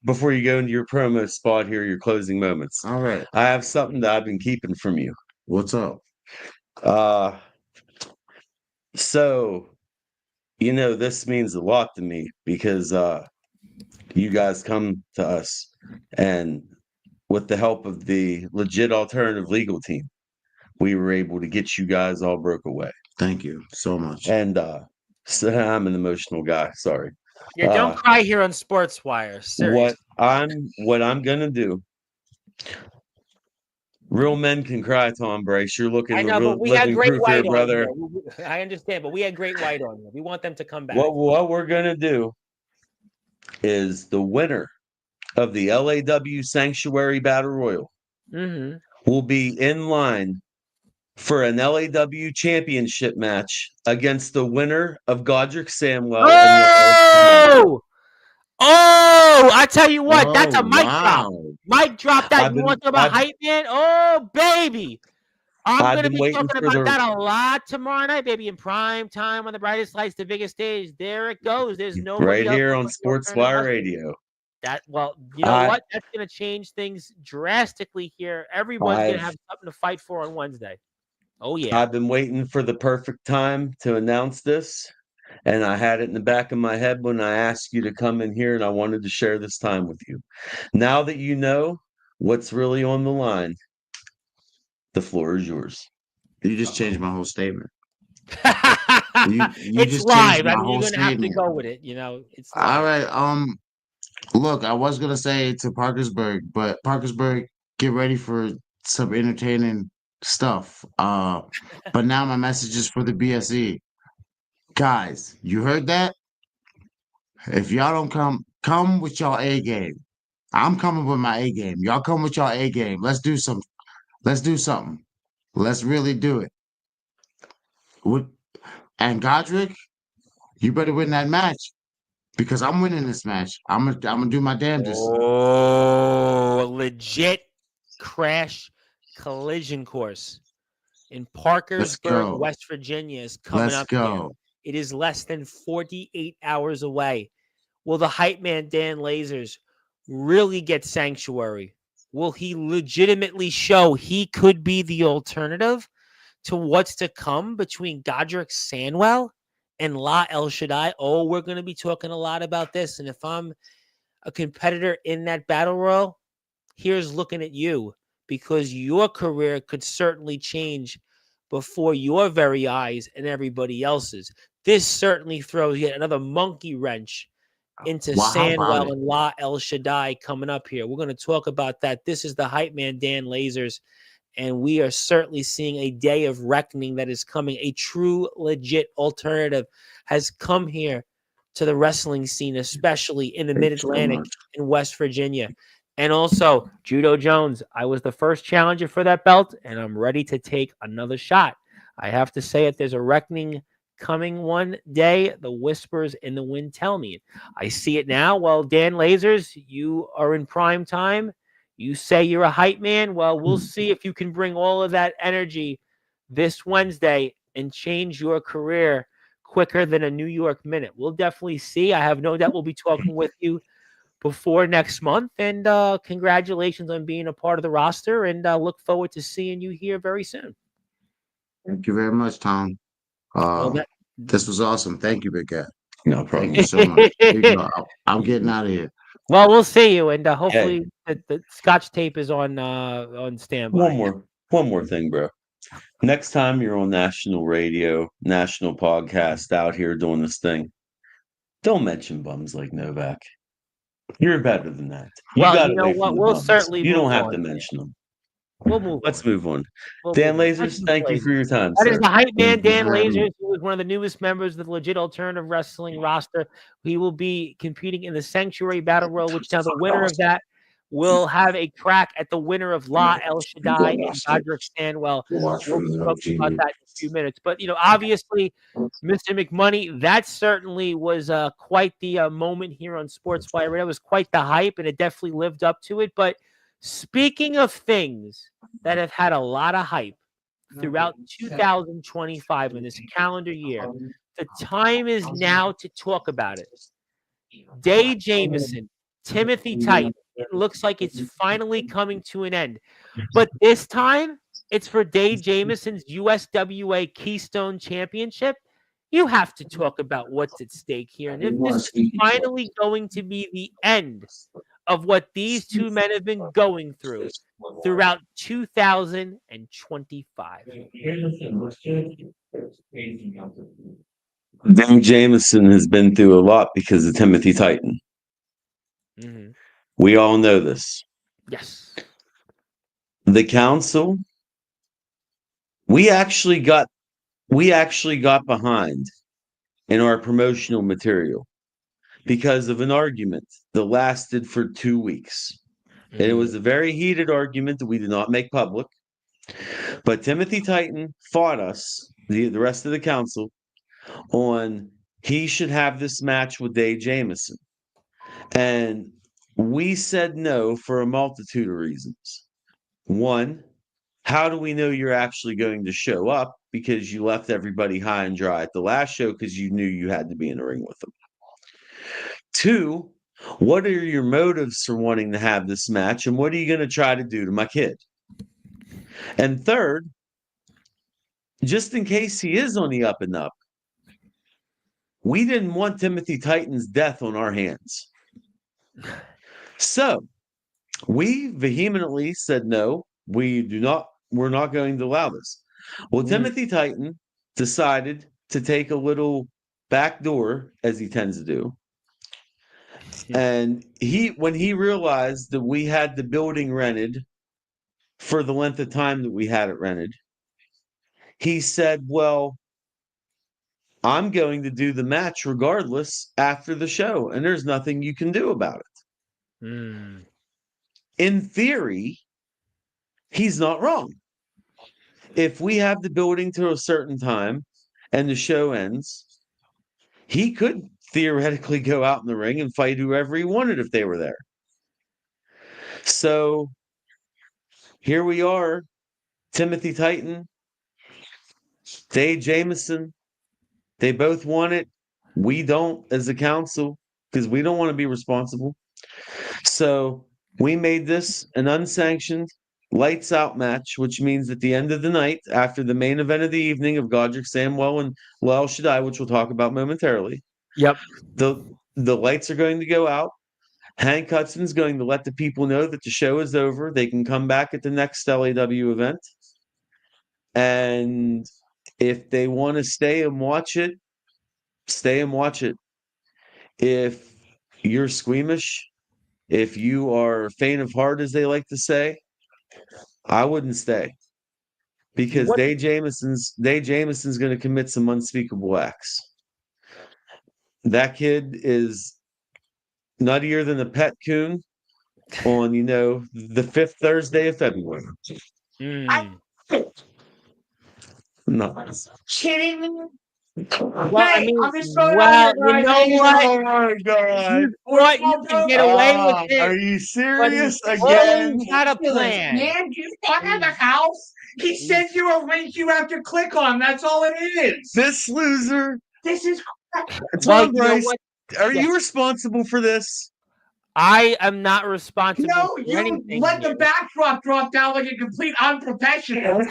before you go into your promo spot here, your closing moments. All right. I have something that I've been keeping from you. What's up? So this means a lot to me because you guys come to us, and with the help of the legit alternative legal team, we were able to get you guys all broke away. Thank you so much. And so I'm an emotional guy. Sorry. Yeah, don't cry here on Sportswire. Seriously. What I'm gonna do. Real men can cry, Tom Brace. You're looking. I know, but we had great white on brother. Here. I understand, but we had great white on here. We want them to come back. What we're gonna do is the winner of the LAW Sanctuary Battle Royal will be in line for an LAW championship match against the winner of Godric Samwell. I tell you what, that's a mic drop. Mic drop that. You want to talk about hype, man? Oh, baby. I'm going to be talking about that a lot tomorrow night, baby, in prime time on the brightest lights, the biggest stage. There it goes. There's no right here on Sportswire Radio. You know what? That's going to change things drastically here. Everyone's going to have something to fight for on Wednesday. Oh, yeah. I've been waiting for the perfect time to announce this, and I had it in the back of my head when I asked you to come in here, and I wanted to share this time with you. Now that you know what's really on the line, the floor is yours. You just changed my whole statement. It's live. I mean, you're going to have to go with it. It's live. All right. Look, I was going to say to Parkersburg, but Parkersburg, get ready for some entertaining stuff. But now my message is for the BSE. Guys, you heard that? If y'all don't come with y'all A game. I'm coming with my A game. Y'all come with y'all A game. Let's do some. Let's do something. Let's really do it. And Godric, you better win that match because I'm winning this match. I'm gonna do my damnedest. Oh, legit crash collision course in Parkersburg, go. West Virginia is coming Let's up here. go. It is less than 48 hours away. Will the hype man Dan Lasers really get sanctuary? Will he legitimately show he could be the alternative to what's to come between Godric Sandwell and La El Shaddai? Oh, we're going to be talking a lot about this. And if I'm a competitor in that battle royal, here's looking at you, because your career could certainly change before your very eyes and everybody else's. This certainly throws yet another monkey wrench into Well, how about Sandwell it? and La El Shaddai coming up here. We're going to talk about that. This is the hype man, Dan Lasers, and we are certainly seeing a day of reckoning that is coming. A true, legit alternative has come here to the wrestling scene, especially in the Mid-Atlantic in West Virginia. And also, Judo Jones, I was the first challenger for that belt, and I'm ready to take another shot. I have to say it, there's a reckoning coming one day. The whispers in the wind tell me. I see it now. Well, Dan Lasers, you are in prime time. You say you're a hype man. Well, we'll see if you can bring all of that energy this Wednesday and change your career quicker than a New York minute. We'll definitely see. I have no doubt we'll be talking with you before next month. And congratulations on being a part of the roster. And look forward to seeing you here very soon. Thank you very much, Tom. Well, This was awesome. Thank you, Big Cat. No Thank problem. you so much. Here you go. I'm getting out of here. Well, we'll see you, and hopefully the Scotch tape is on standby. One more thing, bro. Next time you're on national radio, national podcast out here doing this thing, don't mention bums like Novak. You're better than that. You Well, got you know away from what? the We'll bums. certainly You don't move have on. to mention them. We'll move Let's on. move on. We'll Dan move on. Lasers, thank you for your time, That is sir. the hype man, Thank you Dan very much. Lasers, who is one of the newest members of the Legit Alternative Wrestling roster. He will be competing in the Sanctuary Battle Royal, which now the winner of that will have a crack at the winner of La El Shaddai and Godric Stanwell. We'll be talking about that in a few minutes. But, obviously, Mr. McMoney, that certainly was quite the moment here on Sportswire. That was quite the hype, and it definitely lived up to it. But speaking of things that have had a lot of hype throughout 2025 in this calendar year, the time is now to talk about it. Day Jameson, Timothy Titan. It looks like it's finally coming to an end. But this time, it's for Day Jameson's USWA Keystone Championship. You have to talk about what's at stake here. And if this is finally going to be the end of what these two men have been going through throughout 2025. Dan Jameson has been through a lot because of Timothy Titan. Mm-hmm. We all know this. Yes. The council, we actually got behind in our promotional material because of an argument that lasted for 2 weeks. Mm-hmm. And it was a very heated argument that we did not make public. But Timothy Titan fought us, the rest of the council, on he should have this match with Dave Jameson. And we said no for a multitude of reasons. One, how do we know you're actually going to show up? Because you left everybody high and dry at the last show because you knew you had to be in the ring with them. Two, what are your motives for wanting to have this match? And what are you going to try to do to my kid? And third, just in case he is on the up and up, we didn't want Timothy Titan's death on our hands. So we vehemently said, no, we're not going to allow this. Well, Timothy Titan decided to take a little back door, as he tends to do. And when he realized that we had the building rented for the length of time that we had it rented. He said, well, I'm going to do the match regardless after the show, and there's nothing you can do about it. Mm. In theory, he's not wrong. If we have the building to a certain time and the show ends, he could theoretically go out in the ring and fight whoever he wanted if they were there. So here we are, Timothy Titan, Dave Jameson. They both want it. We don't as a council because we don't want to be responsible. So we made this an unsanctioned lights out match, which means at the end of the night, after the main event of the evening of Godric Samwell and Lyle Shaddai, which we'll talk about momentarily. Yep. The lights are going to go out. Hank Hudson's going to let the people know that the show is over. They can come back at the next LAW event. And if they want to stay and watch it, stay and watch it. If you're squeamish, if you are faint of heart, as they like to say, I wouldn't stay. Because Dave Jameson's going to commit some unspeakable acts. That kid is nuttier than a pet coon on, the 5th Thursday of February. Mm. No. Kidding me? Well, I mean, I'm just throwing it out well, there, you guys. know what? Oh my God. You thought you could get away with it. Are you serious but he again? always had a plan. Man, you thought of the house? He sends you a link you have to click on. That's all it is. This loser, This is Well, Tom you know Bryce, what? are Yeah. you responsible for this? I am not responsible no, for you anything. let the here. backdrop drop down like a complete unprofessional. Of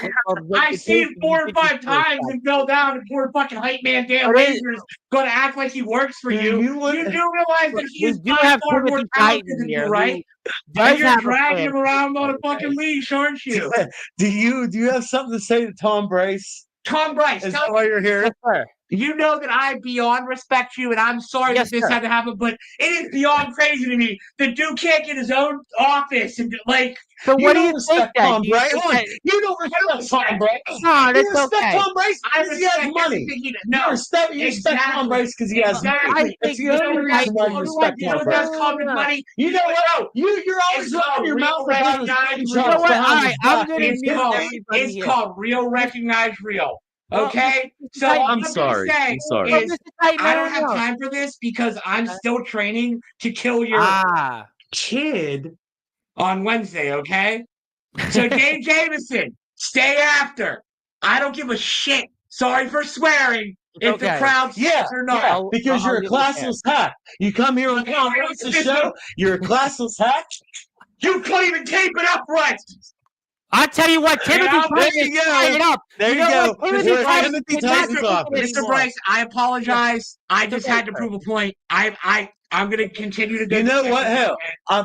what I the see it case 4 or is 5 times and fell down, and poor fucking hype man Dan But it- Laser is going to act like he works for you. You would- You do realize that he We is do by have far more Timothy talented Titan than here, you, who right? does And you're have a dragging plan him for around this, on a right? fucking leash, aren't you? Do you have something to say to Tom Bryce? Tom Bryce, Is tell that why you're here? Yes, sir. you know that I beyond respect you, and I'm sorry Yes, that this sir. had to happen, but it is beyond crazy to me that dude can't get his own office and like. So You what do don't you think respect that? Tom Do you Bryce. think Hold on. that- You don't respect Tom Bryce. No, You that's respect okay. Tom Bryce I because he has respect money. everything he does. You No, respect exactly. Tom Bryce because he has Exactly. money. I That's think the Mr. only Titan- reason why you You respect know Tom what Bryce. that's called with money? You know what? You're always It's called running your real mouth about his recognized body real. You know shots what? behind All his right, I'm back. gonna It's mute called, everybody it's here. called real recognized real. Well, Okay? Mr. So Titan- all I'm I'm sorry. gonna say I'm sorry. Well, is Mr. Titan, I no, don't have no. time for this because I'm still training to kill your Ah. kid on Wednesday, okay? So Dave Jameson, stay after. I don't give a shit. Sorry for swearing. If the Okay. crowd Yeah, says or not. yeah, because you're a I'll leave it there. classless hack. You come here on Tom Bryce's show, you're a classless hack. You couldn't even tape it up right. I'll tell you what, Timothy There Titan you is go. tying it up. There you know go. what? Timothy We're at Titan Timothy is not Titan's taking it office. Mr. anymore. Bryce, I apologize. I just okay, had to sir. prove a point. I'm gonna continue to go. You know what? Hell,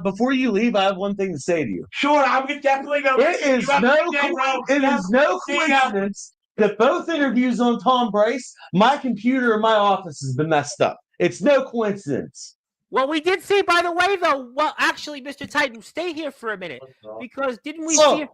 before you leave, I have one thing to say to you. Sure, I'm gonna definitely go. It is no coincidence that both interviews on Tom Bryce, my computer in my office has been messed up. It's no coincidence. Well, we did see, by the way, though. Well, actually, Mr. Titan, stay here for a minute because didn't we see?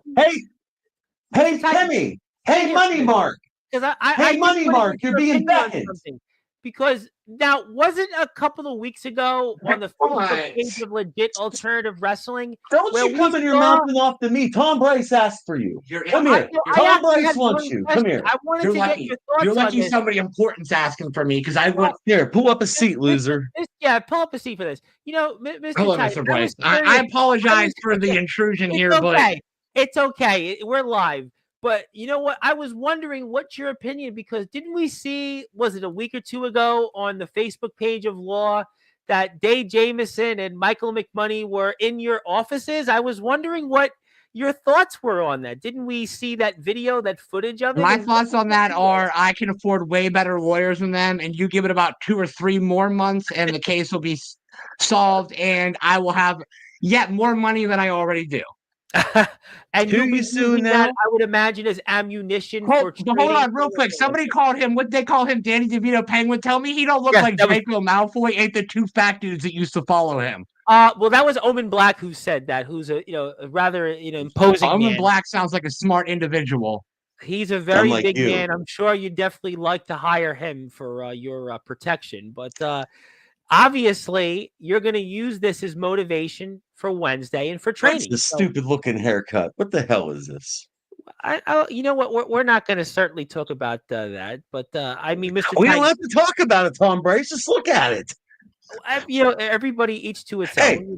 Hey, Timmy. Hey, Money Mark. Because Hey, just Money wanted Mark, your you're being opinion on beckoned. something. Because now, wasn't a couple of weeks ago on the Facebook page of Legit Alternative Wrestling? Don't where you come we in your saw- mouth and off to me. Tom Bryce asked for you. Come here. I Tom actually Bryce had wants one you. question. Come here. I wanted You're to lucky. get your thoughts You're on lucky this. somebody important's asking for me because I went. Here, pull up a seat, loser. Yeah, pull up a seat for this. You know, Mr. Hello, Titan, Mr. Bryce. I I apologize for the intrusion It's here, okay. It's okay. We're live. But you know what? I was wondering what's your opinion because didn't we see, was it a week or two ago on the Facebook page of Law that Dave Jameson and Michael McMoney were in your offices? I was wondering what your thoughts were on that. Didn't we see that video, that footage of it? My And thoughts on that are I can afford way better lawyers than them, and you give it about 2 or 3 more months, and the case will be solved, and I will have yet more money than I already do. and Who you'll be you suing using now? that, I would imagine, as ammunition Hold for on, real quick. Somebody called him. What they call him? Danny DeVito Penguin. Tell me he don't look Yes, like that was- Draco Malfoy. Ain't the 2 fat dudes that used to follow him? Well, that was Omen Black who said that. Who's a rather imposing Omen man. Black sounds like a smart individual. He's a very like big you. man. I'm sure you'd definitely like to hire him for your protection. But obviously, you're going to use this as motivation for Wednesday and for That's training. the So, stupid looking haircut. What the hell is this? you know what? We're not going to certainly talk about that. But I mean, Mr. We don't Titan, have to talk about it, Tom Brace. Just look at it. everybody each to its Hey, own.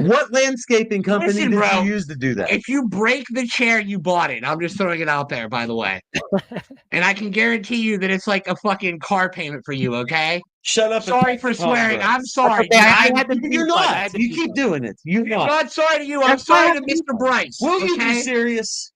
What landscaping company Listen, did bro. you use to do that? If you break the chair, you bought it. I'm just throwing it out there, by the way. And I can guarantee you that it's like a fucking car payment for you, okay? Shut up. Sorry and for Tom swearing. Brace. I'm sorry. Okay, I had to You're beep one. I not. had to You beep keep one. doing it. You're I'm not. not sorry to you. I'm That's why I sorry had to to beep Mr. one. Bryce. Will you be okay? serious?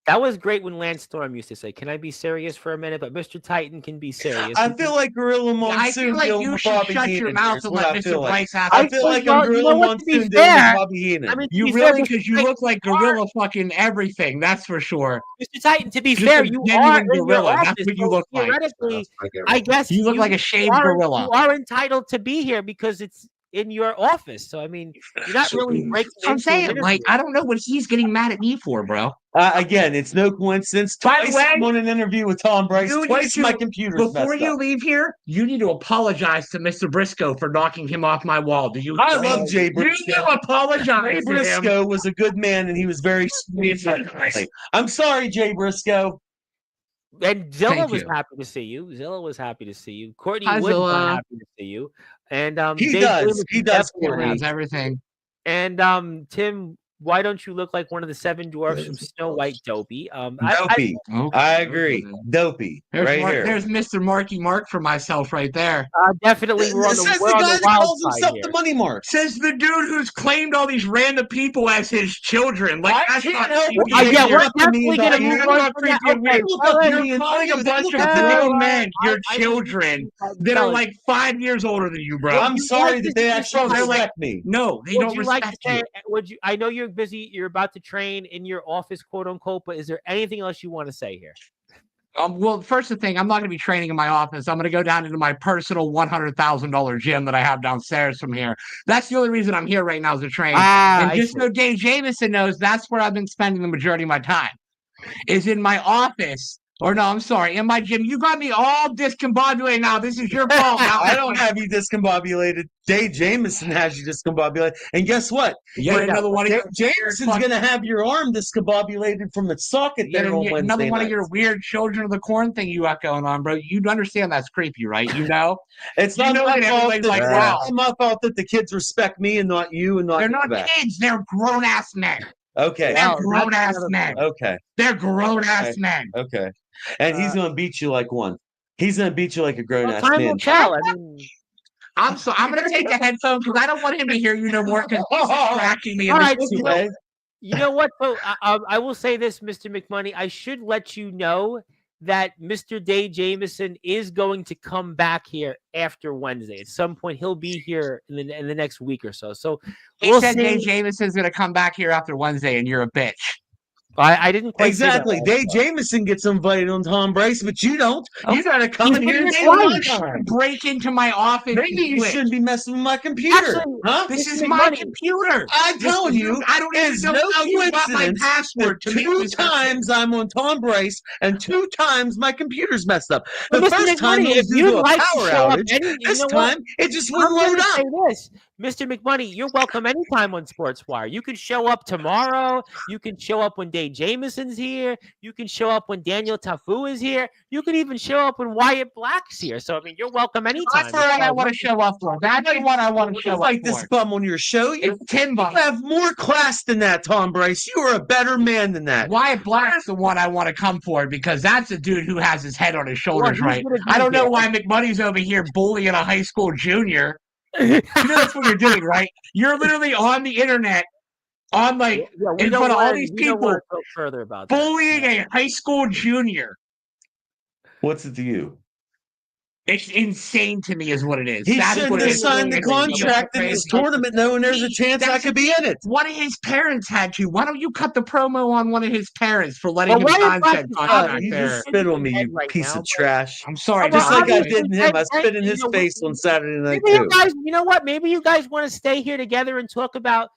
That was great when Lance Storm used to say, "Can I be serious for a minute?" But Mr. Titan can be serious. I feel like Gorilla Monsoon. I feel like dealing you with should Bobby shut your Heenan mouth is and what let I Mr. feel like. Bryce have I it. feel like well, I'm you know Gorilla what, to be Monsoon dealing with fair, Bobby Heenan. I mean, to You be fair, really, Mr. because you Titan, look like gorilla fucking everything. That's for sure. Mr. Titan, to be Just fair, a you are genuine in your gorilla. That's office, what you so look like. theoretically, I guess You look like a shaved gorilla. You are entitled to be here because it's in your office. So I mean, you're not really breaking I'm into an saying, like, interview. I don't know what he's getting mad at me for, bro. Again, it's no coincidence. By the Twice way, I'm on an interview with Tom Bryce. you need Twice to- my computer's Before messed you up. leave here, you need to apologize to Mr. Briscoe for knocking him off my wall. Do you? I love Jay You Briscoe. need to apologize Jay to him. Briscoe was a good man, and he was very sweet. I'm sorry, Jay Briscoe. And Zilla Thank was you. happy to see you. Zilla was happy to see you. Courtney Hi, Wood was Zilla. happy to see you. And He Dave does. Davis He does, definitely- Courtney. Has everything. And Tim, why don't you look like one of the seven dwarfs from Snow White, Dopey? Dopey. I agree. Dopey. Right here. There's Mr. Marky Mark for myself right there. Definitely we're on This the, is we're the on guy the that wild calls side himself here. the Money Mark. Says the dude who's claimed all these random people as his children. Like, I that's can't not help creepy but Yeah, weird. we're Look at definitely me going to about move you. on You're from that. creepy and weird. Look up all to right. me and calling a then bunch look of up to me. grown men your I children believe- that are Fellas, like 5 years older than you, bro. I'm you sorry like that this they to actually be they're like- respect me. No, they would don't you like to respect say? you. Would you? I know you're busy. You're about to train in your office, quote unquote. But is there anything else you want to say here? Well, first thing, I'm not going to be training in my office. I'm going to go down into my personal $100,000 gym that I have downstairs from here. That's the only reason I'm here right now is to train. And I just see. so Dave Jameson knows, that's where I've been spending the majority of my time, is in my office. Or no, I'm sorry, in my gym. You got me all discombobulated now. This is your fault. Now I don't have you discombobulated. Dave Jameson has you discombobulated. And guess what? Yet another one of your Jameson's weird going to have your arm discombobulated from its socket Yet there on another Wednesday one of night. your weird children of the corn thing you got going on, bro. You understand that's creepy, right? You know? It's You not know my that fault everybody's that, like, it's wow. not my fault that the kids respect me and not you and not They're you not back. kids. They're grown-ass men. Okay. They're Well, grown-ass that's men. Okay. They're grown-ass men. Okay. And he's going to beat you like one. He's going to beat you like a grown ass time man. will tell. I mean, I'm going to take the headphones because I don't want him to hear you no more because he's distracting me. in All this right, situation. you know what? Though I will say this, Mr. McMoney. I should let you know that Mr. Dave Jameson is going to come back here after Wednesday. At some point, he'll be here in the next week or so. So He we'll said see. Dave Jameson's going to come back here after Wednesday, and you're a bitch. I didn't quite say that Exactly. last Dave part. Jameson gets invited on Tom Bryce, but you don't. You got to come He's in been here and here say twice. my time. Break into my office. Maybe and you quit. shouldn't be messing with my computer. Actually, huh? This Mr. is my McMoney. computer. I'm telling you, I don't even it's know no how you got my coincidence password that to make two this times I'm on Tom Bryce and 2 times my computer's messed up. But The Mr. first time McMoney, it if was due you'd to a like to power show up outage. any, you This know what? time it just I'm wouldn't going load to up. say this, Mr. McMoney, you're welcome anytime on Sportswire. You can show up tomorrow. You can show up when Dave Jameson's here. You can show up when Daniel Tafu is here. You can even show up when Wyatt Black's here. So, I mean, you're welcome anytime. That's the one I want to show up for. That's the one I want to show up Like this for. bum on your show. You It's Tim Bum. have more class than that, Tom Bryce. You are a better man than that. Wyatt Black's the one I want to come for because that's a dude who has his head on his shoulders, he's right? gonna be I don't know here. why McMoney's over here bullying a high school junior. You know that's what you're doing, right? You're literally on the internet, on like Yeah, we in don't front of all wanna- these we don't people, wanna go further about that. bullying a high school junior. What's it to you? It's insane to me, is what it is. He That is shouldn't what have it is. signed the It's contract in this tournament knowing there's a chance I could be in it. One of his parents had to. Why don't you cut the promo on one of his parents for letting Well, him why sign don't said you- contract You there? just spit on me, you Right piece now, of trash. I'm sorry. Well, Just like I obviously, did in him. I and- spit in you his know, face on Saturday night, maybe you too. guys, you know what? Maybe you guys want to stay here together and talk about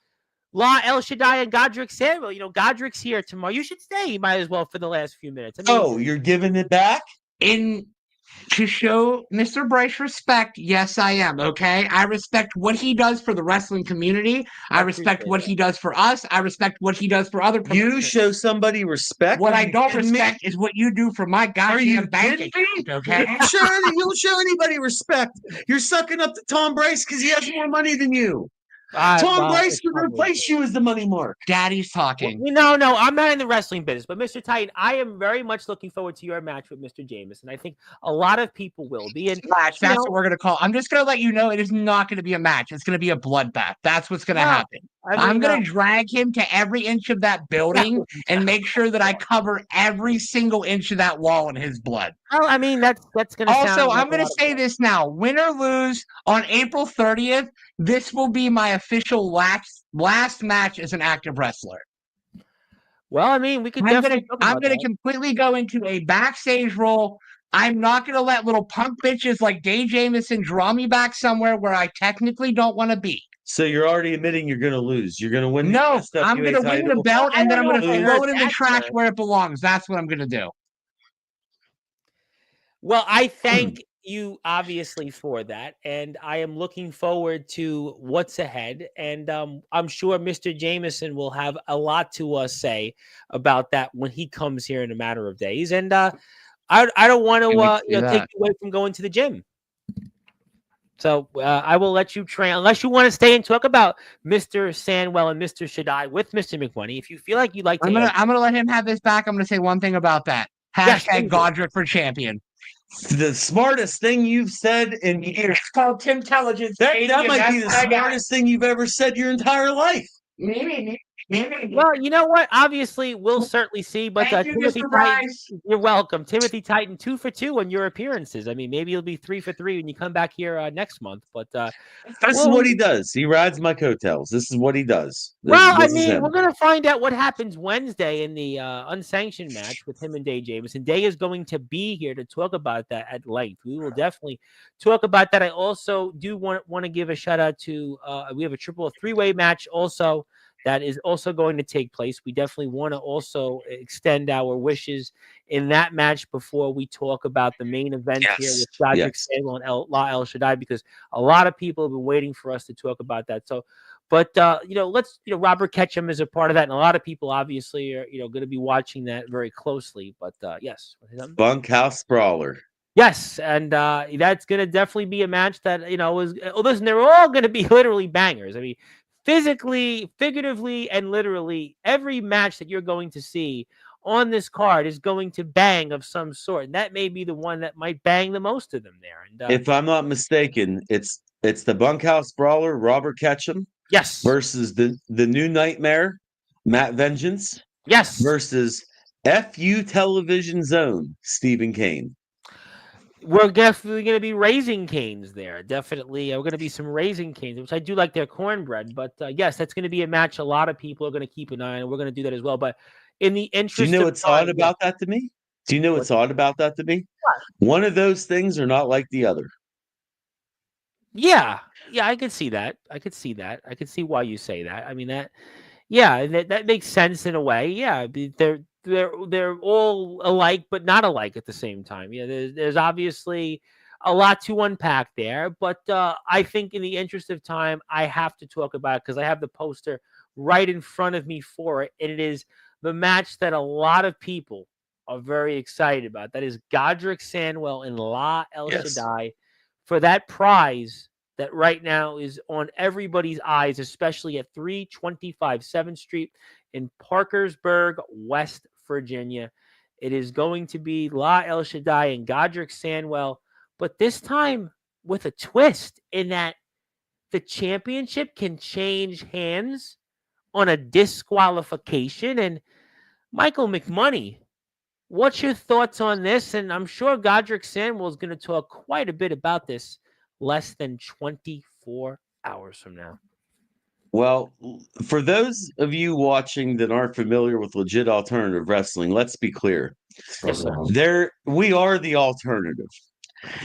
La El Shaddai and Godric Samuel. You know, Godric's here tomorrow. You should stay. You might as well for the last few minutes. I mean, Oh, you're giving it back? To show Mr. Bryce respect, yes, I am. Okay, I respect what he does for the wrestling community. I respect appreciate what that. he does for us. I respect what he does for other You promotions. show somebody respect? What Are I you don't kidding me? respect is what you do for my you goddamn bank kidding account. Okay, You don't show anybody respect. You're sucking up to Tom Bryce because he has more money than you. Tom Bryce could replace you as the money mark. Daddy's talking. No, I'm not in the wrestling business, but Mr. Titan, I am very much looking forward to your match with Mr. Jameson. I think a lot of people will be. And Match. That's what we're gonna call. I'm just gonna let you know it is not gonna be a match. It's gonna be a bloodbath. That's what's gonna happen. I'm gonna drag him to every inch of that building and make sure that I cover every single inch of that wall in his blood. Well, I mean, that's gonna. Also, sound I'm gonna say this now: win or lose, on April 30th, this will be my official last match as an active wrestler. Well, I mean, we could. I'm gonna completely go into a backstage role. I'm not gonna let little punk bitches like Dave Jameson draw me back somewhere where I technically don't want to be. So you're already admitting you're going to lose. You're going to win. No, the I'm gonna win the belt and then I'm gonna throw it in the trash where it belongs. That's what I'm gonna do. Well, I thank you obviously for that, and I am looking forward to what's ahead. And I'm sure Mr. Jameson will have a lot to say about that when he comes here in a matter of days. And I don't want to take you away from going to the gym. So I will let you train unless you want to stay and talk about Mr. Sandwell and Mr. Shaddai with Mr. McMoney. If you feel like you'd like to, I'm gonna let him have this back. I'm gonna say one thing about that. Hashtag Godric for champion. The smartest thing you've said in years. It's called Tim Intelligence. That might be the smartest thing you've ever said your entire life. Well, you know what? Obviously, we'll certainly see. But Thank you, Timothy Mr. Titan, Bryce. you're welcome. Timothy Titan, 2 for 2 on your appearances. I mean, maybe you'll be 3 for 3 when you come back here next month. But this is what he does. He rides my coattails. This is what he does. I mean, we're gonna find out what happens Wednesday in the unsanctioned match with him and Day Jameson. Day is going to be here to talk about that at length. We will definitely talk about that. I also do want to give a shout out to we have a three-way match also. That is also going to take place. We definitely want to also extend our wishes in that match before we talk about the main event here with Godric Samuel and La El Shaddai, because a lot of people have been waiting for us to talk about that. So, but Robert Ketchum is a part of that, and a lot of people obviously are going to be watching that very closely. But yes, Bunkhouse Brawler. Yes, and that's going to definitely be a match that listen, they're all going to be literally bangers. I mean, physically, figuratively, and literally, every match that you're going to see on this card is going to bang of some sort, and that may be the one that might bang the most of them there. And if I'm not mistaken, it's the Bunkhouse Brawler, Robert Ketchum, yes, versus the new Nightmare, Matt Vengeance, yes, versus FU Television Zone, Stephen Kane. We're definitely going to be Raising Canes there. Definitely. We're going to be some Raising Canes, which I do like their cornbread. But yes, that's going to be a match a lot of people are going to keep an eye on. We're going to do that as well. But in the interest Do you know what's odd about that to me? Do you know what's odd about that to me? What? One of those things are not like the other. Yeah, I could see that. I could see why you say that. I mean, that makes sense in a way. Yeah, they're all alike, but not alike at the same time. Yeah, there's obviously a lot to unpack there, but I think in the interest of time, I have to talk about it because I have the poster right in front of me for it, and it is the match that a lot of people are very excited about. That is Godric Sandwell and La El Shaddai for that prize that right now is on everybody's eyes, especially at 325 7th Street in Parkersburg, West Virginia. It is going to be La El Shaddai and Godric Sandwell, but this time with a twist in that the championship can change hands on a disqualification. And Michael McMoney, What's your thoughts on this? And I'm sure Godric Sandwell is going to talk quite a bit about this less than 24 hours from now. Well, for those of you watching that aren't familiar with legit alternative wrestling, let's be clear. Yes, sir. We are the alternative.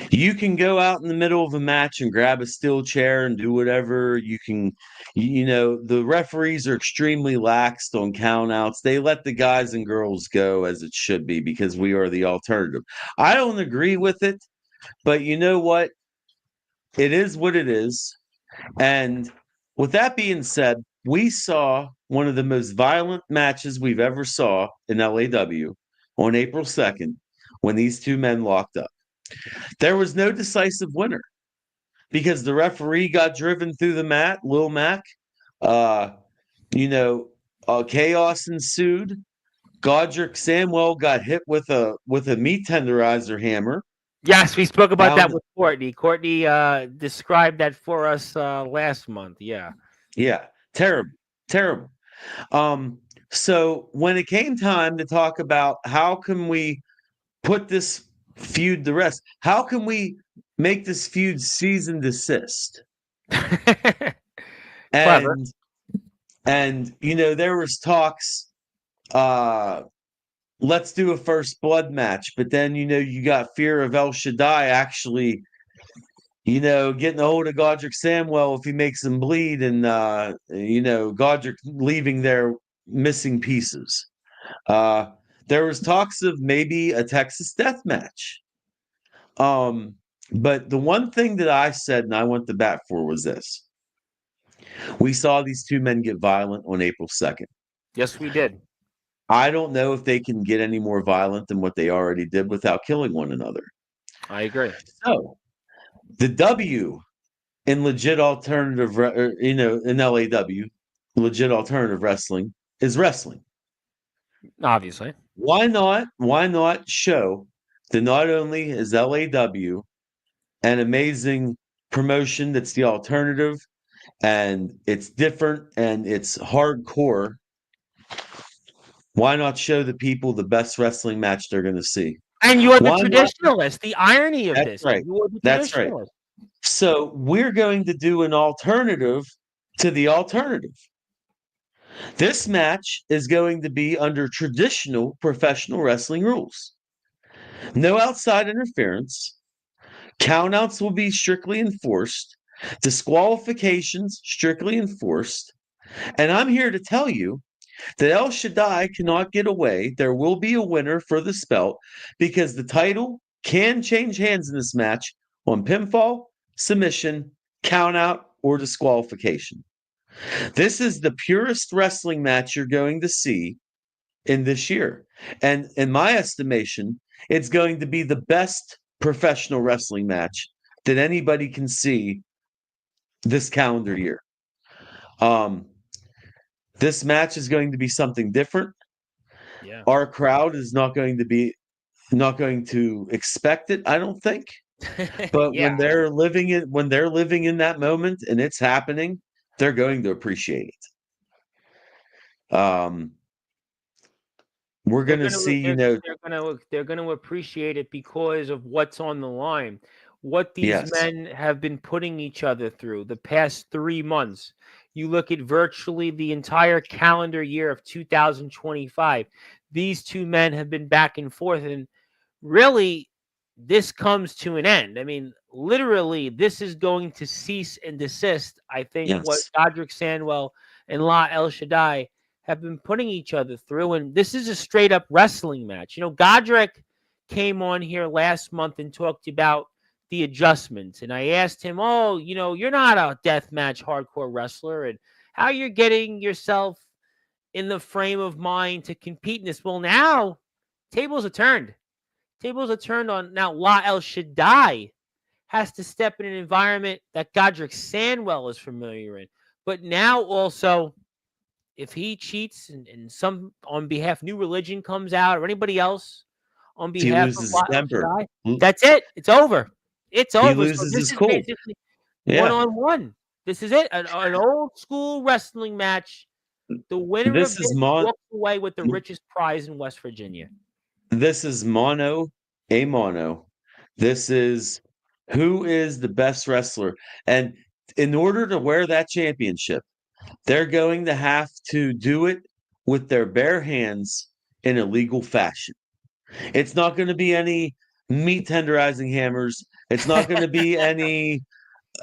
You can go out in the middle of a match and grab a steel chair and do whatever. The referees are extremely laxed on countouts. They let the guys and girls go as it should be because we are the alternative. I don't agree with it, but you know what? It is what it is. And with that being said, we saw one of the most violent matches we've ever saw in LAW on April 2nd when these two men locked up. There was no decisive winner because the referee got driven through the mat, Lil Mac. Chaos ensued. Godric Sandwell got hit with a meat tenderizer hammer. Yes, we spoke about that with Courtney. Courtney described that for us last month. Yeah. Yeah. Terrible. So when it came time to talk about how can we put this feud to rest, how can we make this feud cease and desist? Clever. And there was talks, let's do a first blood match, but then you got fear of El Shaddai actually getting a hold of Godric Sandwell if he makes him bleed, and Godric leaving their missing pieces. There was talks of maybe a Texas death match. But the one thing that I said and I went to bat for was this. We saw these two men get violent on April 2nd. Yes, we did. I don't know if they can get any more violent than what they already did without killing one another. I agree. So the W in legit alternative, in LAW, legit alternative wrestling is wrestling. Obviously. Why not show that not only is LAW an amazing promotion that's the alternative and it's different and it's hardcore, why not show the people the best wrestling match they're going to see? And you're the traditionalist. The irony of That's this. Right. You're the That's right. So we're going to do an alternative to the alternative. This match is going to be under traditional professional wrestling rules. No outside interference. Countouts will be strictly enforced. Disqualifications strictly enforced. And I'm here to tell you that El Shaddai cannot get away. There will be a winner for this belt because the title can change hands in this match on pinfall, submission, countout, or disqualification. This is the purest wrestling match you're going to see in this year. And in my estimation, it's going to be the best professional wrestling match that anybody can see this calendar year. This match is going to be something different. Yeah. Our crowd is not going to expect it, I don't think. But Yeah. when they're living in that moment and it's happening, they're going to appreciate it. We're going to see, they're going to appreciate it because of what's on the line. What these men have been putting each other through the past 3 months. You look at virtually the entire calendar year of 2025. These two men have been back and forth, and really, this comes to an end. I mean, literally, this is going to cease and desist. I think what Godric Sandwell and La El Shaddai have been putting each other through, and this is a straight up wrestling match. Godric came on here last month and talked about the adjustments, and I asked him, you're not a deathmatch hardcore wrestler, and how you're getting yourself in the frame of mind to compete in this. Well, now tables are turned. Tables are turned on now. La El Shaddai has to step in an environment that Godric Sandwell is familiar in, but now also, if he cheats and some on behalf New Religion comes out or anybody else on behalf of La El Shaddai, that's it. It's over. It's over. He loses his cool. Basically one-on-one. This is it. An old school wrestling match. The winner of this walks away with the richest prize in West Virginia. This is mono a mono. This is who is the best wrestler. And in order to wear that championship, they're going to have to do it with their bare hands in a legal fashion. It's not going to be any meat tenderizing hammers. It's not going to be any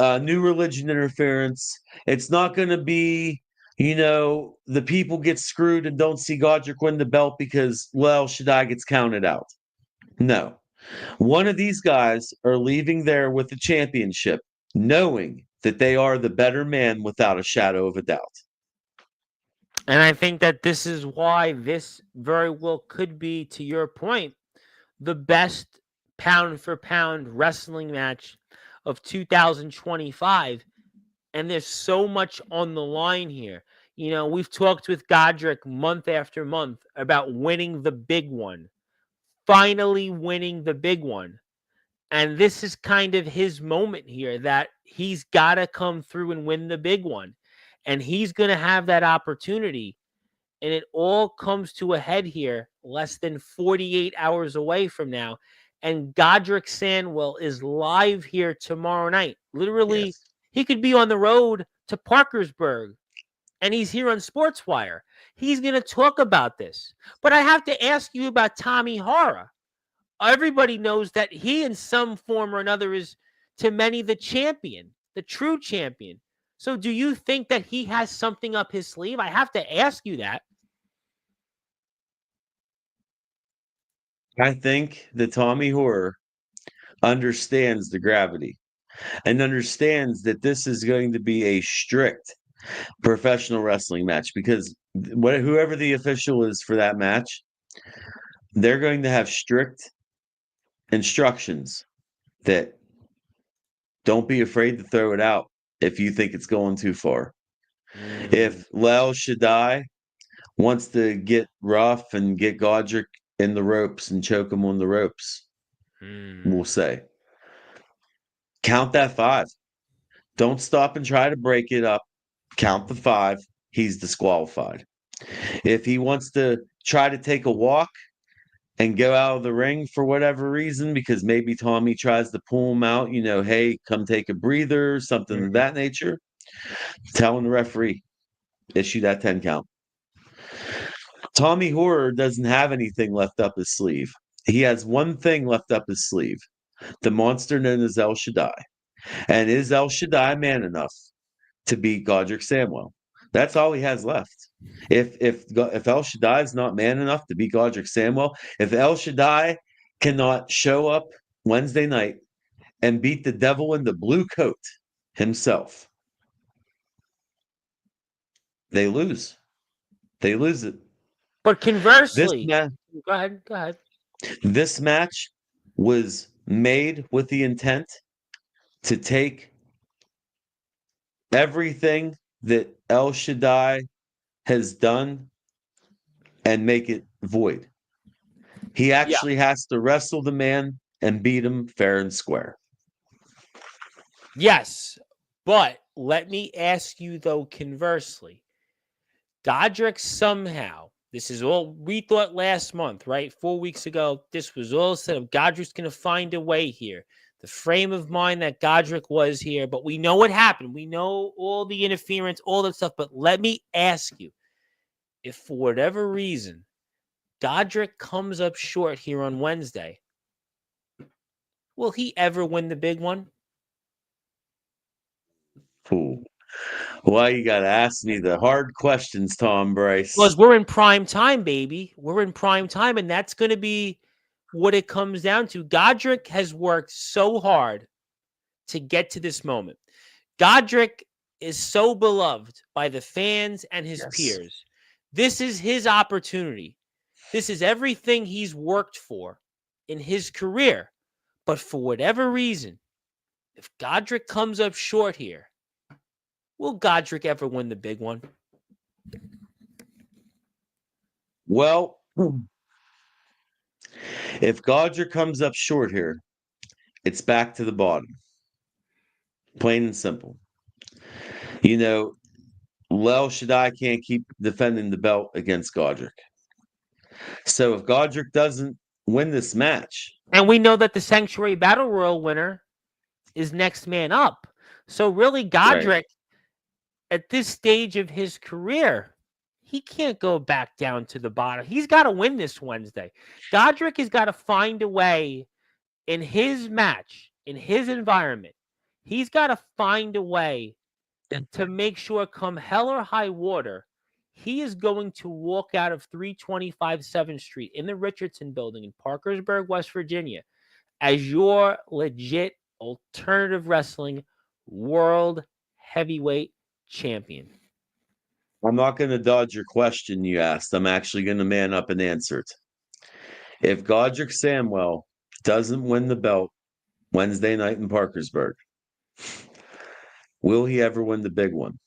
new religion interference. It's not going to be, the people get screwed and don't see Godric win the belt because, well, Shaddai gets counted out. No. One of these guys are leaving there with the championship, knowing that they are the better man without a shadow of a doubt. And I think that this is why this very well could be, to your point, the best pound for pound wrestling match of 2025. And there's so much on the line here. We've talked with Godric month after month about winning the big one, finally winning the big one. And this is kind of his moment here, that he's got to come through and win the big one. And he's going to have that opportunity. And it all comes to a head here less than 48 hours away from now. And Godric Sandwell is live here tomorrow night. Literally, Yes. He could be on the road to Parkersburg, and he's here on Sportswire. He's going to talk about this. But I have to ask you about Tommy Hara. Everybody knows that he, in some form or another, is to many the champion, the true champion. So do you think that he has something up his sleeve? I have to ask you that. I think that Tommy Horror understands the gravity and understands that this is going to be a strict professional wrestling match, because whoever the official is for that match, they're going to have strict instructions that don't be afraid to throw it out if you think it's going too far. If Lel Shaddai wants to get rough and get Godric in the ropes and choke him on the ropes, we'll say, count that 5. Don't stop and try to break it up. Count the 5. He's disqualified. If he wants to try to take a walk and go out of the ring for whatever reason, because maybe Tommy tries to pull him out, hey, come take a breather, something of that nature, telling the referee, issue that 10 count. Tommy Horror doesn't have anything left up his sleeve. He has one thing left up his sleeve, the monster known as El Shaddai. And is El Shaddai man enough to beat Godric Sandwell? That's all he has left. If El Shaddai is not man enough to beat Godric Sandwell, if El Shaddai cannot show up Wednesday night and beat the devil in the blue coat himself, they lose. They lose it. But conversely, go ahead. This match was made with the intent to take everything that El Shaddai has done and make it void. He actually has to wrestle the man and beat him fair and square. Yes, but let me ask you, though, conversely, Godric somehow, this is all we thought last month, right? 4 weeks ago, this was all set up. Godric's going to find a way here. The frame of mind that Godric was here, but we know what happened. We know all the interference, all that stuff. But let me ask you, if for whatever reason Godric comes up short here on Wednesday, will he ever win the big one? Ooh. Why you got to ask me the hard questions, Tom Bryce? Because we're in prime time, baby. We're in prime time, and that's going to be what it comes down to. Godric has worked so hard to get to this moment. Godric is so beloved by the fans and his peers. This is his opportunity. This is everything he's worked for in his career. But for whatever reason, if Godric comes up short here, will Godric ever win the big one? Well, if Godric comes up short here, it's back to the bottom. Plain and simple. Lel Shaddai can't keep defending the belt against Godric. So if Godric doesn't win this match. And we know that the Sanctuary Battle Royal winner is next man up. So really, Godric, at this stage of his career, he can't go back down to the bottom. He's got to win this Wednesday. Godric has got to find a way in his match, in his environment. He's got to find a way to make sure, come hell or high water, he is going to walk out of 325 7th Street in the Richardson Building in Parkersburg, West Virginia, as your legit alternative wrestling world heavyweight champion. I'm not going to dodge your question you asked. I'm actually going to man up and answer it. If Godric Samwell doesn't win the belt Wednesday night in Parkersburg, will he ever win the big one?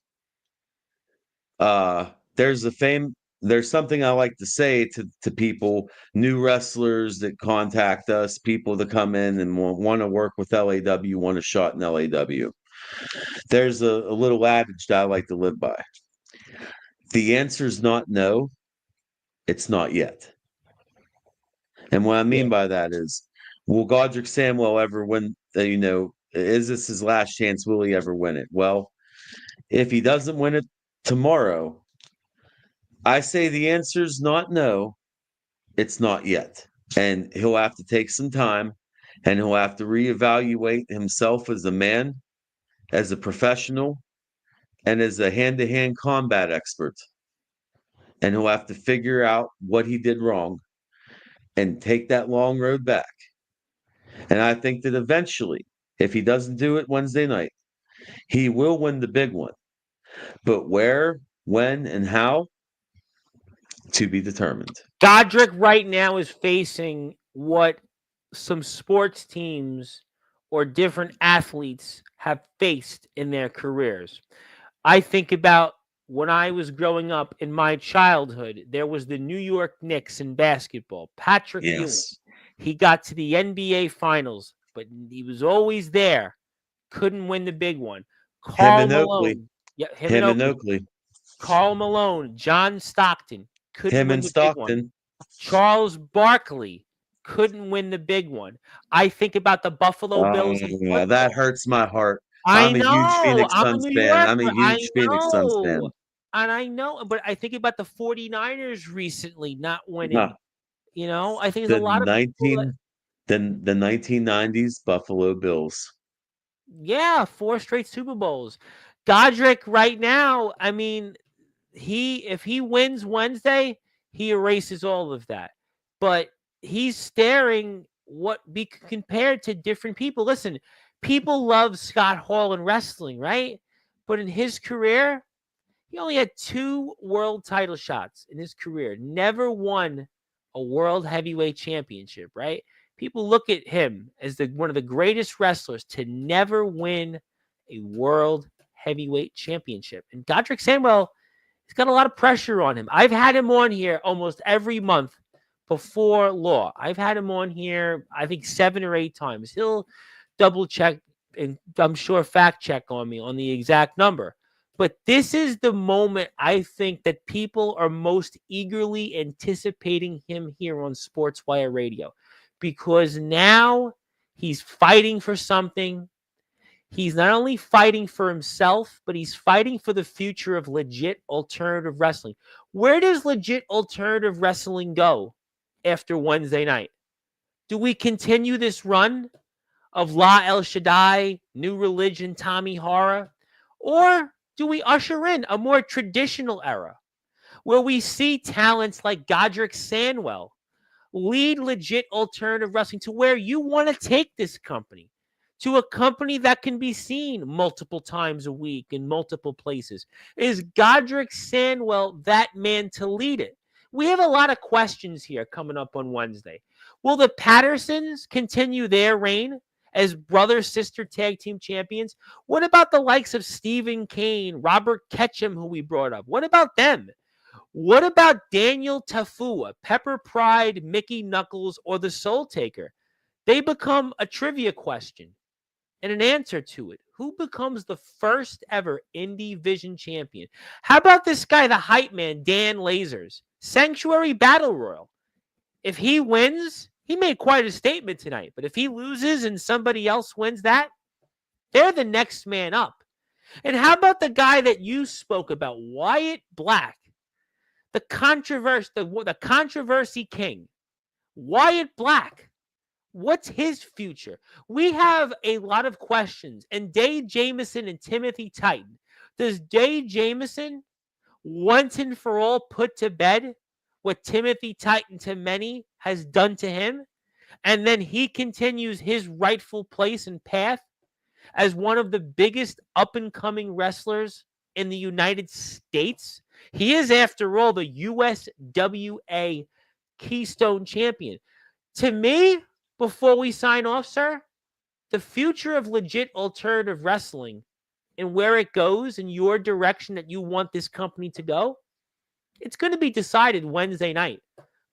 There's something I like to say to people, new wrestlers that contact us, people that come in and want to work with LAW, want a shot in LAW. There's a little adage that I like to live by. The answer is not no, it's not yet. And what I mean by that is, will Godric Samwell ever win? Is this his last chance? Will he ever win it? Well, if he doesn't win it tomorrow, I say the answer is not no, it's not yet. And he'll have to take some time, and he'll have to reevaluate himself as a man, as a professional, and as a hand-to-hand combat expert. And he'll have to figure out what he did wrong and take that long road back. And I think that eventually, if he doesn't do it Wednesday night, he will win the big one. But where, when, and how, to be determined. Godric right now is facing what some sports teams or different athletes have faced in their careers. I think about when I was growing up in my childhood, there was the New York Knicks in basketball. Patrick Ewing. He got to the NBA Finals, but he was always there. Couldn't win the big one. Karl Malone. Yeah, him and Oakley. Karl Malone, John Stockton. Couldn't win the big one. Charles Barkley couldn't win the big one. I think about the Buffalo Bills. That hurts my heart. I'm a huge Phoenix Suns fan. I'm a huge Phoenix Suns fan. And I know, but I think about the 49ers recently not winning. I think there's a lot of people the 1990s Buffalo Bills. Yeah, 4 straight Super Bowls. Godric right now, I mean, if he wins Wednesday, he erases all of that. But he's staring what be compared to different people. Listen, people love Scott Hall in wrestling, right? But in his career, he only had 2 world title shots in his career. Never won a world heavyweight championship, right? People look at him as one of the greatest wrestlers to never win a world heavyweight championship. And Godric Samwell, he's got a lot of pressure on him. I've had him on here almost every month before Law. I've had him on here, I think 7 or 8 times. He'll double check and I'm sure fact check on me on the exact number. But this is the moment I think that people are most eagerly anticipating him here on Sportswire Radio, because now he's fighting for something. He's not only fighting for himself, but he's fighting for the future of legit alternative wrestling. Where does legit alternative wrestling go after Wednesday night? Do we continue this run of La El Shaddai, New Religion, Tommy Horror? Or do we usher in a more traditional era where we see talents like Godric Samwell lead legit alternative wrestling to where you want to take this company, to a company that can be seen multiple times a week in multiple places? Is Godric Samwell that man to lead it? We have a lot of questions here coming up on Wednesday. Will the Pattersons continue their reign as brother-sister tag team champions? What about the likes of Stephen Kane, Robert Ketchum, who we brought up? What about them? What about Daniel Tafua, Pepper Pride, Mickey Knuckles, or the Soul Taker? They become a trivia question and an answer to it. Who becomes the first ever Indie Vision champion? How about this guy, the hype man, Dan Lasers? Sanctuary Battle Royal. If he wins, He made quite a statement tonight. But if he loses and somebody else wins that, they're the next man up. And how about the guy that you spoke about, Wyatt Black, the controversy king, Wyatt Black? What's his future? We have a lot of questions. And Dave Jamieson and Timothy Titan. Does Dave Jamieson once and for all put to bed what Timothy Titan to many has done to him? And then he continues his rightful place and path as one of the biggest up-and-coming wrestlers in the United States? He is, after all, the USWA Keystone Champion. To me, before we sign off, sir, the future of legit alternative wrestling and where it goes in your direction that you want this company to go, it's going to be decided Wednesday night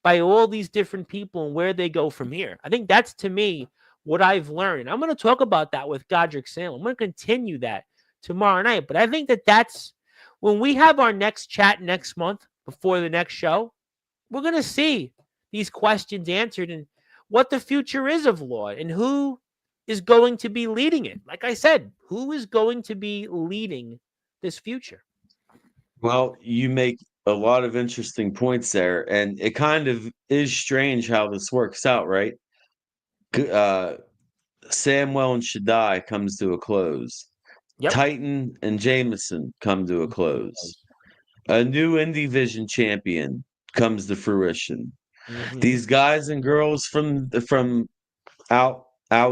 by all these different people and where they go from here. I think that's, to me, what I've learned. I'm going to talk about that with Godric Sandler. I'm going to continue that tomorrow night. But I think that's when we have our next chat next month before the next show, we're going to see these questions answered and what the future is of Law and who is going to be leading it. Like I said, who is going to be leading this future? Well, you make a lot of interesting points there, and it kind of is strange how this works out, right? Samwell and Shaddai comes to a close. Yep. Titan and Jameson come to a close. A new indie division champion comes to fruition. Mm-hmm. These guys and girls from out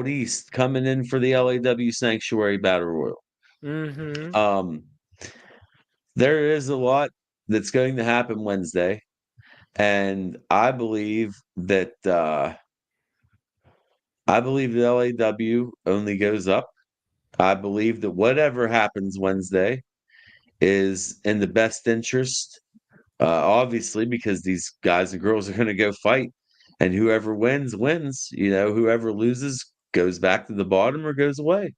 east coming in for the LAW Sanctuary Battle Royal. Mm-hmm. There is a lot that's going to happen Wednesday, and I believe that the LAW only goes up. I believe that whatever happens Wednesday is in the best interest, obviously, because these guys and girls are going to go fight, and whoever wins, wins. Whoever loses goes back to the bottom or goes away.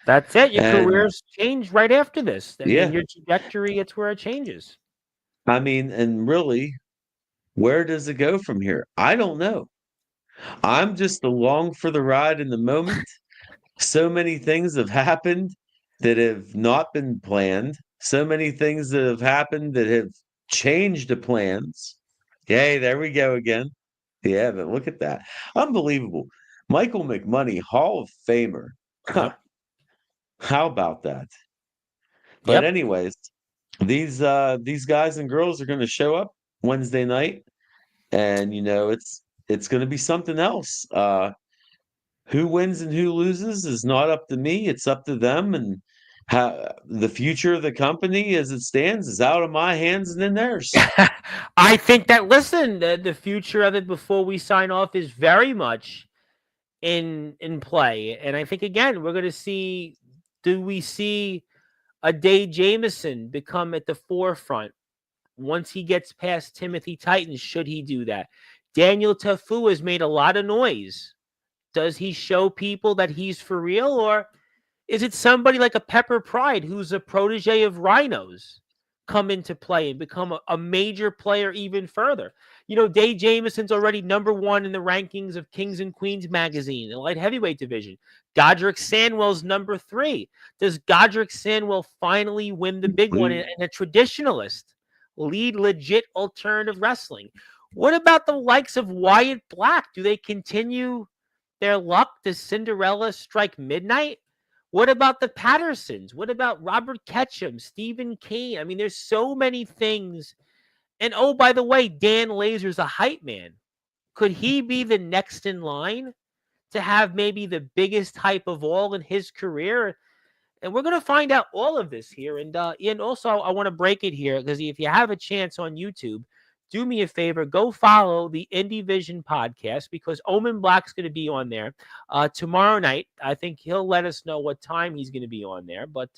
That's it. Your careers change right after this. I Yeah. mean, your trajectory, it's where it changes. I mean, and really, where does it go from here? I don't know. I'm just along for the ride in the moment. So many things have happened that have not been planned. So many things that have happened that have changed the plans. Yay, there we go again. Yeah, but look at that. Unbelievable. Michael McMoney, Hall of Famer. Yep. How about that? But anyways, these guys and girls are going to show up Wednesday night, and it's going to be something else. Who wins and who loses is not up to me. It's up to them, and how the future of the company as it stands is out of my hands and in theirs. I think that, listen, the future of it before we sign off is very much in play. And I think, again, we're going to see, do we see a Dave Jamieson become at the forefront once he gets past Timothy Titan? Should he do that? Daniel Tafu has made a lot of noise. Does he show people that he's for real, or is it somebody like a Pepper Pride who's a protege of Rhinos come into play and become a major player even further? Dave Jamieson's already #1 in the rankings of Kings and Queens magazine, the light heavyweight division. Godric Sandwell's #3. Does Godric Sandwell finally win the big one and a traditionalist lead legit alternative wrestling? What about the likes of Wyatt Black? Do they continue their luck? Does Cinderella strike midnight? What about the Pattersons? What about Robert Ketchum, Stephen Kane? I mean, there's so many things. And oh, by the way, Dan Lazer's a hype man. Could he be the next in line to have maybe the biggest hype of all in his career? And we're going to find out all of this here. And also, I want to break it here, because if you have a chance on YouTube, do me a favor, go follow the Indie Vision podcast, because Omen Black's going to be on there tomorrow night. I think he'll let us know what time he's going to be on there, but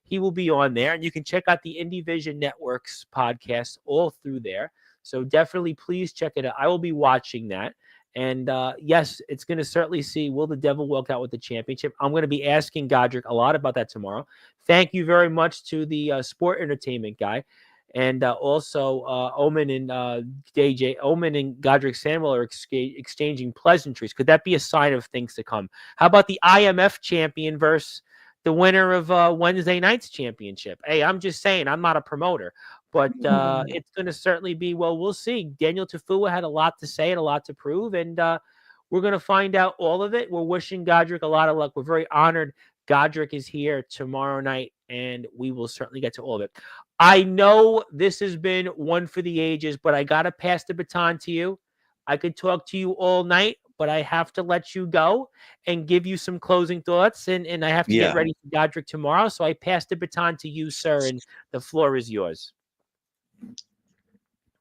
he will be on there. And you can check out the Indie Vision Network's podcast all through there. So definitely please check it out. I will be watching that. And yes, it's going to certainly see, will the devil walk out with the championship? I'm going to be asking Godric a lot about that tomorrow. Thank you very much to the Sport Entertainment guy. and also Omen and Omen and Godric Samuel are exchanging pleasantries. Could that be a sign of things to come? How about the IMF champion versus the winner of Wednesday night's championship? Hey, I'm just saying, I'm not a promoter, but it's going to certainly be, well, we'll see. Daniel Tafua had a lot to say and a lot to prove, and we're going to find out all of it. We're wishing Godric a lot of luck. We're very honored Godric is here tomorrow night, and we will certainly get to all of it. I know this has been one for the ages, but I got to pass the baton to you. I could talk to you all night, but I have to let you go and give you some closing thoughts, and I have to get ready for Godric tomorrow. So I pass the baton to you, sir, and the floor is yours.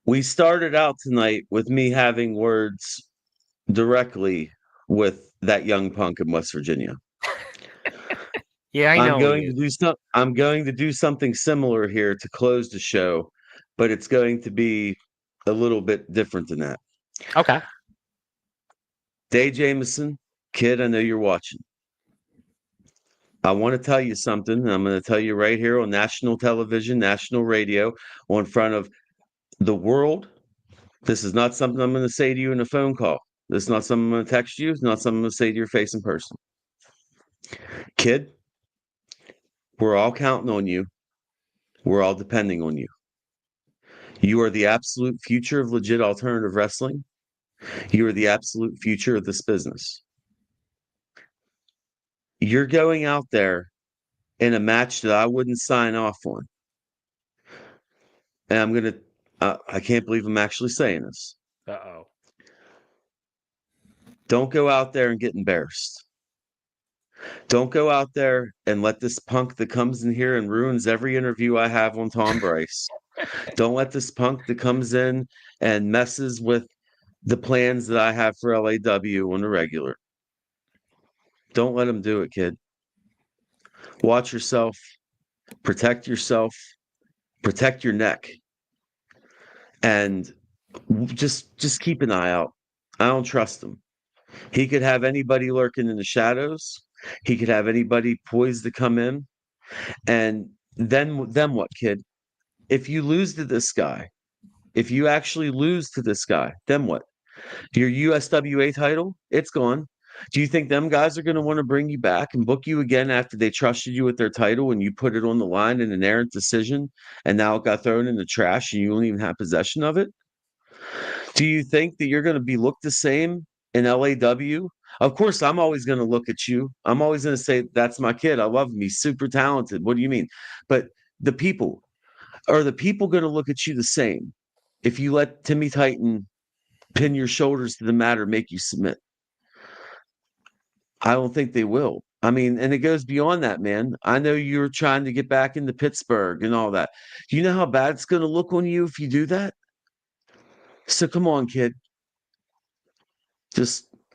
We started out tonight with me having words directly with that young punk in West Virginia. Yeah, I know. I'm going to do something similar here to close the show, but it's going to be a little bit different than that. Okay. Dave Jameson, kid, I know you're watching. I want to tell you something, and I'm going to tell you right here on national television, national radio, in front of the world. This is not something I'm going to say to you in a phone call. This is not something I'm going to text you. It's not something I'm going to say to your face in person. Kid, we're all counting on you. We're all depending on you. You are the absolute future of legit alternative wrestling. You are the absolute future of this business. You're going out there in a match that I wouldn't sign off on. And I'm going to, I can't believe I'm actually saying this. Uh-oh. Don't go out there and get embarrassed. Don't go out there and let this punk that comes in here and ruins every interview I have on Tom Bryce. Don't let this punk that comes in and messes with the plans that I have for LAW on the regular. Don't let him do it, kid. Watch yourself. Protect yourself. Protect your neck. And just keep an eye out. I don't trust him. He could have anybody lurking in the shadows. He could have anybody poised to come in. And then what, kid? If you lose to this guy, if you actually lose to this guy, then what? Your USWA title, it's gone. Do you think them guys are going to want to bring you back and book you again after they trusted you with their title and you put it on the line in an errant decision and now it got thrown in the trash and you don't even have possession of it? Do you think that you're going to be looked the same in LAW? Of course, I'm always going to look at you. I'm always going to say, that's my kid. I love him. He's super talented. What do you mean? But the people going to look at you the same if you let Timmy Titan pin your shoulders to the mat or make you submit? I don't think they will. I mean, and it goes beyond that, man. I know you're trying to get back into Pittsburgh and all that. Do you know how bad it's going to look on you if you do that? So come on, kid.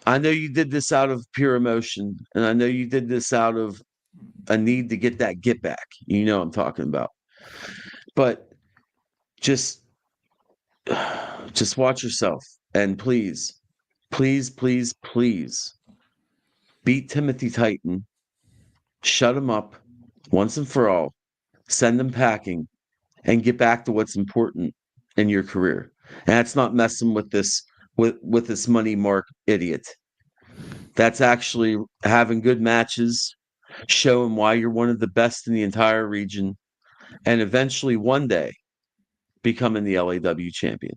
I know you did this out of pure emotion, and I know you did this out of a need to get that get back. You know what I'm talking about. But just watch yourself, and please beat Timothy Titan, shut him up once and for all, send him packing, and get back to what's important in your career. And that's not messing with this with this money mark idiot. That's actually having good matches, showing why you're one of the best in the entire region, and eventually one day becoming the LAW champion.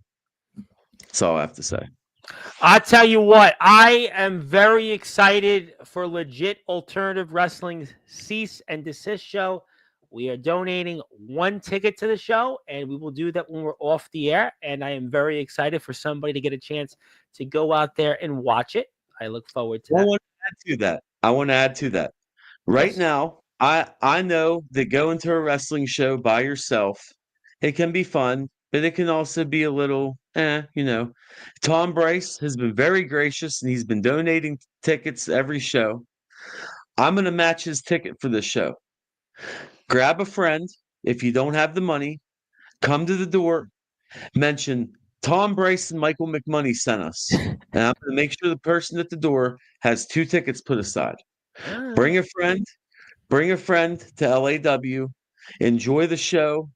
That's all I have to say. I tell you what, I am very excited for Legit Alternative Wrestling's Cease and Desist show. We are donating 1 ticket to the show, and we will do that when we're off the air. And I am very excited for somebody to get a chance to go out there and watch it. I look forward to that. I want to add to that. Right now, I know that going to a wrestling show by yourself, it can be fun, but it can also be a little, Tom Bryce has been very gracious, and he's been donating tickets every show. I'm going to match his ticket for this show. Grab a friend. If you don't have the money, come to the door, mention Tom Bryce and Michael McMoney sent us. And I'm going to make sure the person at the door has 2 tickets put aside. Bring a friend to LAW, enjoy the show,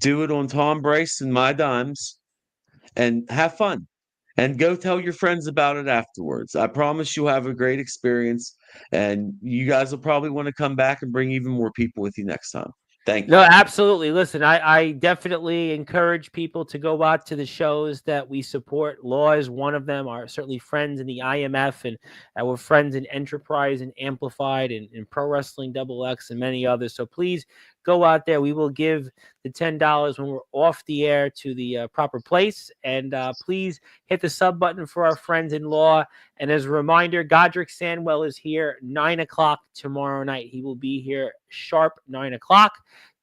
Do it on Tom Bryce and my dimes, and have fun. And go tell your friends about it afterwards. I promise you'll have a great experience, and you guys will probably want to come back and bring even more people with you next time. Thank you. No, absolutely. Listen, I definitely encourage people to go out to the shows that we support. Law is one of them. Our certainly friends in the IMF and our friends in Enterprise and Amplified and Pro Wrestling Double X and many others. So please go out there. We will give the $10 when we're off the air to the proper place. And please hit the sub button for our friends in Law. And as a reminder, Godric Sandwell is here 9 o'clock tomorrow night. He will be here sharp 9 o'clock,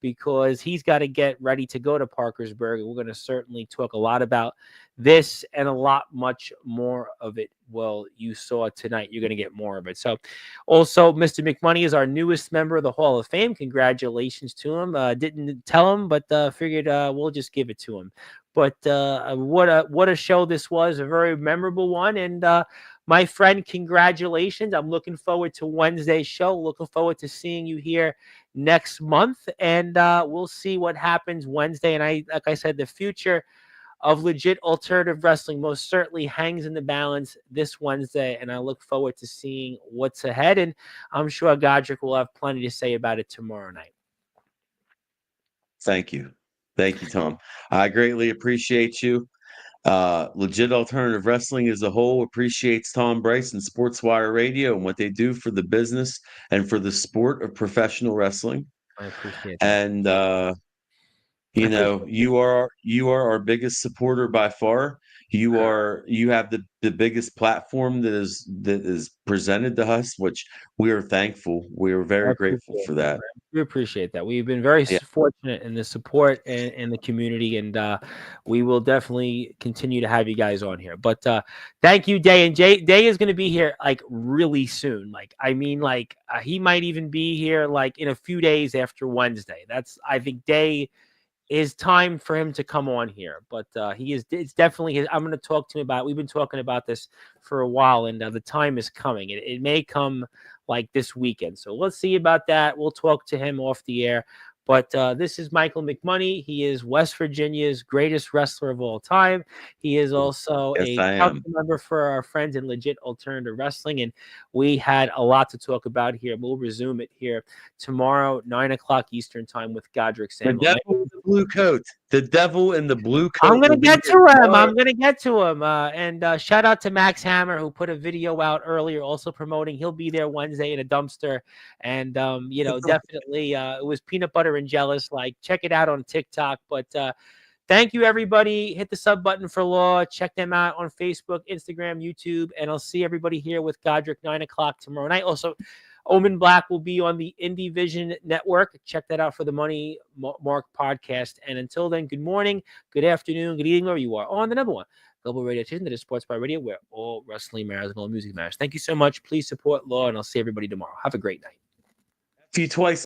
because he's got to get ready to go to Parkersburg. And we're going to certainly talk a lot about this and a lot much more of it. Well, you saw tonight. You're going to get more of it. So also, Mr. McMoney is our newest member of the Hall of Fame. Congratulations to him. Didn't tell him, but figured we'll just give it to him. But what a show this was, a very memorable one. And my friend, congratulations. I'm looking forward to Wednesday's show. Looking forward to seeing you here next month. And we'll see what happens Wednesday. And like I said, the future of legit alternative wrestling most certainly hangs in the balance this Wednesday. And I look forward to seeing what's ahead. And I'm sure Godric will have plenty to say about it tomorrow night. Thank you. Thank you, Tom. I greatly appreciate you. Legit Alternative Wrestling as a whole appreciates Tom Bryce and Sportswire Radio and what they do for the business and for the sport of professional wrestling. I appreciate that. And you know, you are our biggest supporter by far. You have the biggest platform that is presented to us, which we are thankful. We are very grateful for that. We appreciate that. We've been very fortunate in the support and the community, and we will definitely continue to have you guys on here. But thank you, Day. And Day is going to be here like really soon. Like, I mean, like he might even be here like in a few days after Wednesday. I think Day is time for him to come on here, but it's definitely his. I'm going to talk to him about it. We've been talking about this for a while, and the time is coming. It may come like this weekend, so let's see about that. We'll talk to him off the air. But this is Michael McMoney. He is West Virginia's greatest wrestler of all time. He is also a council member for our friends in Legit Alternative Wrestling, and we had a lot to talk about here. We'll resume it here tomorrow, 9 o'clock Eastern time with Godric Sandwell. The devil in the blue coat. The devil in the blue coat. I'm going to get to him. I'm going to get to him. And shout out to Max Hammer, who put a video out earlier also promoting. He'll be there Wednesday in a dumpster. And, you know, definitely it was peanut butter and jealous. Like, check it out on TikTok. But thank you, everybody. Hit the sub button for Law. Check them out on Facebook, Instagram, YouTube. And I'll see everybody here with Godric 9 o'clock tomorrow night. Also, Omen Black will be on the Indie Vision Network. Check that out for the Money Mark podcast. And until then, good morning, good afternoon, good evening, wherever you are on the number one global radio station that is Sportswire Radio, where all wrestling matters and all music matters. Thank you so much. Please support Law, and I'll see everybody tomorrow. Have a great night. See you twice.